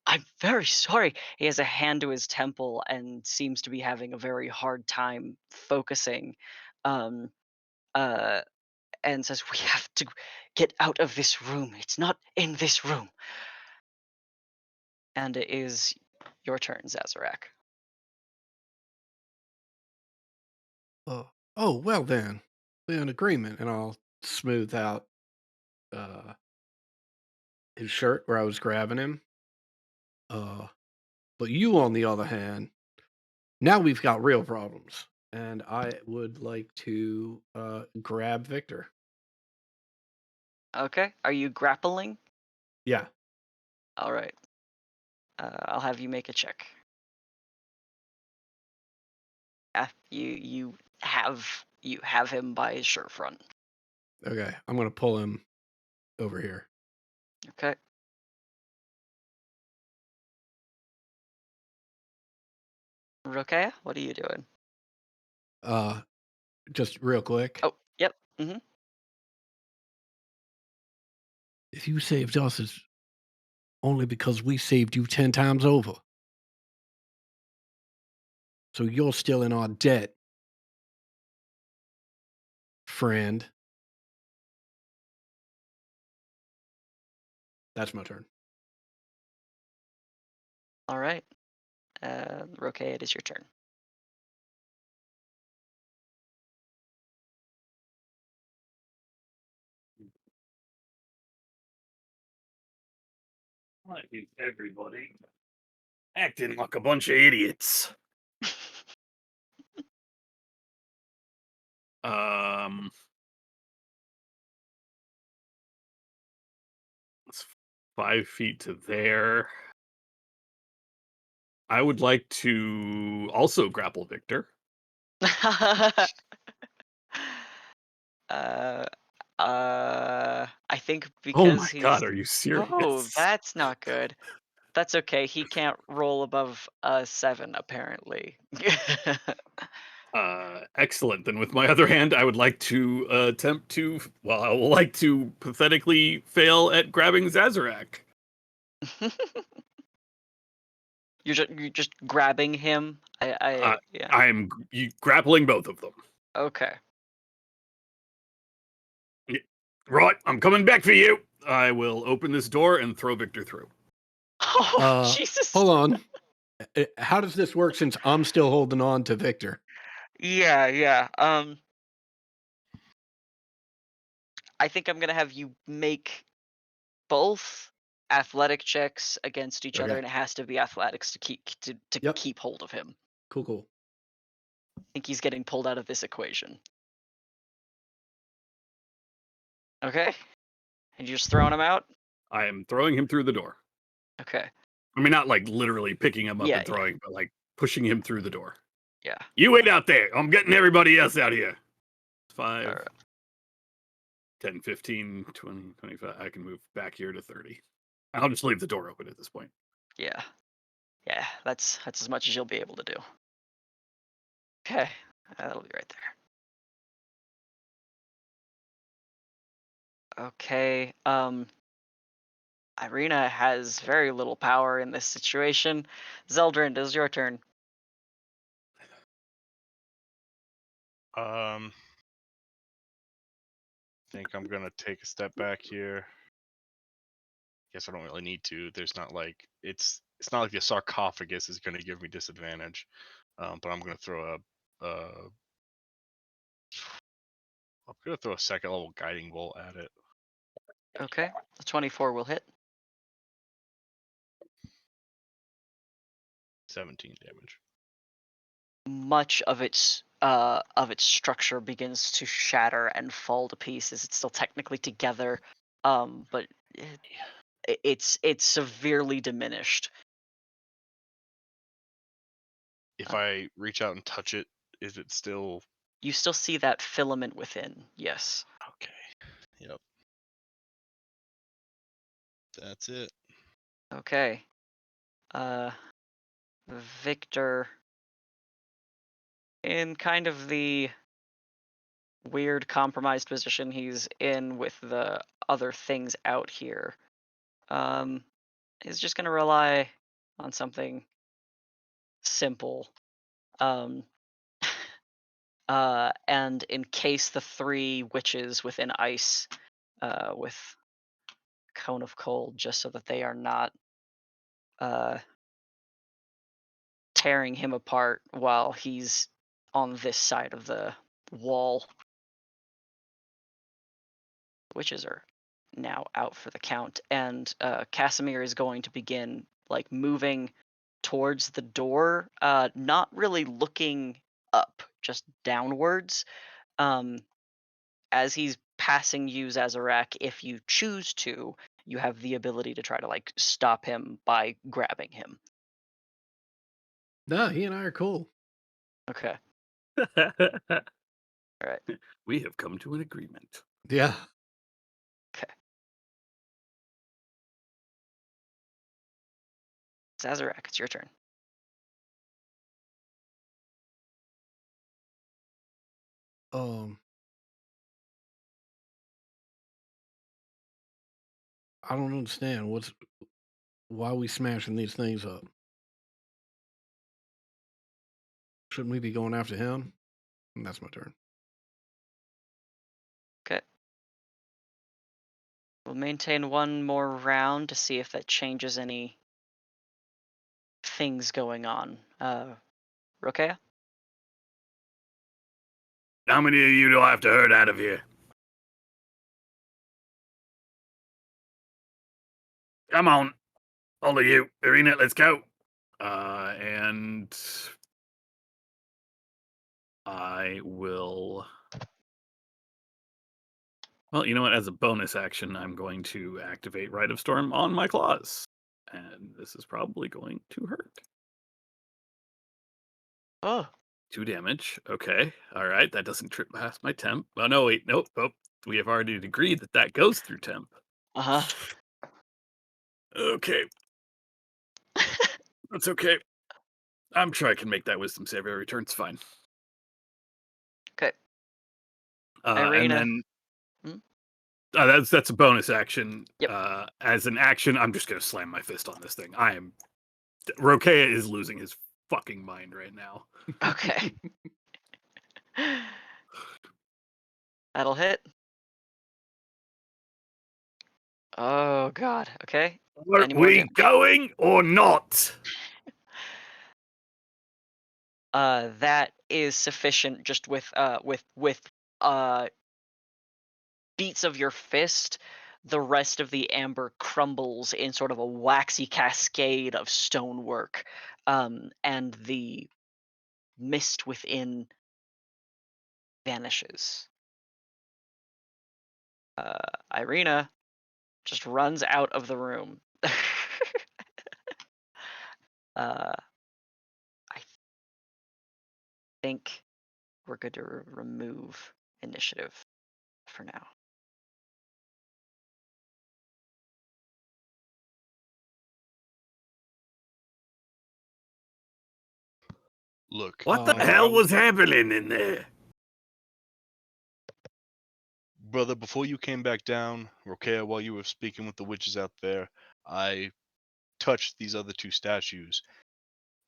I'm very sorry. He has a hand to his temple and seems to be having a very hard time focusing. Um, uh, and says, we have to get out of this room. It's not in this room. And it is your turn, Zazarak. Oh, well then, we're in agreement, and I'll smooth out his shirt where I was grabbing him. But you, on the other hand, now we've got real problems, and I would like to grab Victor. Okay. Are you grappling? Yeah. All right. I'll have you make a check. Yeah, you have him by his shirt front. Okay, I'm gonna pull him over here. Okay. Rokea, what are you doing? Just real quick. Oh, yep. Mm-hmm. If you saved us, it's only because we saved you 10 times over. So you're still in our debt, friend. That's my turn. All right. Rokea, it is your turn. Why is everybody acting like a bunch of idiots? It's 5 feet to there. I would like to also grapple Victor. I think Oh because my he's. god, are you serious? Oh, that's not good. That's okay. He can't roll above a 7, apparently. Excellent. Then with my other hand, I would like to attempt to. Well, I would like to pathetically fail at grabbing Zazarak. You're just grabbing him. Yeah. I am grappling both of them. Okay. Right, I'm coming back for you. I will open this door and throw Victor through. Oh, Jesus. Hold on. How does this work since I'm still holding on to Victor? Yeah. I think I'm gonna have you make both athletic checks against each other, Okay. and it has to be athletics to Yep. keep hold of him. Cool. I think he's getting pulled out of this equation. Okay. And you're just throwing him out? I am throwing him through the door. Okay. I mean, not like literally picking him up Yeah, and throwing, but like pushing him through the door. Yeah. You wait out there. I'm getting everybody else out here. 5, All right. 10, 15, 20, 25. I can move back here to 30. I'll just leave the door open at this point. Yeah. That's as much as you'll be able to do. Okay. That'll be right there. Okay. Irina has very little power in this situation. Zeldrin, it is your turn. Think I'm gonna take a step back here. Guess I don't really need to. There's not like it's not like the sarcophagus is gonna give me disadvantage. But I'm gonna throw a second level guiding bolt at it. Okay. The 24 will hit. 17 damage. Much of its structure begins to shatter and fall to pieces. It's still technically together, but it's severely diminished. If I reach out and touch it, is it still You still see that filament within. Yes. okay? Yep. That's it. Okay. Victor, in kind of the weird compromised position he's in with the other things out here, is just gonna rely on something simple. Um, and encase the 3 witches within ice, with cone of cold, just so that they are not uh, tearing him apart while he's on this side of the wall. Witches are now out for the count, and Casimir is going to begin like moving towards the door, not really looking up, just downwards. As he's passing you, Zazarak, if you choose to, you have the ability to try to like stop him by grabbing him. No, he and I are cool. Okay. All right. We have come to an agreement. Yeah. Zazarak, it's your turn. I don't understand why are we smashing these things up? Shouldn't we be going after him? And that's my turn. Okay. We'll maintain one more round to see if that changes any things going on. Rokea? How many of you do I have to herd out of here? Come on, all of you. Irina, let's go. And I will... Well, you know what? As a bonus action, I'm going to activate Rite of Storm on my claws. And this is probably going to hurt. Oh. 2 damage. Okay. All right. That doesn't trip past my temp. Oh, no, wait. Nope. Oh, we have already agreed that that goes through temp. Uh-huh. Okay. That's okay. I'm sure I can make that wisdom save every turn. It's fine. Okay. And Irina. then Hmm? that's a bonus action. Yep. As an action, I'm just gonna slam my fist on this thing. Rokea is losing his fucking mind right now. Okay. That'll hit. Oh god. Okay. Are Any more we damage? going or not? That is sufficient just with beats of your fist. The rest of the amber crumbles in sort of a waxy cascade of stonework, and the mist within vanishes. Irina just runs out of the room. I think we're good to remove initiative for now. Look, What the Uh, hell was happening in there? brother, before you came back down, Rokea, while you were speaking with the witches out there, I touched these other 2 statues.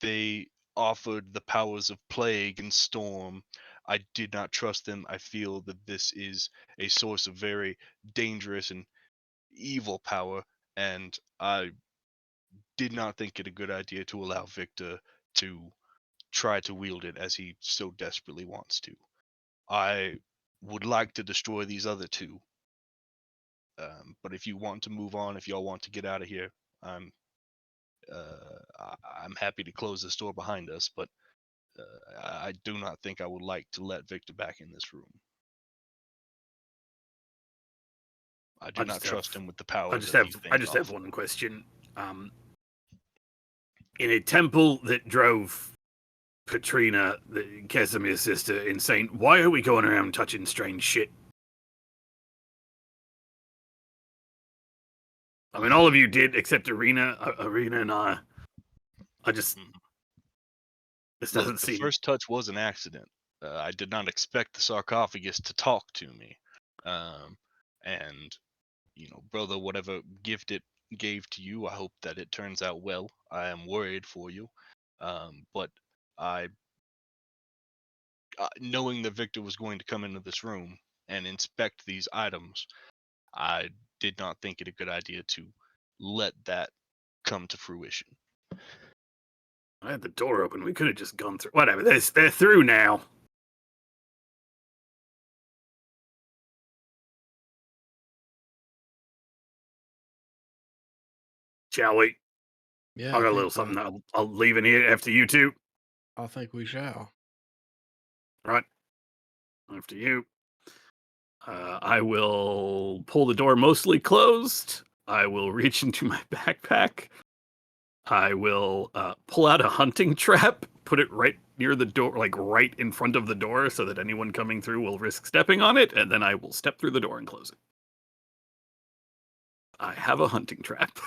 They offered the powers of plague and storm. I did not trust them. I feel that this is a source of very dangerous and evil power, and I did not think it a good idea to allow Victor to try to wield it as he so desperately wants to. I would like to destroy these other 2. But if you want to move on, if y'all want to get out of here, I'm happy to close this door behind us. But I do not think I would like to let Victor back in this room. I do not trust him with the powers I just that these things have offer. one question. In a temple that drove Katrina, Casimir's sister, insane, why are we going around touching strange shit? I mean, all of you did except Arena and I. This doesn't Look, the seem. first touch was an accident. I did not expect the sarcophagus to talk to me. And, brother, whatever gift it gave to you, I hope that it turns out well. I am worried for you. But knowing that Victor was going to come into this room and inspect these items, I did not think it a good idea to let that come to fruition. I had the door open. We could have just gone through. Whatever. They're through now. Shall we? Yeah, I got a little something. I'll leave in here after you two. I think we shall. Right. After you. I will pull the door mostly closed. I will reach into my backpack. I will pull out a hunting trap, put it right near the door, like right in front of the door, so that anyone coming through will risk stepping on it, and then I will step through the door and close it. I have a hunting trap.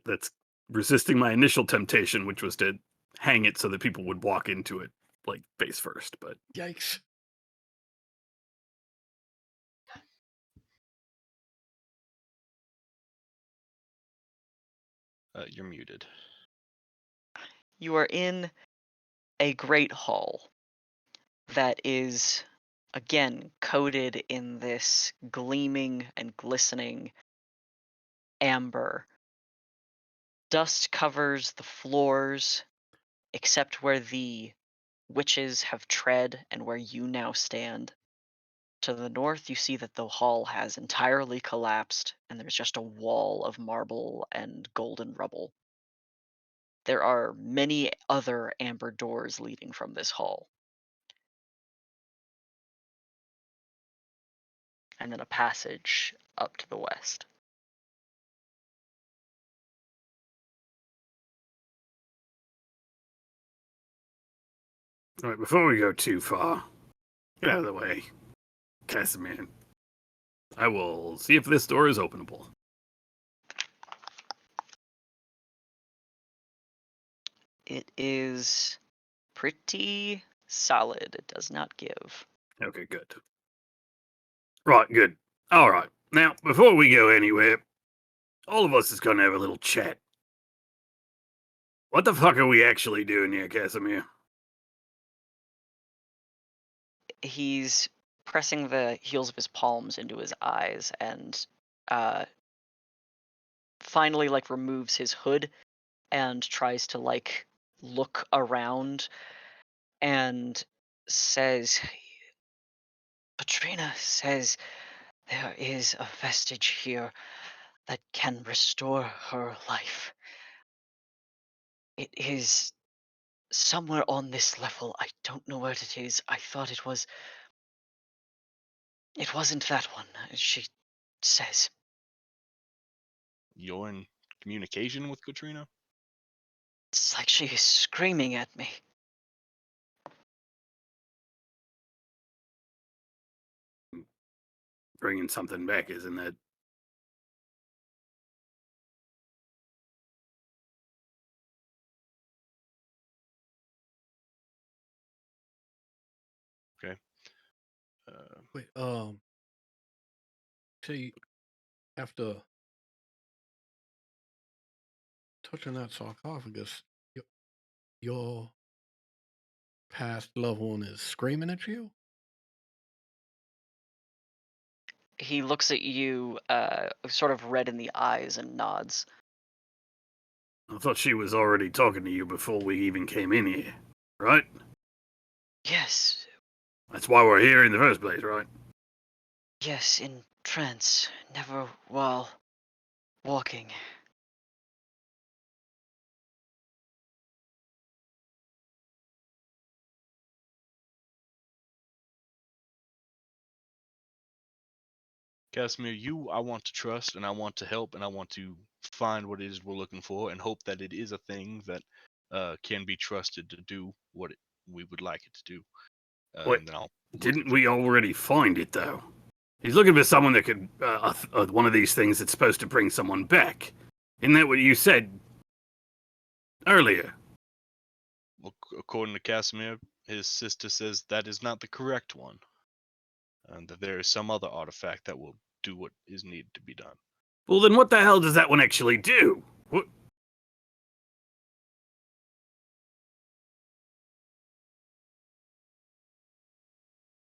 That's resisting my initial temptation, which was to hang it so that people would walk into it like face first. But Yikes. You're muted. You are in a great hall that is, again, coated in this gleaming and glistening amber. Dust covers the floors, except where the witches have tread and where you now stand. To the north, you see that the hall has entirely collapsed, and there's just a wall of marble and golden rubble. There are many other amber doors leading from this hall. And then a passage up to the west. all right, before we go too far, get out of the way, Casimir. I will see if this door is openable. It is pretty solid. It does not give. Okay, good. Right, good. All right. Now, before we go anywhere, all of us is going to have a little chat. What the fuck are we actually doing here, Casimir? He's pressing the heels of his palms into his eyes and finally removes his hood and tries to look around and says, Katrina says there is a vestige here that can restore her life. It is somewhere on this level. I don't know where it is. I thought it was. It wasn't that one, she says. You're in communication with Katrina? It's like she is screaming at me. Bringing something back, isn't it? Okay. Wait, see, after touching that sarcophagus, your past loved one is screaming at you? He looks at you, sort of red in the eyes, and nods. I thought she was already talking to you before we even came in here, right? Yes, That's why we're here in the first place, right? yes, in trance, never while walking. Casimir, you I want to trust, and I want to help, and I want to find what it is we're looking for, and hope that it is a thing that can be trusted to do what we would like it to do. Wait, And then I'll look Didn't at we already find it, though? He's looking for someone that could, one of these things that's supposed to bring someone back. Isn't that what you said earlier? Well, according to Casimir, his sister says that is not the correct one, and that there is some other artifact that will do what is needed to be done. Well, then what the hell does that one actually do? What?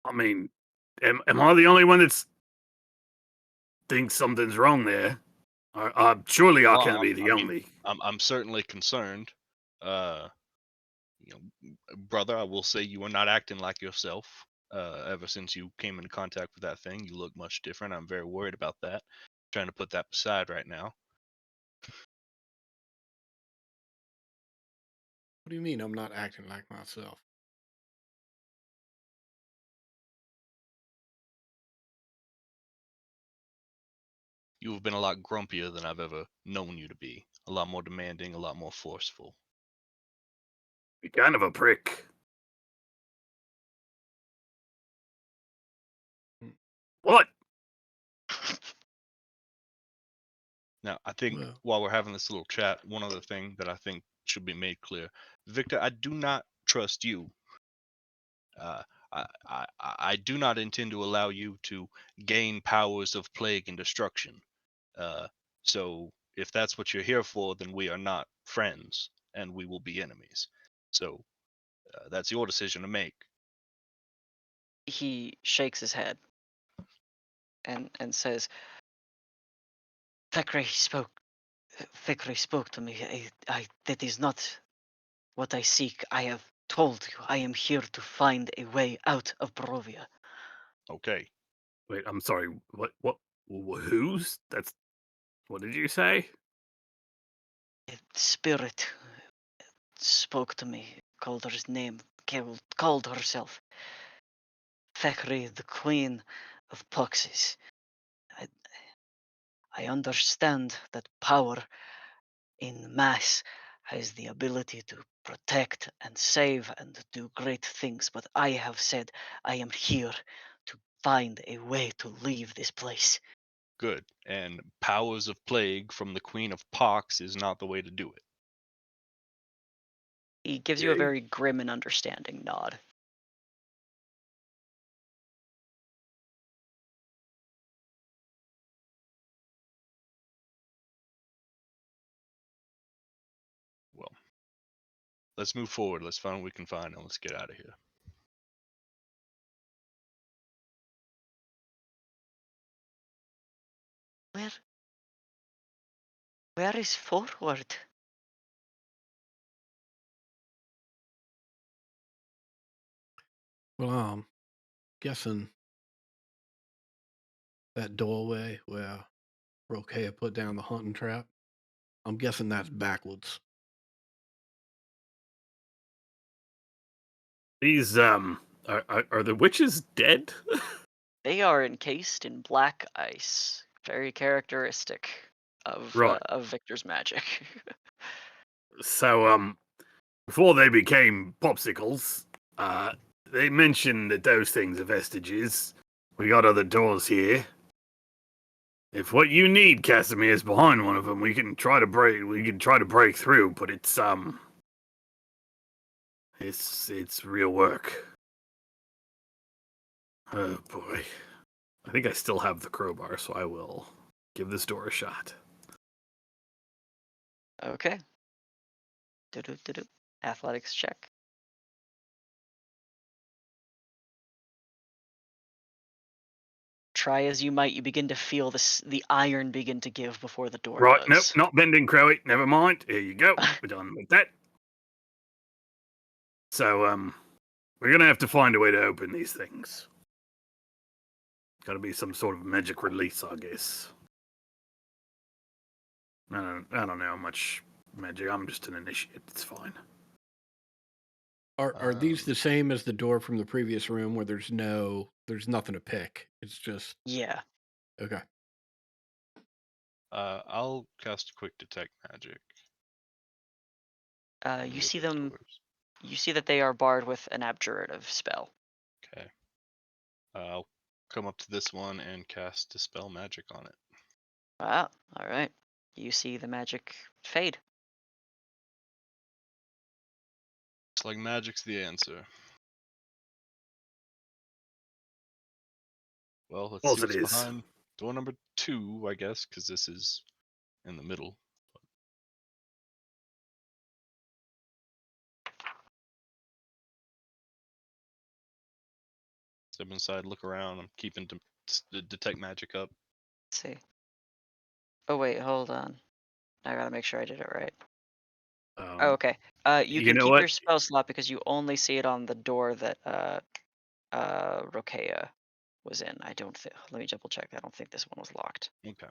I mean, am I the only one that's thinks something's wrong there? Surely I Well, can't be the I mean, only. I'm certainly concerned. Uh, brother, I will say you are not acting like yourself. Ever since you came into contact with that thing, you look much different. I'm very worried about that. Trying to put that beside right now. What do you mean I'm not acting like myself? You have been a lot grumpier than I've ever known you to be. A lot more demanding, a lot more forceful. You're kind of a prick. What? Now, I think Well, while we're having this little chat, one other thing that I think should be made clear, Victor, I do not trust you. I do not intend to allow you to gain powers of plague and destruction. Uh, so if that's what you're here for, then we are not friends, and we will be enemies. So that's your decision to make. He shakes his head and says, Thackeray spoke to me. That is not what I seek. I have told you I am here to find a way out of Barovia. Okay. Wait, I'm sorry. What? Who's? That's. What did you say? A spirit spoke to me, called her name, called herself Thackeray, the Queen of Poxes. I understand that power in mass has the ability to protect and save and do great things, but I have said I am here to find a way to leave this place. Good. And powers of plague from the Queen of Pox is not the way to do it. He gives you a Okay. very grim and understanding nod. Well, let's move forward. Let's find what we can find, and let's get out of here. Where is forward? well, guessing that doorway where Rokea put down the hunting trap, I'm guessing that's backwards. These are the witches dead? They are encased in black ice, very characteristic Right. of Victor's magic. So before they became popsicles, they mentioned that those things are vestiges. We got other doors here. If what you need, Casimir, is behind one of them, we can try to break. We can try to break through, but it's real work. Oh boy, I think I still have the crowbar, so I will give this door a shot. Okay. Do-do-do-do. Athletics check. Try as you might, you begin to feel the iron begin to give before the door Right, nope, does. not bending, Crowy. Never mind. Here you go. We're done with that. So we're gonna have to find a way to open these things. Got to be some sort of magic release, I guess. I don't know how much magic. I'm just an initiate. It's fine. Are these the same as the door from the previous room where there's nothing to pick? It's just Yeah. Okay. I'll cast a quick detect magic. You with see those them. orbs. You see that they are barred with an abjurative spell. Okay. I'll come up to this one and cast Dispel Magic on it. Wow. All right. You see the magic fade. Looks like magic's the answer. Well, let's Alls see it what's is. behind door number 2, I guess, because this is in the middle. Step inside, look around. I'm keeping detect magic up. Let's see. Oh wait, hold on. I gotta make sure I did it right. Oh, okay. You you can know keep what? your spell slot because you only see it on the door that Rokea was in. I don't think. Let me double check. I don't think this one was locked. Okay.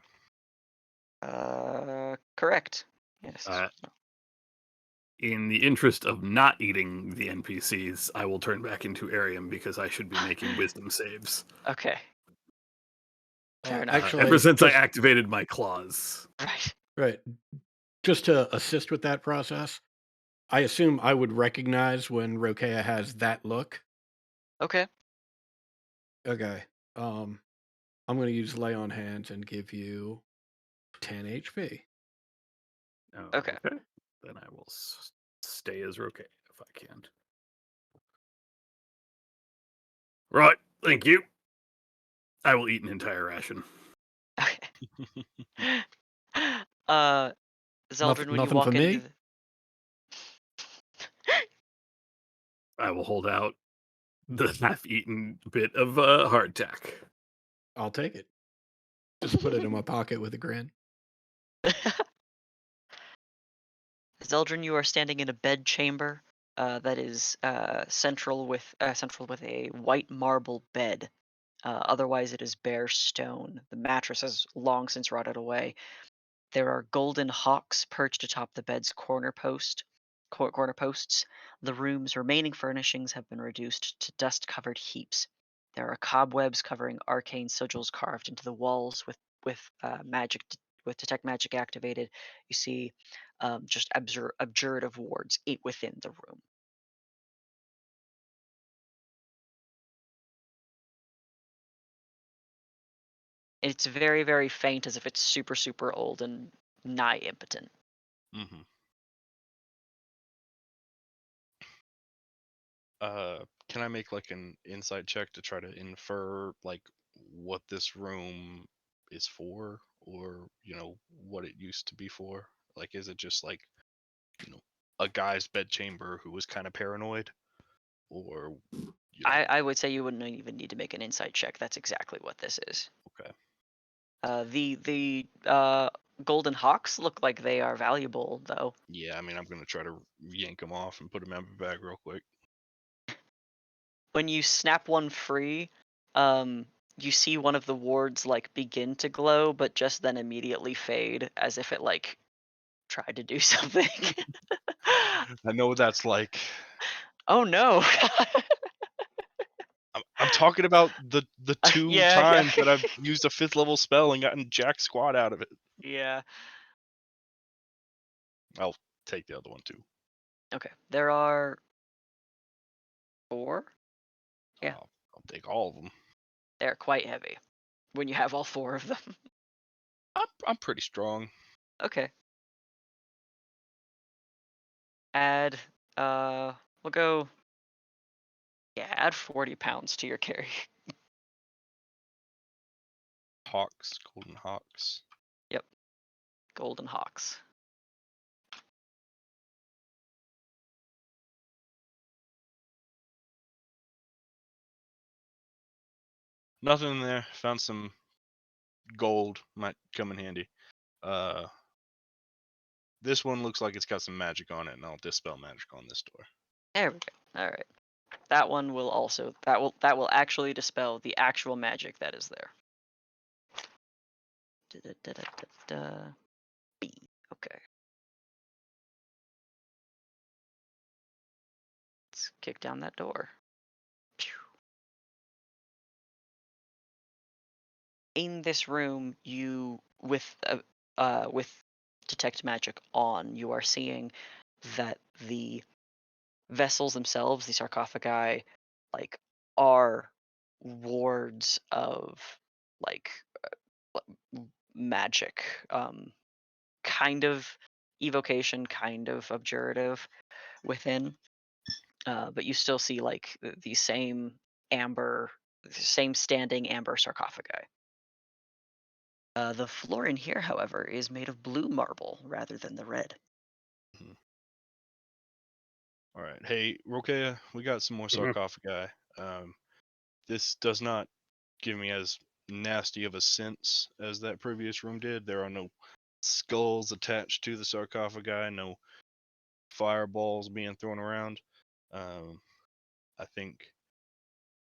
Correct. Yes. Uh, In the interest of not eating the NPCs, I will turn back into Arium because I should be making wisdom saves. Okay. Fair enough. Actually, Ever since I just- activated my claws. Right. Right. Just to assist with that process, I assume I would recognize when Rokea has that look. Okay. Okay. I'm going to use Lay on Hands and give you 10 HP. Okay. Then I will stay as Roque if I can. Right. Thank you. I will eat an entire ration. Okay. Zeldrin, when you nothing walk for into me? I will hold out the half-eaten bit of hardtack. I'll take it. Just put it in my pocket with a grin. Zeldrin, you are standing in a bed chamber that is central with a white marble bed. Otherwise, it is bare stone. The mattress has long since rotted away. There are golden hawks perched atop the bed's corner posts. The room's remaining furnishings have been reduced to dust-covered heaps. There are cobwebs covering arcane sigils carved into the walls with detect magic activated. You see just abjurative wards within the room. It's very, very faint, as if it's super, super old and nigh impotent. Mm-hmm. Can I make like an insight check to try to infer like what this room is for, or what it used to be for? Like, is it just like a guy's bedchamber who was kind of paranoid, or I would say you wouldn't even need to make an insight check. That's exactly what this is. Okay. The golden hawks look like they are valuable, though. Yeah, I mean, I'm gonna try to yank them off and put them in my bag real quick. When you snap one free, you see one of the wards like begin to glow, but just then immediately fade, as if it like tried to do something. I know what that's like. Oh no! I'm talking about the two Yeah. times that I've used a 5th level spell and gotten jack squat out of it. Yeah. I'll take the other one too. Okay. There are 4. Yeah. I'll take all of them. They're quite heavy when you have all 4 of them. I'm pretty strong. Okay. Add we'll go add 40 pounds to your carry. Hawks, golden hawks. Yep. Golden hawks. Nothing in there. Found some gold. Might come in handy. This one looks like it's got some magic on it, and I'll dispel magic on this door. There we go. All right. That one will also that will actually dispel the actual magic that is there. B. Okay. Let's kick down that door. Pew. in this room, you with detect magic on, you are seeing that the vessels themselves, the sarcophagi, like are wards of like magic, kind of evocation, kind of abjurative within. But you still see like the same same standing amber sarcophagi. The floor in here, however, is made of blue marble rather than the red. All right. Hey, Rokea, we got some more Mhm. sarcophagi. This does not give me as nasty of a sense as that previous room did. There are no skulls attached to the sarcophagi, no fireballs being thrown around. I think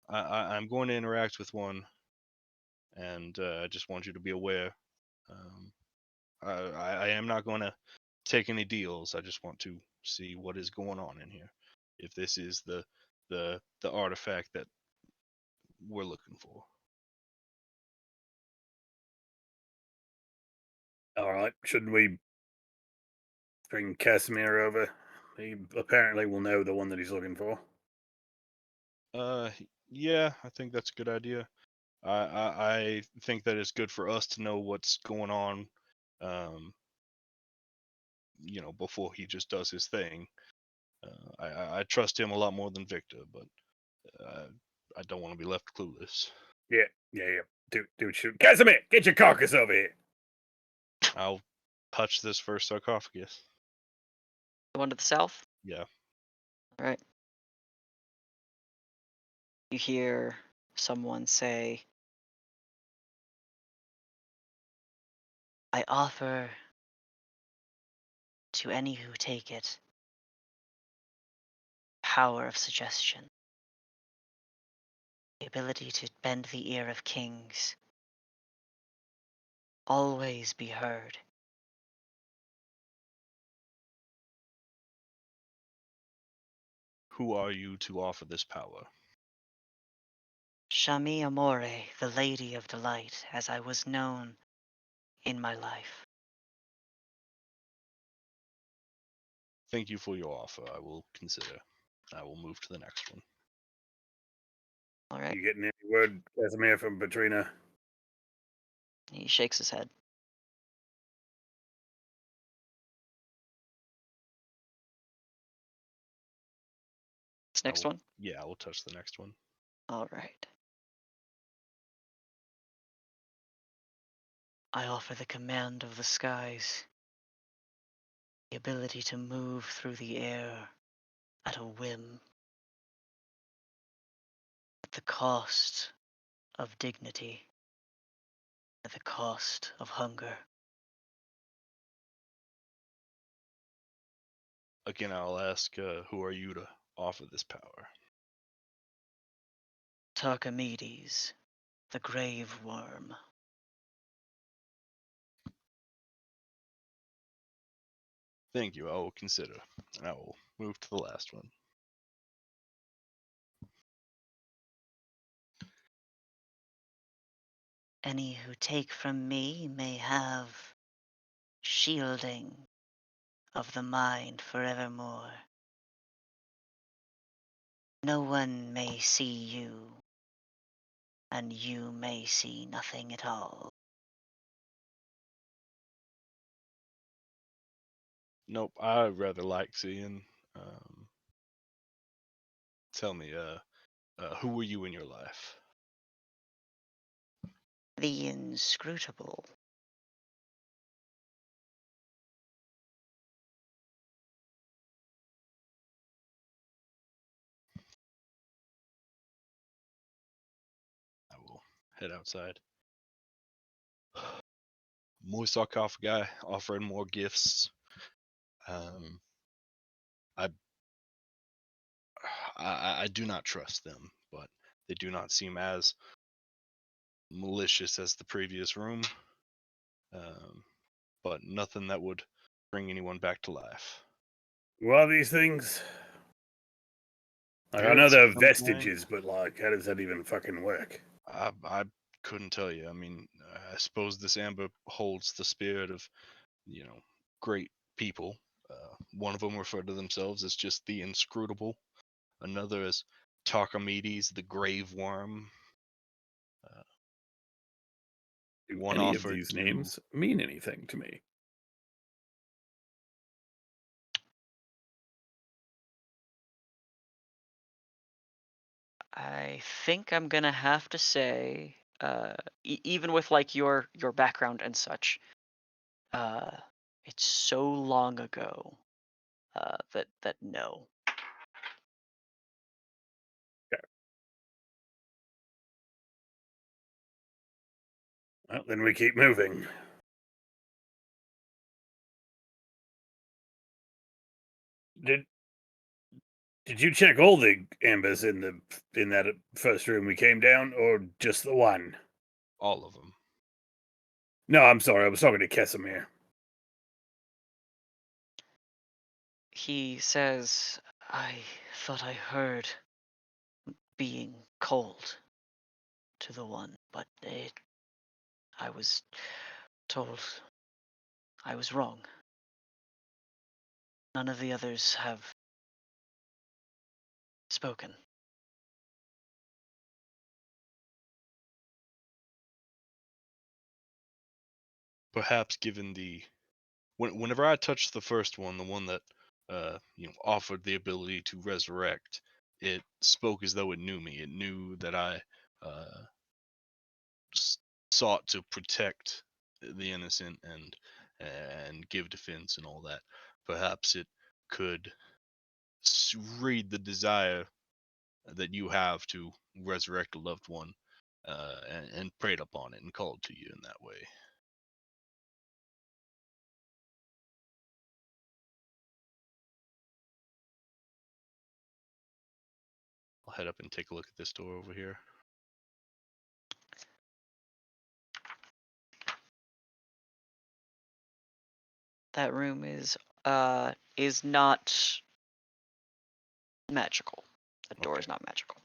I'm going to interact with one, and I just want you to be aware. I am not going to take any deals. I just want to see what is going on in here. If this is the artifact that we're looking for. All right, shouldn't we bring Casimir over? He apparently will know the one that he's looking for. Yeah, I think that's a good idea. I think that it's good for us to know what's going on. Before he just does his thing. I trust him a lot more than Victor, but I don't want to be left clueless. Yeah. Dude, shoot. Casimir, get your carcass over here. I'll touch this first sarcophagus. The one to the south? Yeah. All right. You hear someone say, I offer to any who take it power of suggestion, the ability to bend the ear of kings, always be heard. Who are you to offer this power? Shami Amore, the Lady of Delight, as I was known in my life. Thank you for your offer. I will consider. I will move to the next one. All right. You getting any word, Casimir, from Petrina? He shakes his head. This next one? Yeah, I will touch the next one. All right. I offer the command of the skies, the ability to move through the air at a whim, at the cost of dignity, at the cost of hunger. Again, I'll ask, who are you to offer this power? Tarchimedes, the grave worm. Thank you. I will consider. I will move to the last one. Any who take from me may have shielding of the mind forevermore. No one may see you, and you may see nothing at all. Nope, I rather like seeing. Tell me, who were you in your life? The inscrutable. I will head outside. More sarcophagi, offering more gifts. I do not trust them, but they do not seem as malicious as the previous room. But nothing that would bring anyone back to life. What are these things? Like, I They're know they're some kind- vestiges, but like, how does that even fucking work? I couldn't tell you. I mean, I suppose this amber holds the spirit of, great people. One of them referred to themselves as just the inscrutable. Another as Tarchimedes, the grave worm. Do One any of offered these to- names mean anything to me? I think I'm gonna have to say, even with like your background and such, uh, it's so long ago that no. Well, then we keep moving. Did you check all the ambers in that first room we came down, or just the one? all of them. No, I'm sorry. I was talking to Kesimir. He says, I thought I heard being cold to the one, but I was told I was wrong. None of the others have spoken. Perhaps given whenever I touched the first one, the one that offered the ability to resurrect, it spoke as though it knew me. It knew that I uh, sought to protect the innocent and give defense and all that. Perhaps it could read the desire that you have to resurrect a loved one, and preyed upon it and called to you in that way. I'll head up and take a look at this door over here. That room is not magical. That door Okay. is not magical.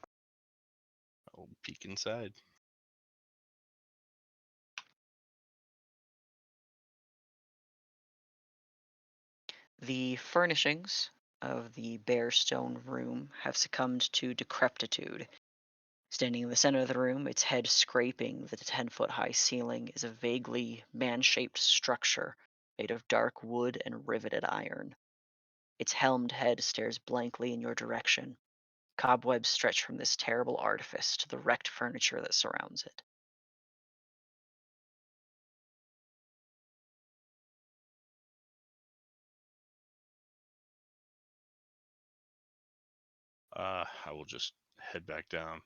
I'll peek inside. The furnishings of the bare stone room have succumbed to decrepitude. Standing in the center of the room, its head scraping the 10-foot high ceiling, is a vaguely man shaped structure made of dark wood and riveted iron. Its helmed head stares blankly in your direction. Cobwebs stretch from this terrible artifice to the wrecked furniture that surrounds it. I will just head back down.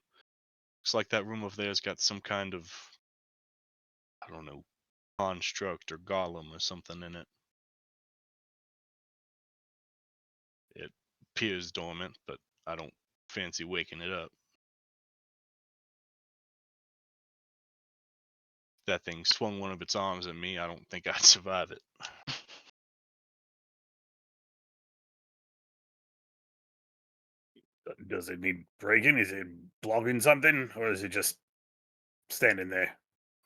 Looks like that room over there's got some kind of, I don't know, construct or golem or something in it. It appears dormant, but I don't fancy waking it up. If that thing swung one of its arms at me, I don't think I'd survive it. Does it need breaking? Is it blocking something, or is it just standing there?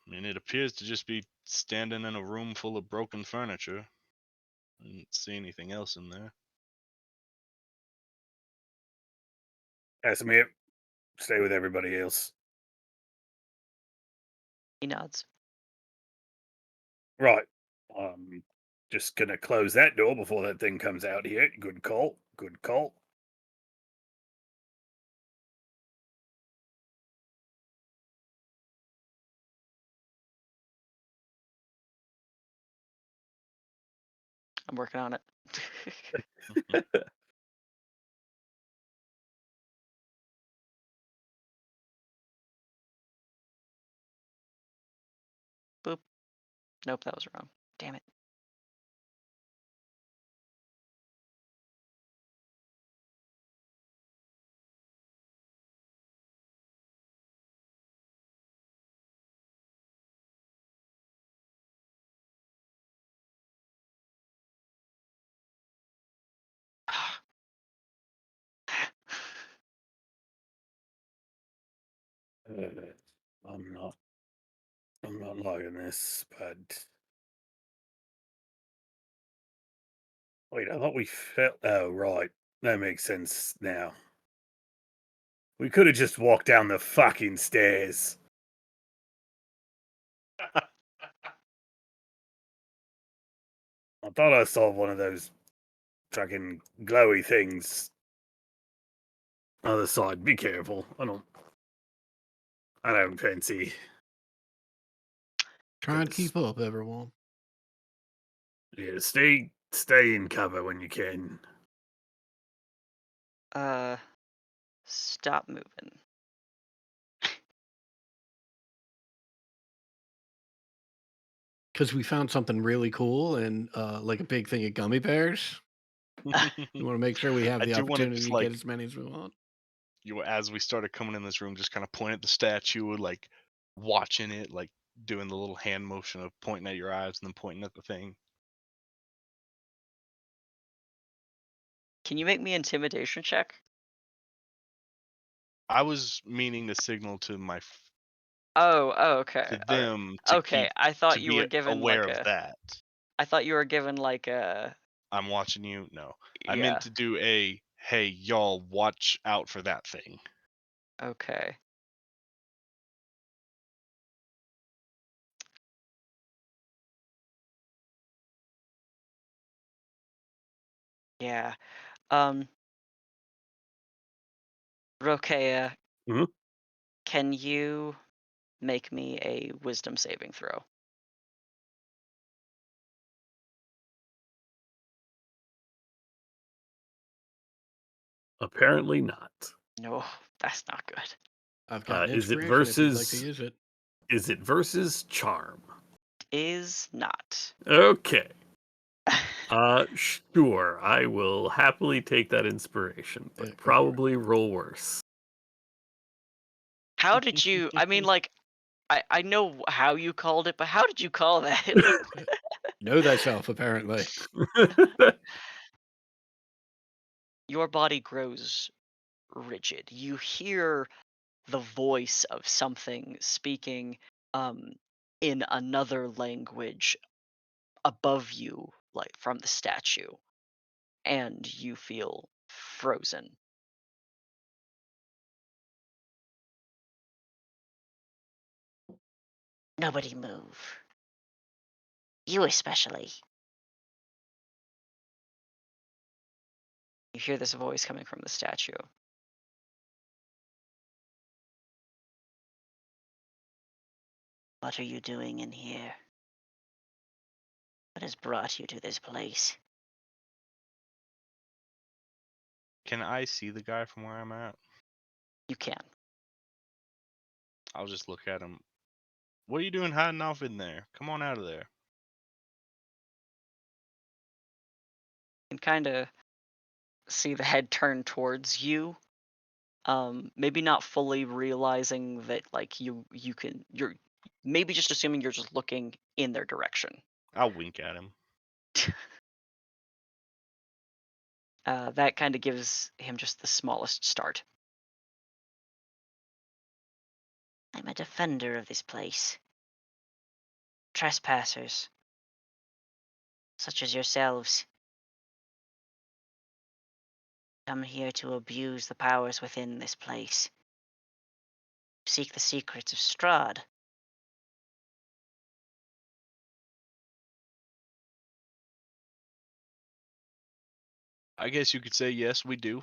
I mean, it appears to just be standing in a room full of broken furniture. I didn't see anything else in there. Casimir, stay with everybody else. He nods. Right. Just gonna close that door before that thing comes out here. Good call. Good call. I'm working on it. Boop. Nope, that was wrong. Damn it. I'm not I'm not liking this, but wait, I thought we felt. Oh, right, that makes sense now. We could have just walked down the fucking stairs. I thought I saw one of those fucking glowy things. Other side, be careful. I don't fancy. Try and Yes. keep up, everyone. Yeah, stay in cover when you can. Stop moving. Because we found something really cool and like a big thing of gummy bears. You want to make sure we have I the do want to opportunity just to like get as many as we want. as we started coming in this room, just kind of point at the statue, like watching it, like doing the little hand motion of pointing at your eyes and then pointing at the thing. Can you make me intimidation check? I was meaning to signal to Oh, okay. to All right. them to Okay, keep I thought to you be were given aware like of a. that. I thought you were given like a. I'm watching you. No, I Yeah. meant to do a hey y'all watch out for that thing. Okay. Yeah. Rokea, Mhm. can you make me a wisdom saving throw? Apparently not. No, that's not good. I've got Is it inspiration if you'd like to versus? use it. Is it versus charm? Is not. Okay. Sure. I will happily take that inspiration, but Go for it. probably roll worse. How did you? I mean, like, I know how you called it, but how did you call that? Know thyself, apparently. Your body grows rigid. You hear the voice of something speaking in another language above you, like from the statue, and you feel frozen. Nobody move. You especially. You hear this voice coming from the statue. What are you doing in here? What has brought you to this place? Can I see the guy from where I'm at? You can. I'll just look at him. What are you doing hiding off in there? Come on out of there. You can kind of see the head turn towards you. Maybe not fully realizing that like you're maybe just assuming you're just looking in their direction. I'll wink at him. That kind of gives him just the smallest start. I'm a defender of this place. Trespassers, such as yourselves, come here to abuse the powers within this place. Seek the secrets of Strahd. I guess you could say yes, we do.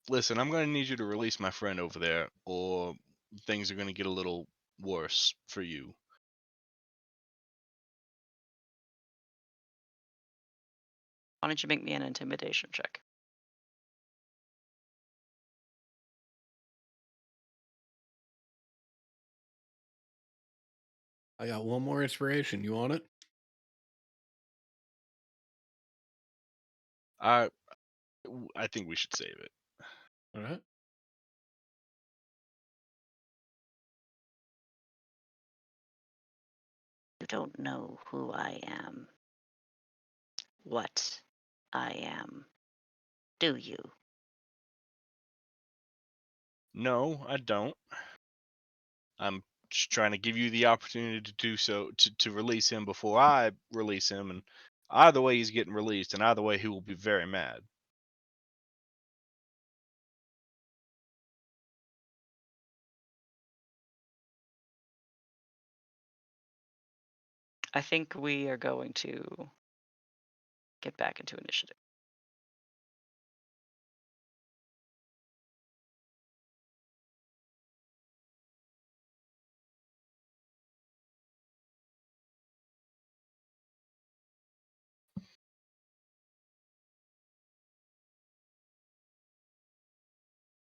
Listen, I'm going to need you to release my friend over there, or things are going to get a little worse for you. Why don't you make me an intimidation check? I got one more inspiration. You want it? I think we should save it. All right. You don't know who I am. What I am. Do you? No, I don't. I'm just trying to give you the opportunity to do so, to release him before I release him, and either way he's getting released, and either way he will be very mad. I think we are going to get back into initiative.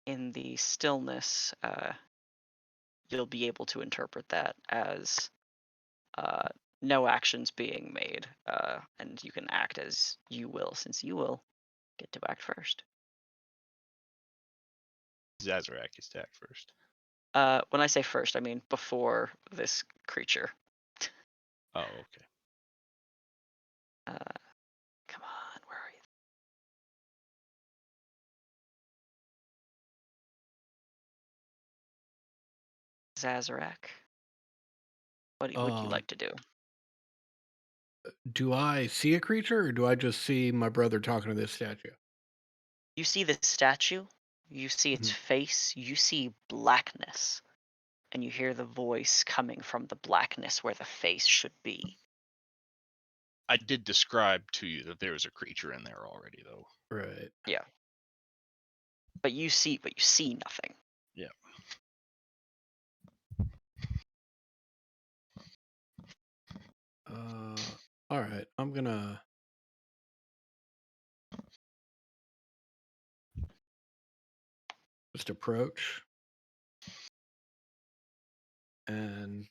In the stillness, you'll be able to interpret that as no actions being made, and you can act as you will, since you will get to act first. Zazarak is to act first. When I say first, I mean before this creature. Oh, okay. Come on, where are you? Zazarak. What would you like to do? Do I see a creature, or do I just see my brother talking to this statue? You see the statue, you see its Mhm. face, you see blackness, and you hear the voice coming from the blackness where the face should be. I did describe to you that there was a creature in there already, though. Right. Yeah. But you see nothing. Yeah. All right. I'm gonna just approach, and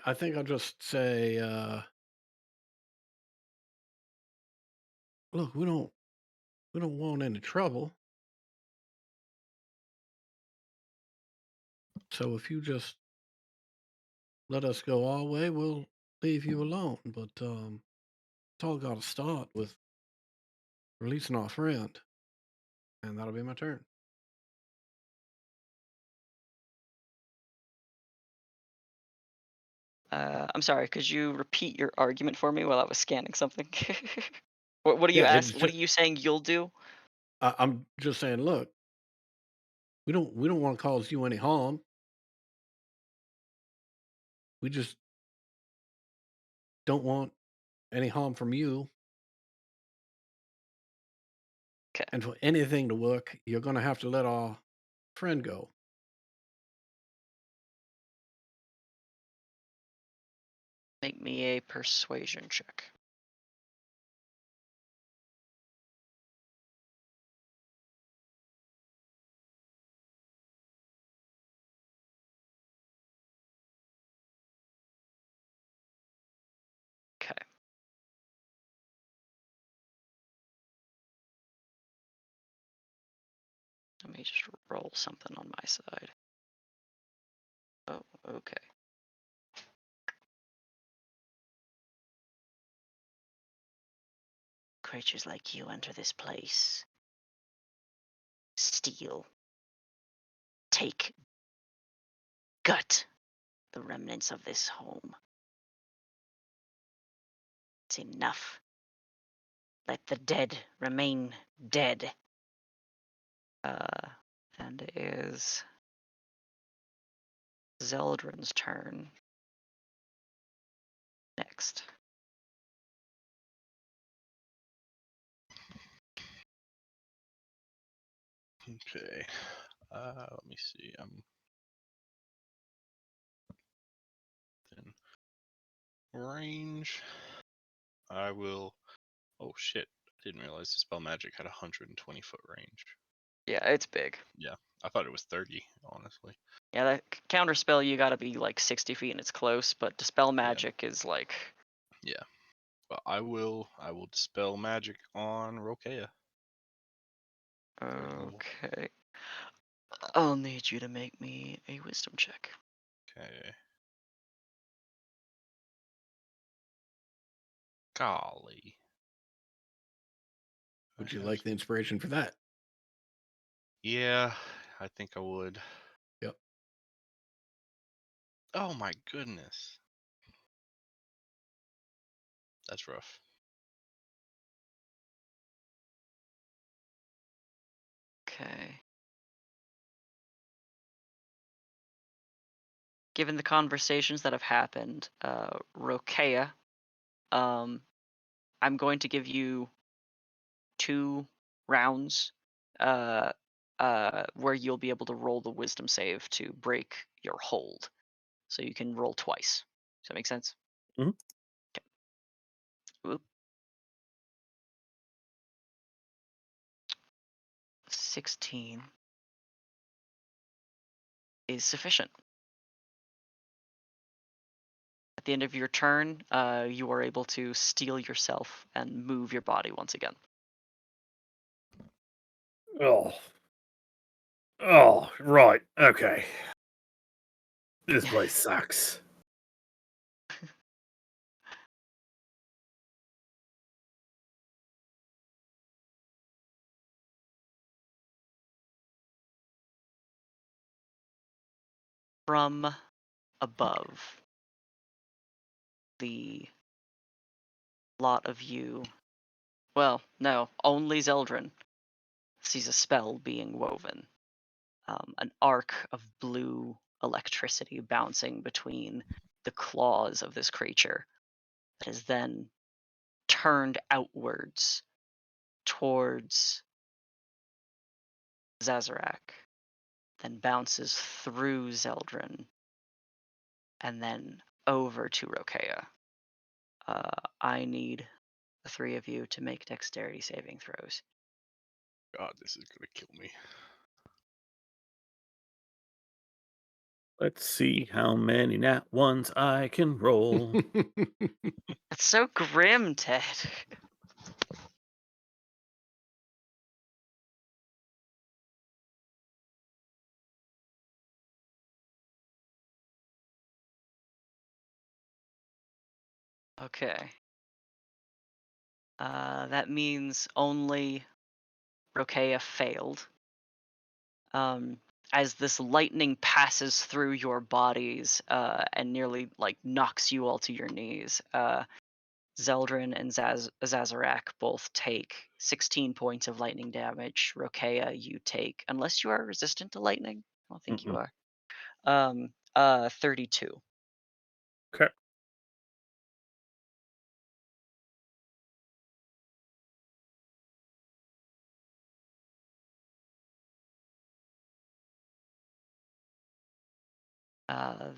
I think I'll just say, "Look, we don't want any trouble. So if you just let us go our way, we'll leave you alone. But it's all got to start with releasing our friend, and that'll be my turn." I'm sorry, could you repeat your argument for me while I was scanning something? What are you Yeah, it's asking? What just are you saying you'll do? I'm just saying, look, we don't want to cause you any harm. We just don't want any harm from you. Okay. And for anything to work, you're gonna have to let our friend go. Make me a persuasion check. Okay. Let me just roll something on my side. Oh, okay. Creatures like you enter this place. Steal. Take. Gut the remnants of this home. It's enough. Let the dead remain dead. And it is Zeldrin's turn next. Okay. Let me see. I'm in range. I will. Oh shit! I didn't realize the spell magic had 120-foot range. Yeah, it's big. Yeah, I thought it was 30. Honestly. Yeah, that counter spell you gotta be like 60 feet and it's close, but dispel magic is like. Yeah. But I will dispel magic on Rokea. Third level. Okay. I'll need you to make me a wisdom check. Okay. Golly. Would you like the inspiration for that? Yeah, I think I would. Yep. Oh my goodness. That's rough. Okay. Given the conversations that have happened, Rokea, um, I'm going to give you 2 rounds, uh, where you'll be able to roll the wisdom save to break your hold. So you can roll twice. Does that make sense? Mhm. Okay. Oop. 16 is sufficient. At the end of your turn, you are able to steel yourself and move your body once again. Oh. Oh, right. Okay. This place sucks. From above, the lot of you, well, no, only Zeldrin sees a spell being woven. An arc of blue electricity bouncing between the claws of this creature that is then turned outwards towards Zazarak, then bounces through Zeldrin, and then over to Rokea. I need the 3 of you to make dexterity saving throws. God, this is gonna kill me. Let's see how many nat ones I can roll. That's so grim, Ted. Okay. That means only Rokea failed. As this lightning passes through your bodies and nearly like knocks you all to your knees, Zeldrin and Zazarak both take 16 points of lightning damage. Rokea, you take, unless you are resistant to lightning, I don't think you Mm-mm. are. 32. Okay.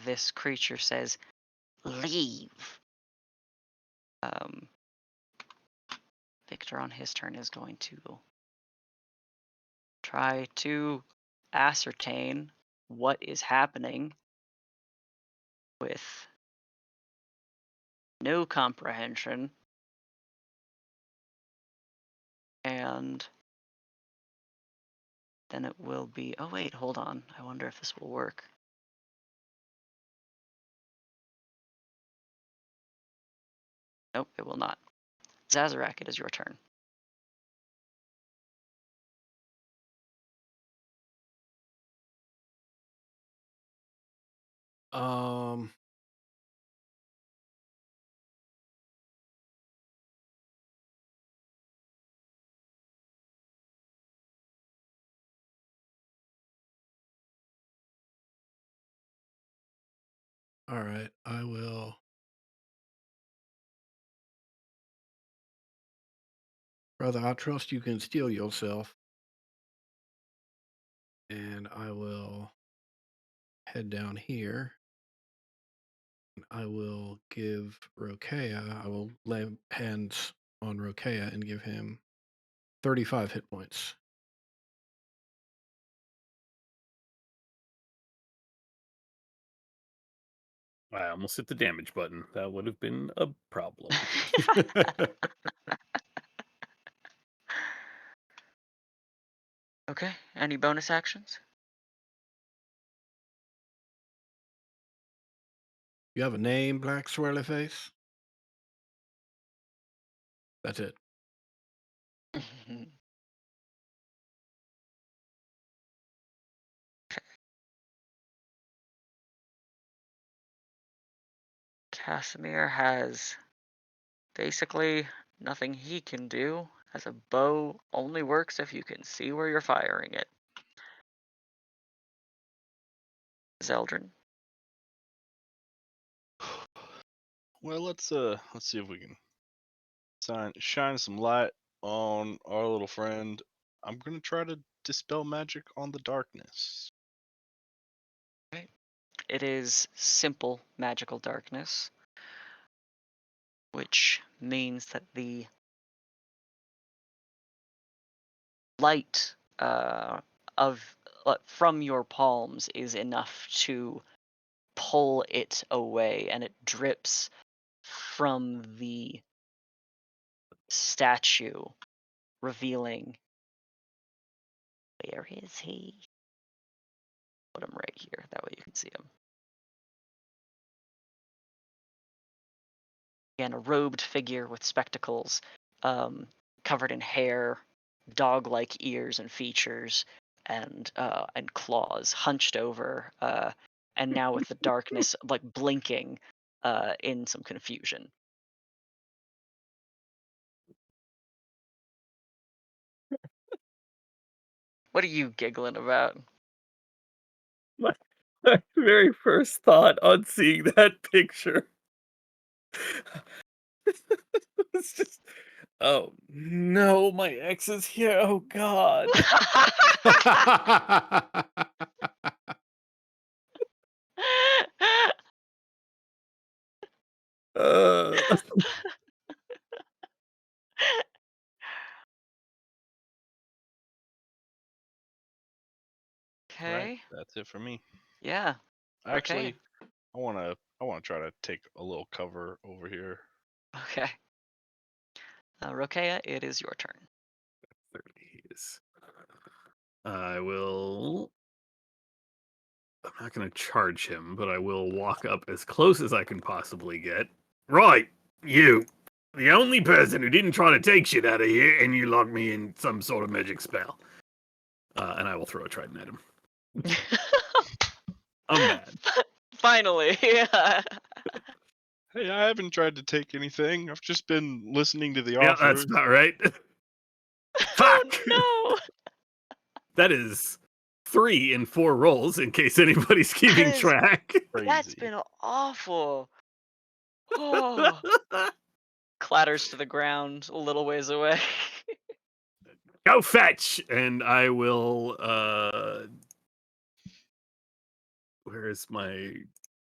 This creature says, "Leave." Um, Victor on his turn is going to try to ascertain what is happening with no comprehension, and then it will be, oh wait, hold on, I wonder if this will work. Nope, it will not. Zazarak, it is your turn. um. All right, I will. Brother, I trust you can steel yourself. And I will head down here. I will give Rokea, I will lay hands on Rokea and give him 35 hit points. I almost hit the damage button. That would have been a problem. Okay, any bonus actions? You have a name, Black Swirly Face? That's it. Casimir has basically nothing he can do, as a bow only works if you can see where you're firing it. Zeldrin. Well, let's see if we can shine some light on our little friend. I'm gonna try to dispel magic on the darkness. It is simple magical darkness, which means that the light from your palms is enough to pull it away, and it drips from the statue, revealing, where is he? Put him right here, that way you can see him. Again, a robed figure with spectacles, covered in hair, dog-like ears and features, and claws, hunched over, and now with the darkness like blinking in some confusion. What are you giggling about? My very first thought on seeing that picture was just, oh no, my ex is here. Oh God. Uh, Okay. Right, that's it for me. Yeah. Actually, I wanna try to take a little cover over here. Okay. Rokea, it is your turn. 30s. I will. I'm not going to charge him, but I will walk up as close as I can possibly get. Right, you. The only person who didn't try to take shit out of here, and you locked me in some sort of magic spell. And I will throw a trident at him. I'm bad. Finally. Yeah. Hey, I haven't tried to take anything. I've just been listening to the Yeah, offer. that's about right. Oh Fuck! no. That is 3 in 4 rolls, in case anybody's keeping is- track. That's Crazy. been awful. Oh. Clatters to the ground a little ways away. Go fetch! And I will, where's my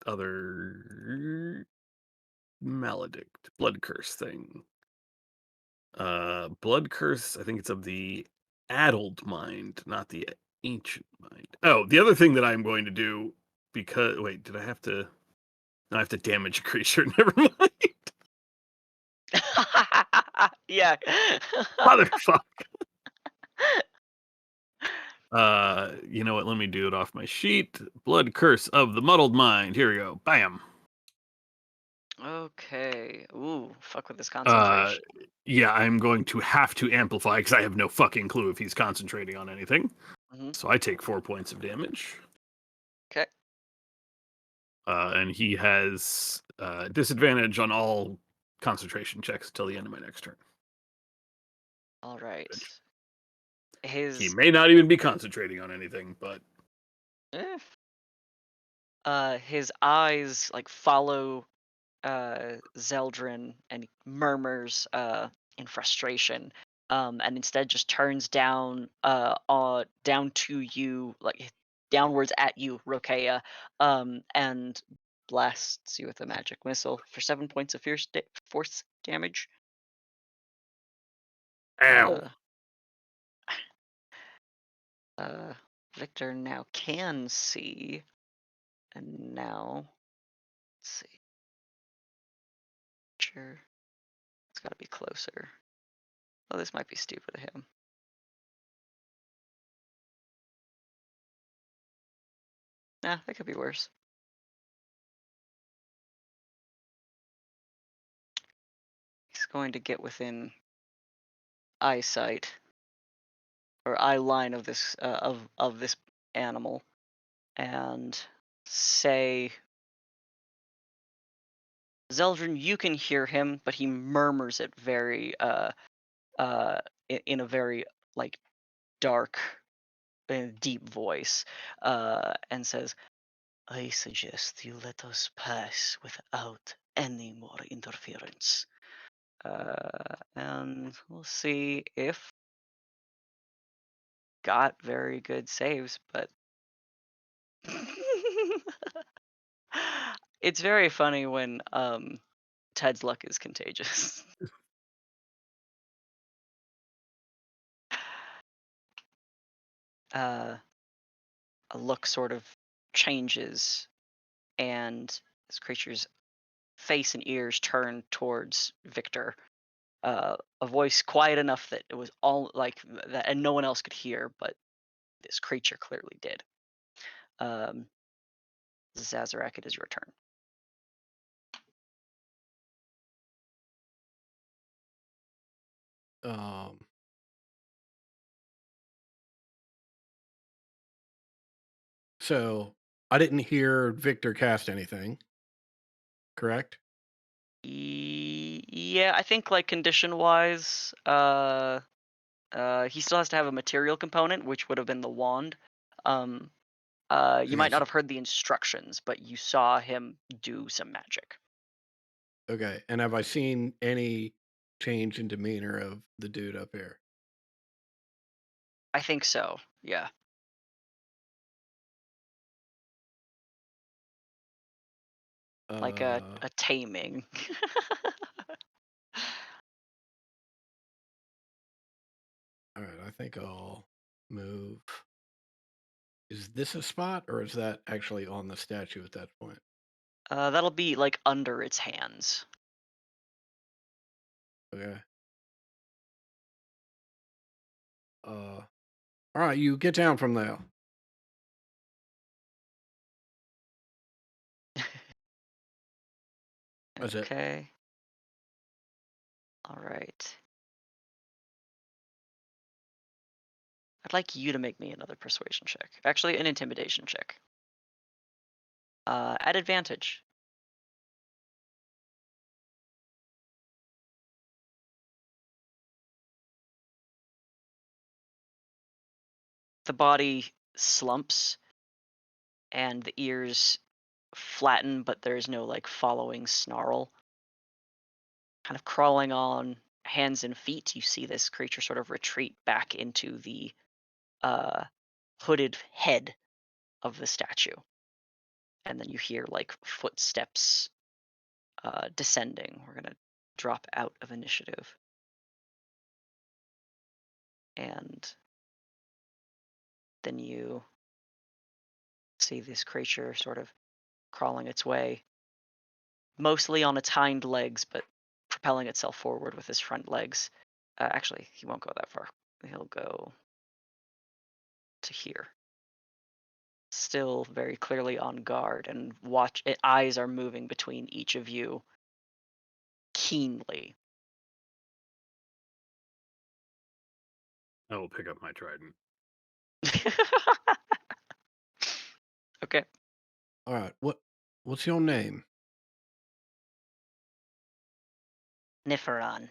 other maledict blood curse thing? Blood curse, I think it's of the addled mind, not the ancient mind. Oh, the other thing that I'm going to do, because wait, did I have to? No, I have to damage a creature. Never mind. Yeah. Motherfucker. You know what? Let me do it off my sheet. Blood curse of the muddled mind. Here we go. Bam. Okay. Ooh, fuck with this concentration. Yeah, I'm going to have to amplify because I have no fucking clue if he's concentrating on anything. Mhm. So I take 4 points of damage. Okay. And he has disadvantage on all concentration checks until the end of my next turn. All right. He His may not even be concentrating on anything, but his eyes like follow Zeldrin, and he murmurs in frustration, and instead just turns down down to you, like downwards at you, Rokea, and blasts you with a magic missile for 7 points of force damage. ow. Victor now can see, and now let's see. Sure, it's got to be closer. Oh, this might be stupid of him. Nah, that could be worse. He's going to get within eyesight or eye line of this of this animal and say, Zeldrin, you can hear him, but he murmurs it very in a very like dark deep voice, and says, I suggest you let us pass without any more interference. And we'll see if got very good saves, but it's very funny when Ted's luck is contagious. A look sort of changes, and this creature's face and ears turn towards Victor. A voice quiet enough that it was all like that, and no one else could hear, but this creature clearly did. Um, Zazarak, it is your turn. Um, so I didn't hear Victor cast anything, correct? Yeah, I think like condition wise, he still has to have a material component, which would have been the wand. Um, you might not Okay, have heard the instructions, but you saw him do some magic. okay. And have I seen any change in demeanor of the dude up here? I think so. Yeah. Like Uh, a taming. all right. I think I'll move. Is this a spot, or is that actually on the statue at that point? That'll be like under its hands. Okay. All right. You get down from there. That's it. Okay. All right. I'd like you to make me another persuasion check. Actually, an intimidation check. At advantage. The body slumps and the ears flatten, but there's no like following snarl. Kind of crawling on hands and feet, you see this creature sort of retreat back into the uh, hooded head of the statue. And then you hear like footsteps descending. We're going to drop out of initiative. And then you see this creature sort of crawling its way, mostly on its hind legs, but propelling itself forward with his front legs. Actually, he won't go that far. He'll go to here. Still very clearly on guard, and eyes are moving between each of you keenly. I will pick up my trident. Okay. All right. What's your name? Niferon.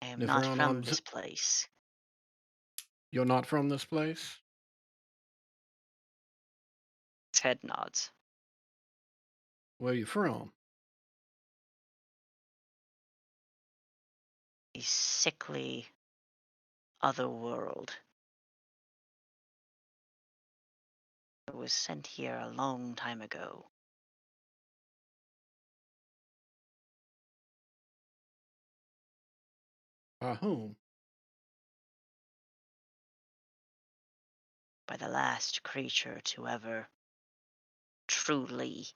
I am not Nifron, from this place. you're not from this place? His head nods. Where are you from? A sickly other world. I was sent here a long time ago. By whom? By the last creature to ever truly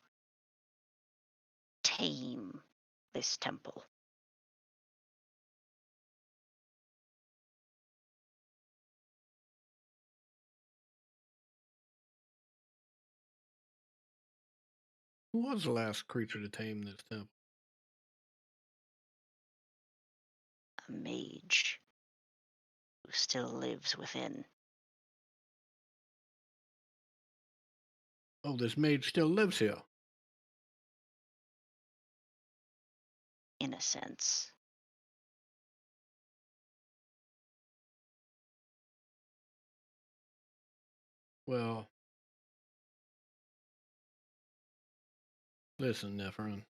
tame this temple. Who was the last creature to tame this temple? a mage who still lives within. Oh, this mage still lives here. In a sense. Well, listen, Nephron.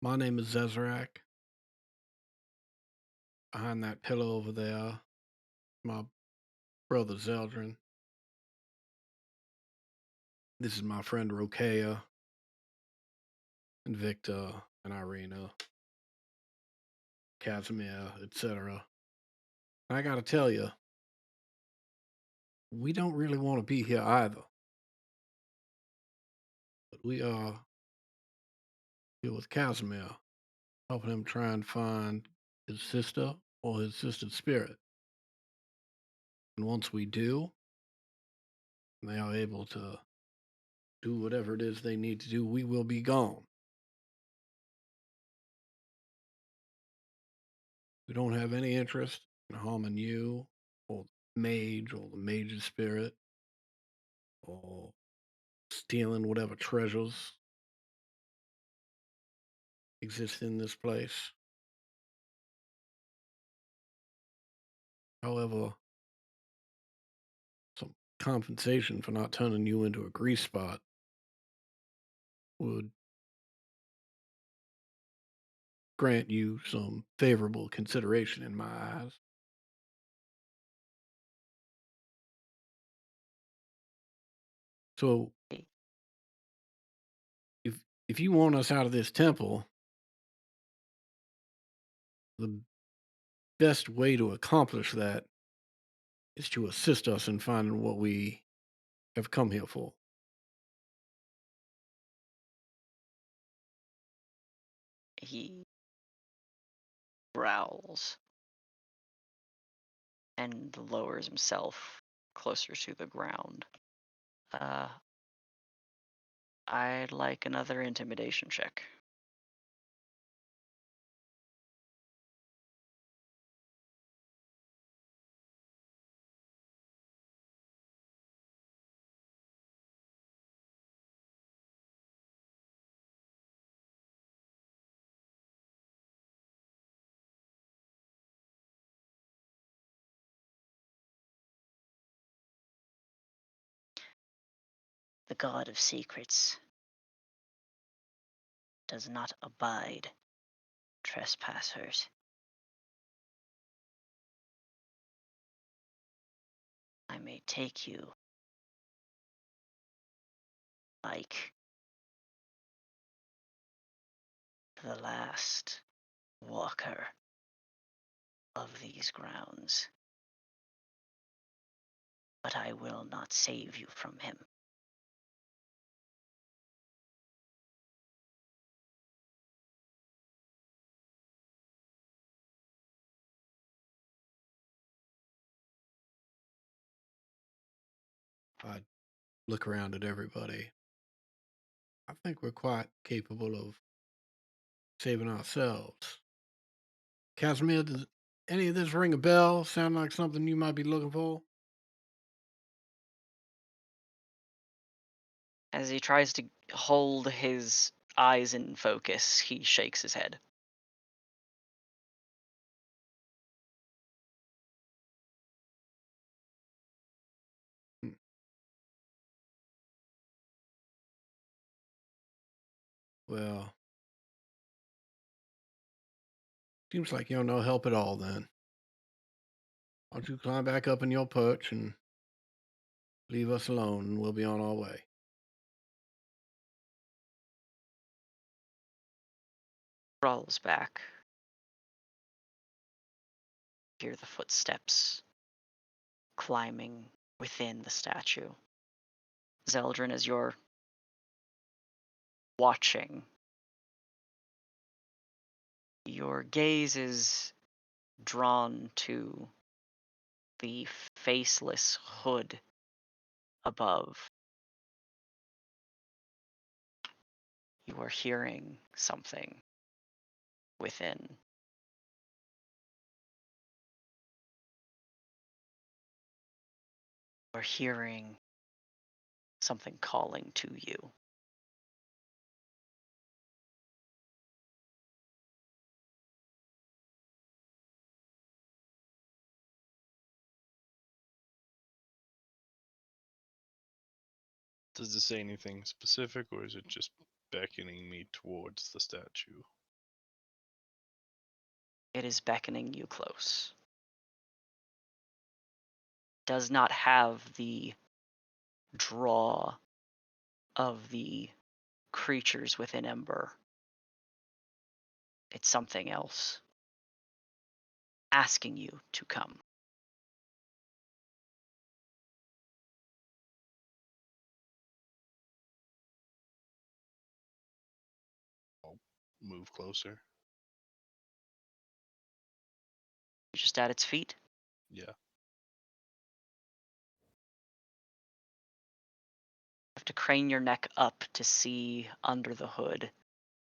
My name is Zezarak. Behind that pillow over there, my brother Zeldrin. This is my friend Rokea, and Victor, and Irina, Casimir, etc. I gotta tell you, we don't really want to be here either. But we are here with Casimir, helping him try and find his sister or his sister's spirit. And once we do, they are able to do whatever it is they need to do, we will be gone. We don't have any interest in harming you or the mage or the mage's spirit or stealing whatever treasures exist in this place. However, some compensation for not turning you into a grease spot would grant you some favorable consideration in my eyes. So if you want us out of this temple, the best way to accomplish that is to assist us in finding what we have come here for. He growls and lowers himself closer to the ground. I'd like another intimidation check. The God of Secrets does not abide trespassers. I may take you like the last walker of these grounds, but I will not save you from him. I look around at everybody. I think we're quite capable of saving ourselves. Casimir, does any of this ring a bell? Sound like something you might be looking for? As he tries to hold his eyes in focus, he shakes his head. Hmm. Well, seems like you're no help at all then. Why don't you climb back up in your perch and leave us alone, and we'll be on our way. Crawls back. Hear the footsteps climbing within the statue. Zeldrin, as you're watching, your gaze is drawn to the faceless hood above. You are hearing something within. Or hearing something calling to you. Does it say anything specific, or is it just beckoning me towards the statue? It is beckoning you close. Does not have the draw of the creatures within Ember. It's something else. Asking you to come. I'll move closer. Just at its feet. Yeah. You have to crane your neck up to see under the hood.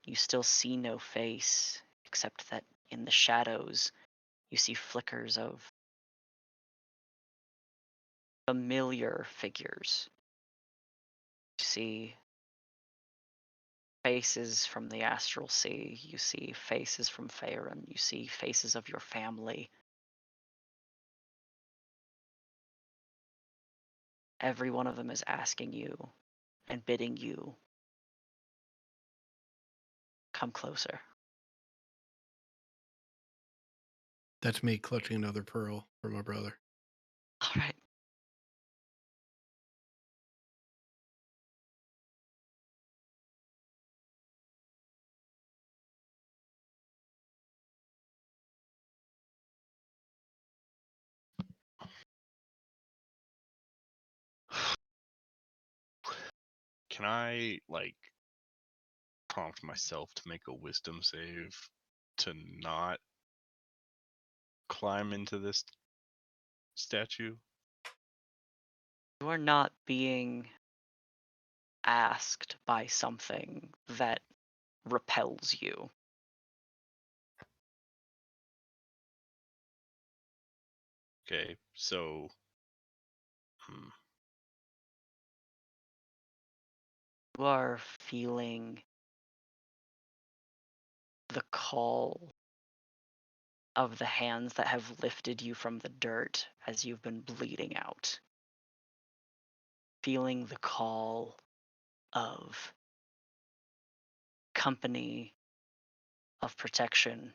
You still see no face, except that in the shadows you see flickers of familiar figures. You see faces from the Astral Sea, you see faces from Faerun, you see faces of your family. Every one of them is asking you and bidding you come closer. That's me clutching another pearl for my brother. All right. Can I, like, prompt myself to make a wisdom save to not climb into this statue? You are not being asked by something that repels you. Okay, so You are feeling the call of the hands that have lifted you from the dirt as you've been bleeding out. Feeling the call of company, of protection.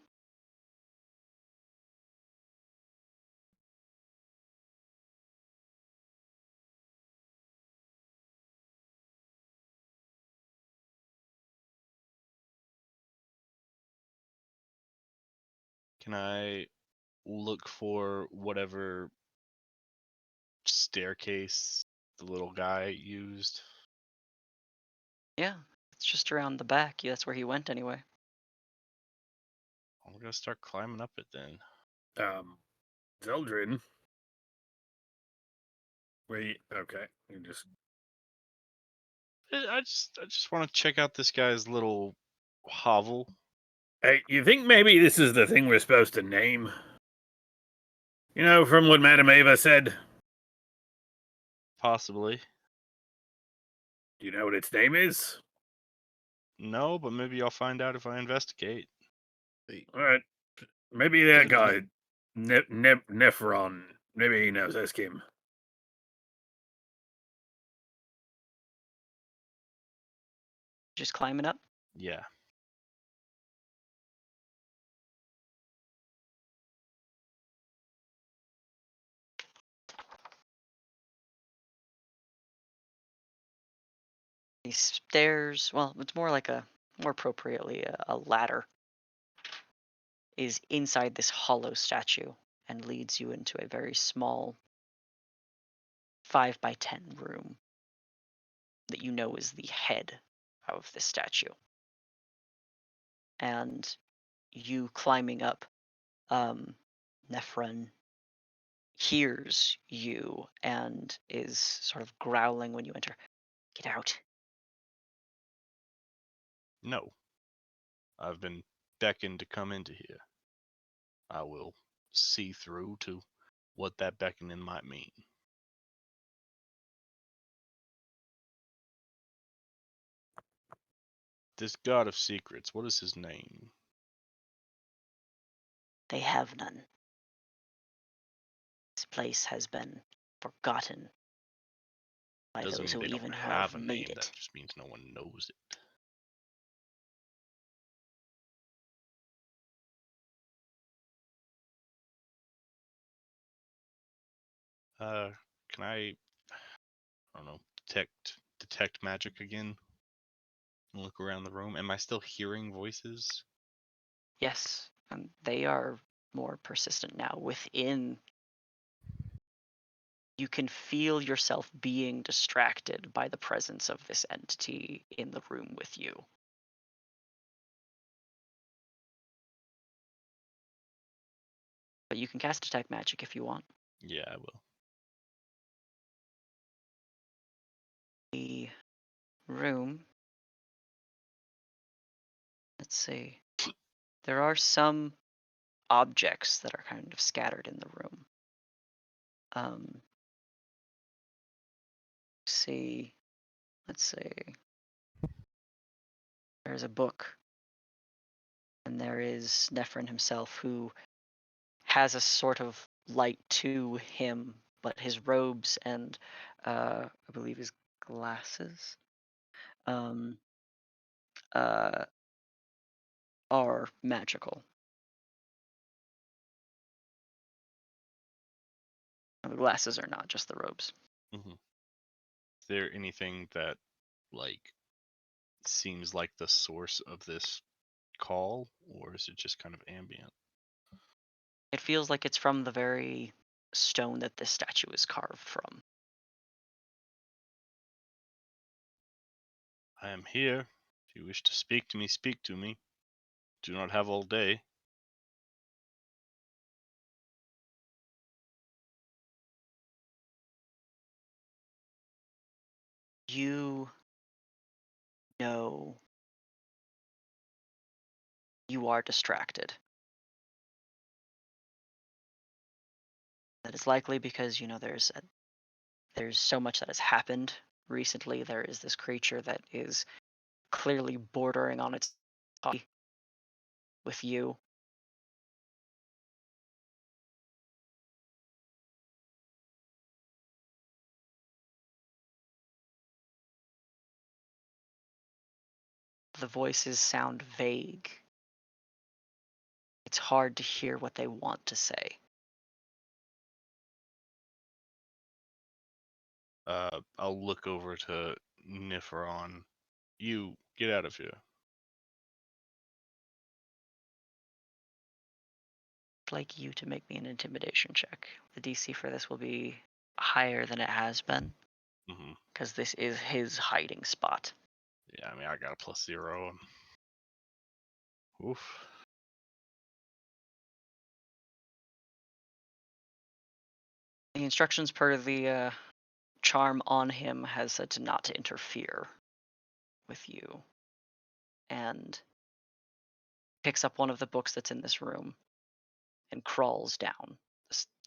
can I look for whatever staircase the little guy used? Yeah, it's just around the back. Yeah, that's where he went anyway. I'm gonna start climbing up it then. Zeldrin. Wait, okay. You just I just want to check out this guy's little hovel. Hey, you think maybe this is the thing we're supposed to name? You know, from what Madame Ava said. Possibly. Do you know what its name is? No, but maybe I'll find out if I investigate. Wait, Alright. Maybe that Good guy, idea. Nephron. Maybe he knows. Ask him. Just climbing up. Yeah. These stairs, well, it's more like more appropriately, a ladder, is inside this hollow statue and leads you into a very small 5x10 room that you know is the head of the statue. And you climbing up, Nephron hears you and is sort of growling when you enter. Get out. No. I've been beckoned to come into here. I will see through to what that beckoning might mean. This god of secrets, what is his name? They have none. This place has been forgotten by Doesn't those mean who they even don't who have have a made name. it. That just means no one knows it. Can I don't know, detect magic again? And look around the room. Am I still hearing voices? Yes, and they are more persistent now. Within, you can feel yourself being distracted by the presence of this entity in the room with you. But you can cast Detect Magic if you want. Yeah, I will. The room. Let's see. There are some objects that are kind of scattered in the room. See. Let's see. There's a book, and there is Nephrin himself, who has a sort of light to him, but his robes and I believe his glasses um, uh, are magical. The glasses are not, just the robes. Mm-hmm. Is there anything that, like, seems like the source of this call, or is it just kind of ambient? It feels like it's from the very stone that this statue is carved from. I am here. If you wish to speak to me, speak to me. Do not have all day. You know you are distracted. That is likely because there's so much that has happened recently. There is this creature that is clearly bordering on its body with you. The voices sound vague. It's hard to hear what they want to say. I'll look over to Nifron. You get out of here. I'd like you to make me an intimidation check. The DC for this will be higher than it has been Mm-hmm. because this is his hiding spot. Yeah, I mean, I got a +0. Oof. The instructions per the charm on him has said to not to interfere with you, and picks up one of the books that's in this room and crawls down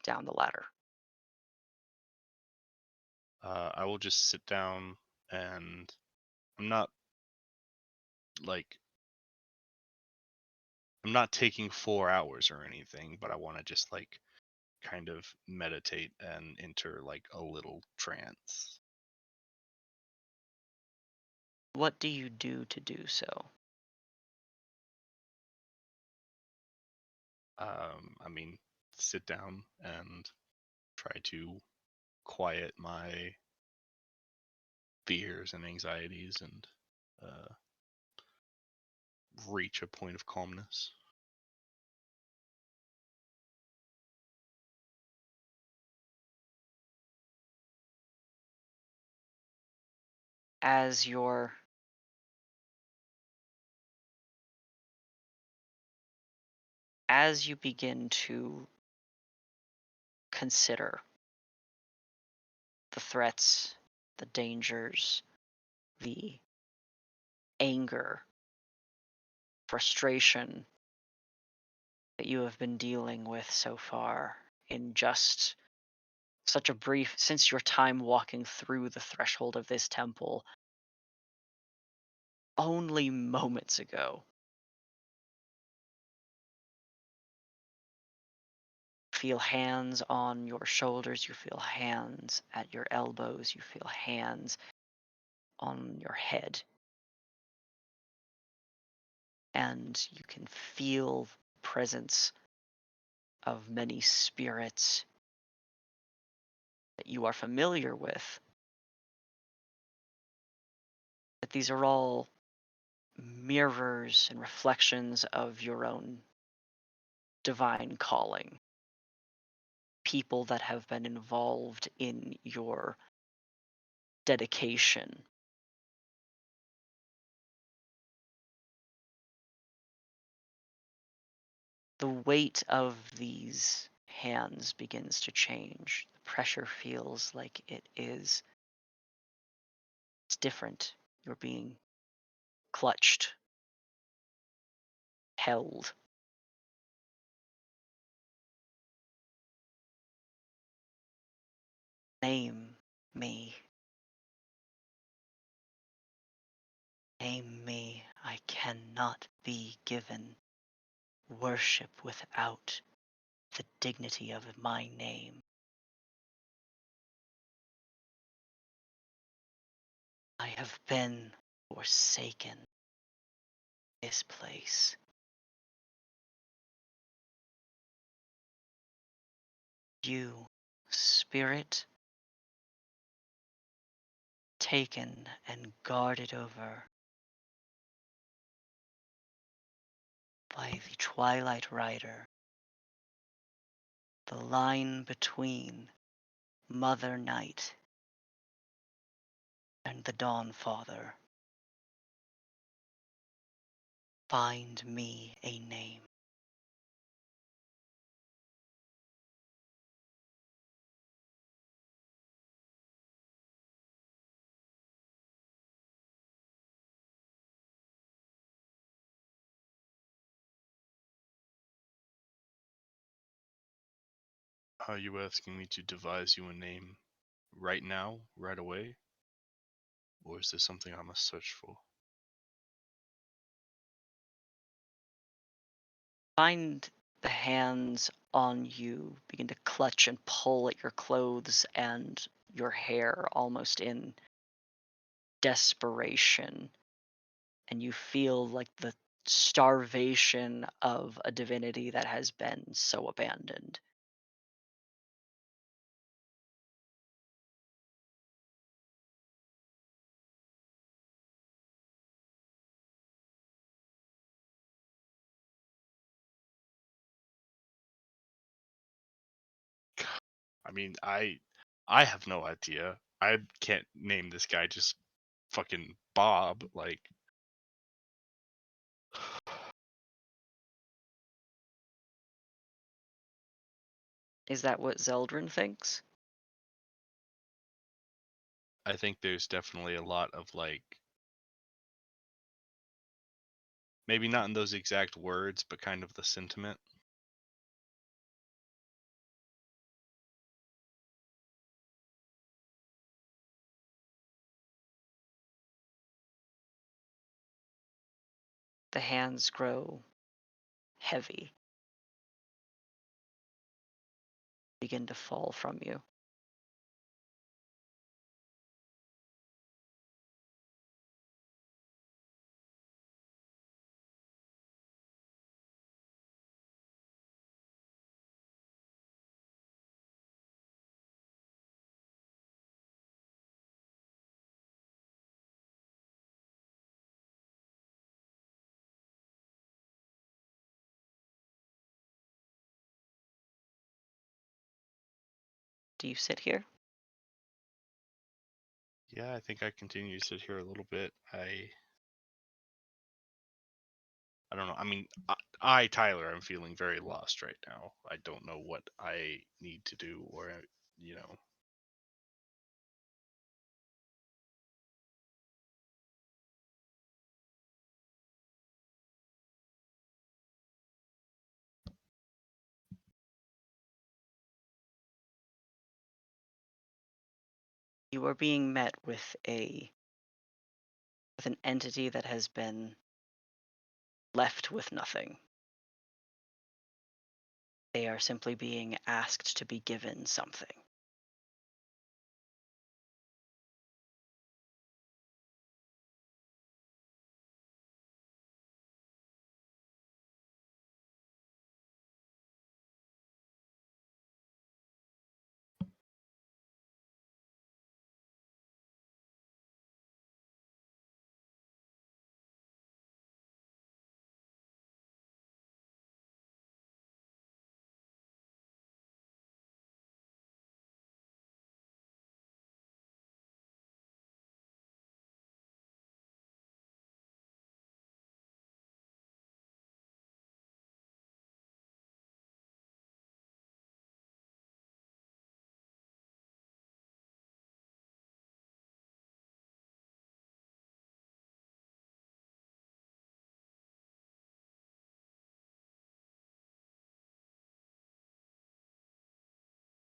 the ladder. I will just sit down, and I'm not like I'm not taking 4 hours or anything, but I want to just like kind of meditate and enter like a little trance. What do you do to do so? I mean, sit down and try to quiet my fears and anxieties and uh, reach a point of calmness. As your as you begin to consider the threats, the dangers, the anger, frustration that you have been dealing with so far in just such a brief since your time walking through the threshold of this temple, only moments ago. Feel hands on your shoulders, you feel hands at your elbows, you feel hands on your head. And you can feel the presence of many spirits that you are familiar with. But these are all mirrors and reflections of your own divine calling. People that have been involved in your dedication. The weight of these hands begins to change. The pressure feels like it's different. You're being clutched, held. Name me. Name me. I cannot be given worship without the dignity of my name. I have been forsaken this place. You, spirit, taken and guarded over by the Twilight Rider, the line between Mother Night and the Dawn Father. Find me a name. Are you asking me to devise you a name right now, right away? Or is there something I must search for? Find the hands on you begin to clutch and pull at your clothes and your hair almost in desperation. And you feel like the starvation of a divinity that has been so abandoned. I mean, I have no idea. I can't name this guy just fucking Bob. Like, Is that what Zeldrin thinks? I think there's definitely a lot of like, maybe not in those exact words, but kind of the sentiment. The hands grow heavy, begin to fall from you. Do you sit here? Yeah, I think I continue to sit here a little bit. I don't know. I mean, Tyler, I'm feeling very lost right now. I don't know what I need to do, or you know. You are being met with a with an entity that has been left with nothing. They are simply being asked to be given something.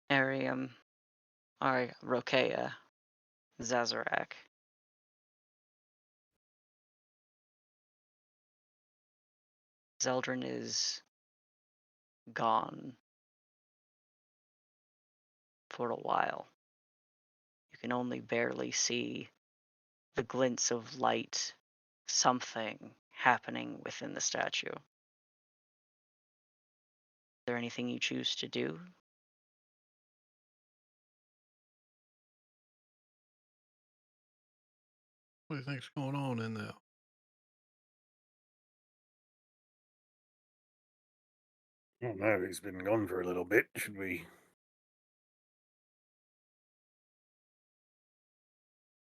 Arium, Rokea, Zazarak. Zeldrin is gone for a while. You can only barely see the glints of light, something happening within the statue. Is there anything you choose to do? What do you think's going on in there? I don't know. He's been gone for a little bit. Should we?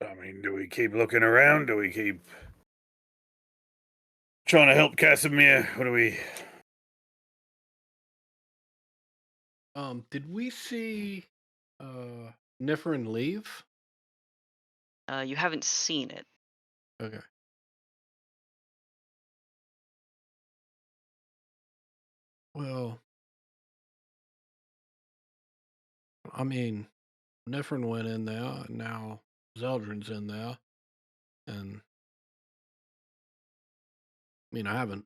I mean, do we keep looking around? Do we keep trying to help Casimir? What do we? Did we see Nifrin leave? You haven't seen it. Okay. Well, I mean, Nifrin went in there, and now Zeldrin's in there, and I mean, I haven't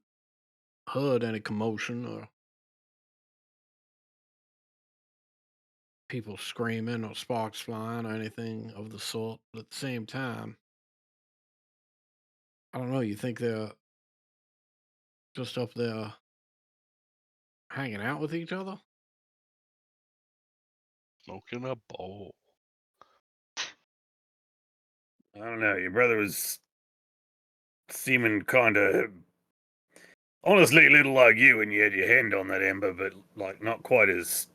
heard any commotion or people screaming or sparks flying or anything of the sort. But at the same time, I don't know. You think they're just up there hanging out with each other? Smoking a bowl. I don't know. Your brother was seeming kind of, honestly, a little like you when you had your hand on that ember, but like not quite as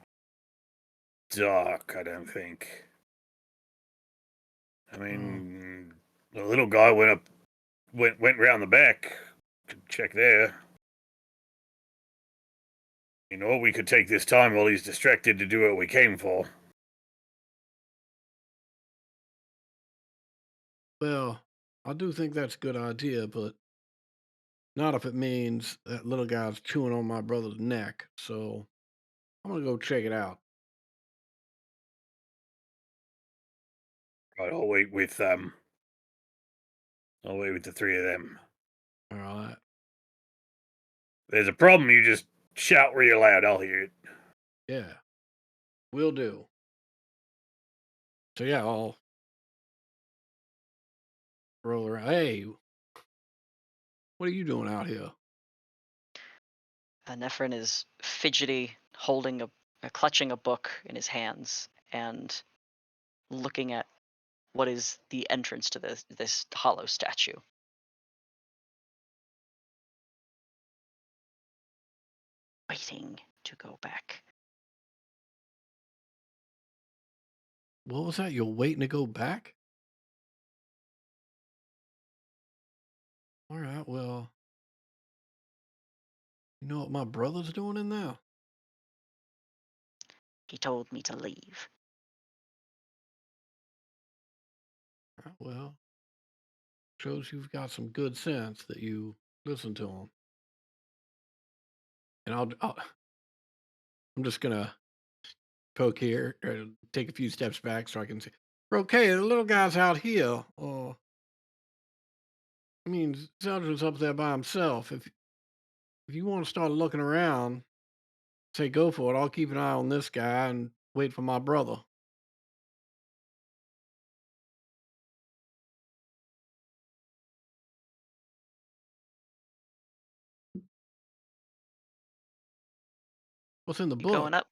dark. I don't think. I mean, the little guy went round the back to check there. You know, we could take this time while he's distracted to do what we came for. Well, I do think that's a good idea, but not if it means that little guy's chewing on my brother's neck. So I'm gonna go check it out. Right, I'll wait with the three of them. All right. There's a problem, you just shout real loud, I'll hear it. Yeah. Will do. So yeah, I'll roll around. Hey, what are you doing out here? Nefrin is fidgety, clutching a book in his hands, and looking at what is the entrance to this hollow statue. Waiting to go back. What was that? You're waiting to go back? All right, well, you know what my brother's doing in there? He told me to leave. All right, well, shows you've got some good sense that you listen to him. And I'm just gonna poke here, take a few steps back so I can see. Okay, the little guy's out here. I mean, Zeldrin's up there by himself. If you want to start looking around, say go for it. I'll keep an eye on this guy and wait for my brother. What's in the You book? going up?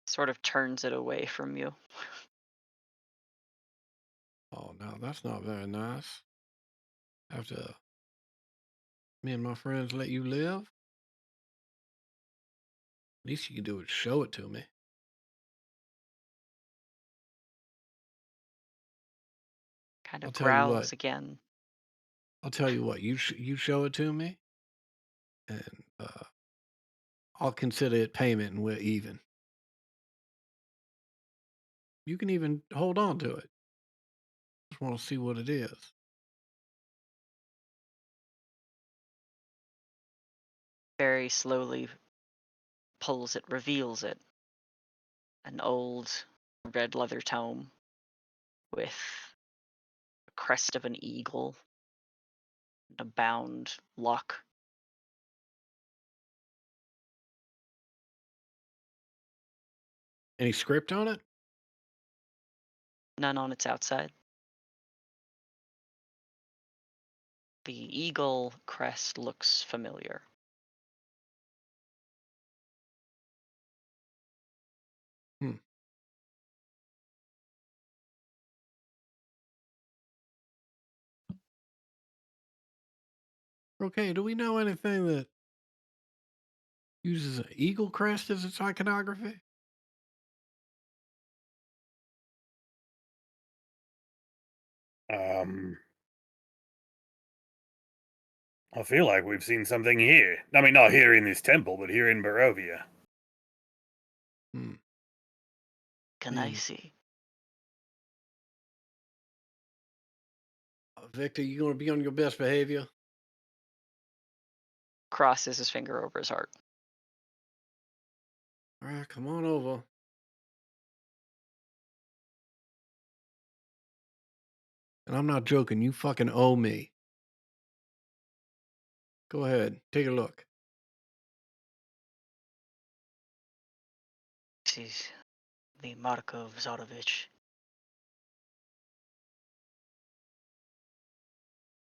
Sort of turns it away from you. Oh, no, that's not very nice. After me and my friends let you live, least you can do is show it to me. Kind I'll of tell you growls what. again. I'll tell you what. You show it to me, and I'll consider it payment, and we're even. You can even hold on to it. Just want to see what it is. Very slowly pulls it, reveals it. An old red leather tome with a crest of an eagle and a bound lock. Any script on it? None on its outside. The eagle crest looks familiar. Okay, do we know anything that uses an eagle crest as its iconography? I feel like we've seen something here. I mean, not here in this temple, but here in Barovia. Can I Hmm. see? Victor, you going to be on your best behavior? Crosses his finger over his heart. All right, come on over. And I'm not joking. You fucking owe me. Go ahead. Take a look. This is the Mark of Zarovich.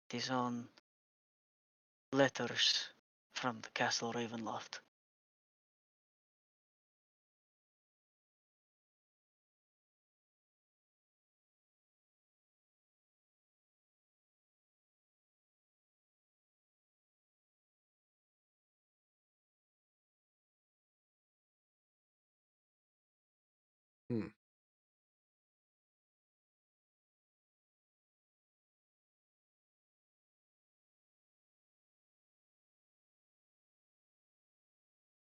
It is on letters from the Castle Ravenloft.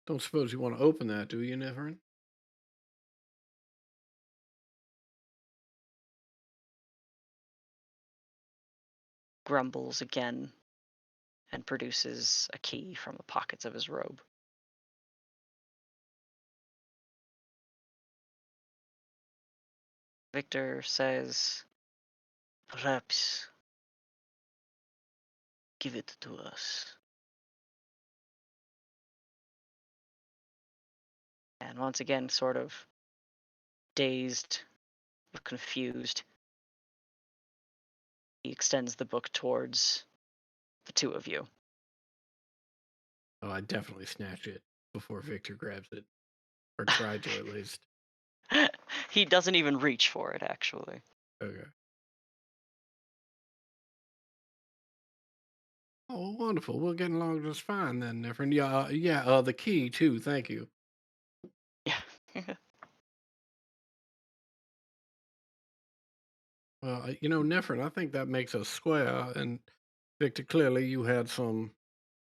Don't suppose you want to open that, do you, Neverin? Grumbles again and produces a key from the pockets of his robe. Victor says, Perhaps give it to us. and once again, sort of dazed or confused, he extends the book towards the two of you. Oh, I definitely snatch it before Victor grabs it. Or tried to, at least. He doesn't even reach for it, actually. Okay. Oh, wonderful. We're getting along just fine then, Neverin. Yeah, the key, too. Thank you. Yeah. Well, Neferin, I think that makes us square. And Victor, clearly you had some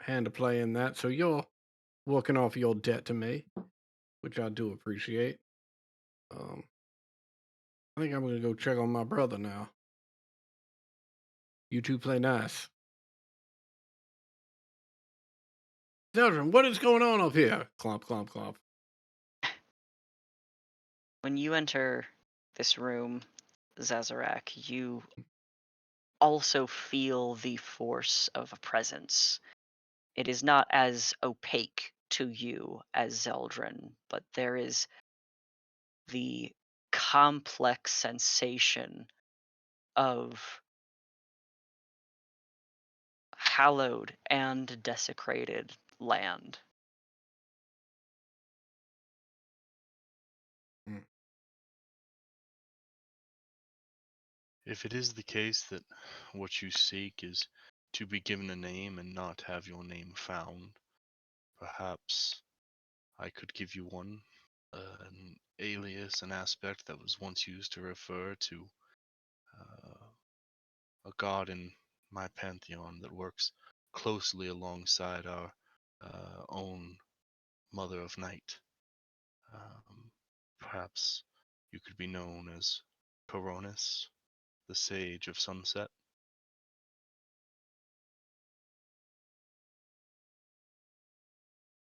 hand to play in that. So you're working off your debt to me, which I do appreciate. I think I'm going to go check on my brother now. You two play nice. Zeldrin, what is going on up here? Clomp, clomp, clomp. When you enter this room, Zazarak, you also feel the force of a presence. It is not as opaque to you as Zeldrin, but there is the complex sensation of hallowed and desecrated land. If it is the case that what you seek is to be given a name and not have your name found, perhaps I could give you one, an alias, an aspect that was once used to refer to a god in my pantheon that works closely alongside our own Mother of Night. Perhaps you could be known as Coronis, the Sage of Sunset.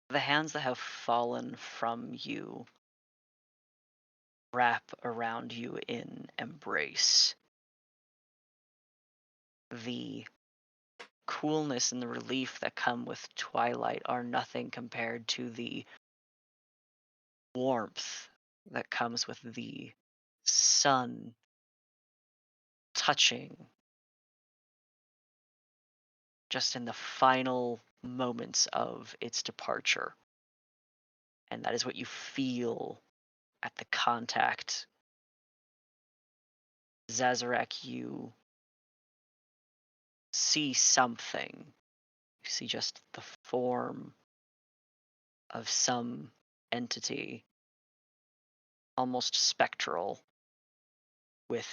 The hands that have fallen from you wrap around you in embrace. The coolness and the relief that come with twilight are nothing compared to the warmth that comes with the sun touching just in the final moments of its departure. And that is what you feel at the contact. Zazarak, you see something. You see just the form of some entity, almost spectral, with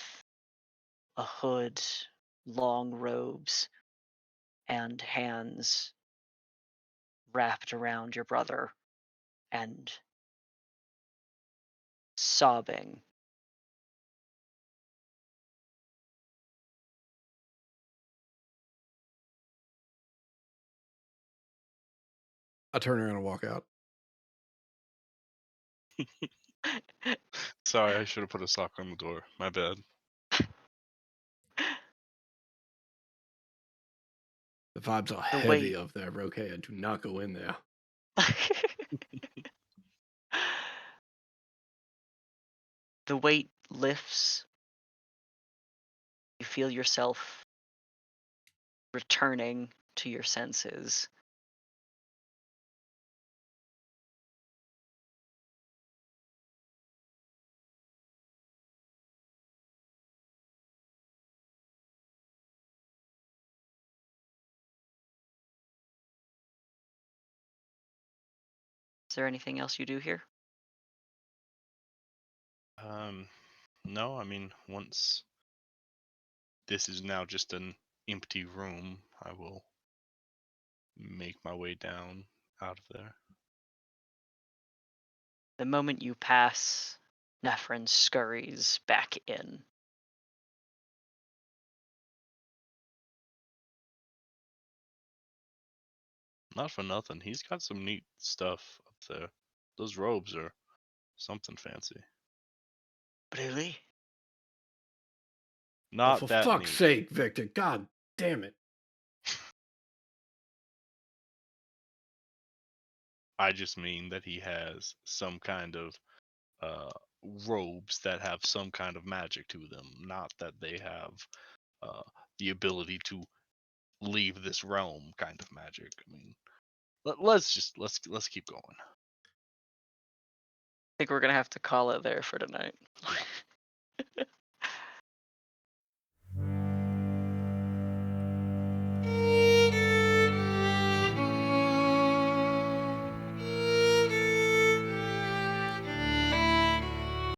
a hood, long robes, and hands wrapped around your brother and sobbing. I turn around and walk out. Sorry, I should have put a sock on the door. My bad. The vibes are The heavy weight. of there, Rokea. Do not go in there. The weight lifts. You feel yourself returning to your senses. Is there anything else you do here? No, I mean, once this is now just an empty room, I will make my way down out of there. The moment you pass, Nephrin scurries back in. Not for nothing, he's got some neat stuff up there. Those robes are something fancy. Really? Oh, Not for that fuck's neat. sake, Victor. God damn it. I just mean that he has some kind of uh, robes that have some kind of magic to them. Not that they have uh, the ability to leave this realm kind of magic. I mean, let's keep going. I think we're gonna have to call it there for tonight.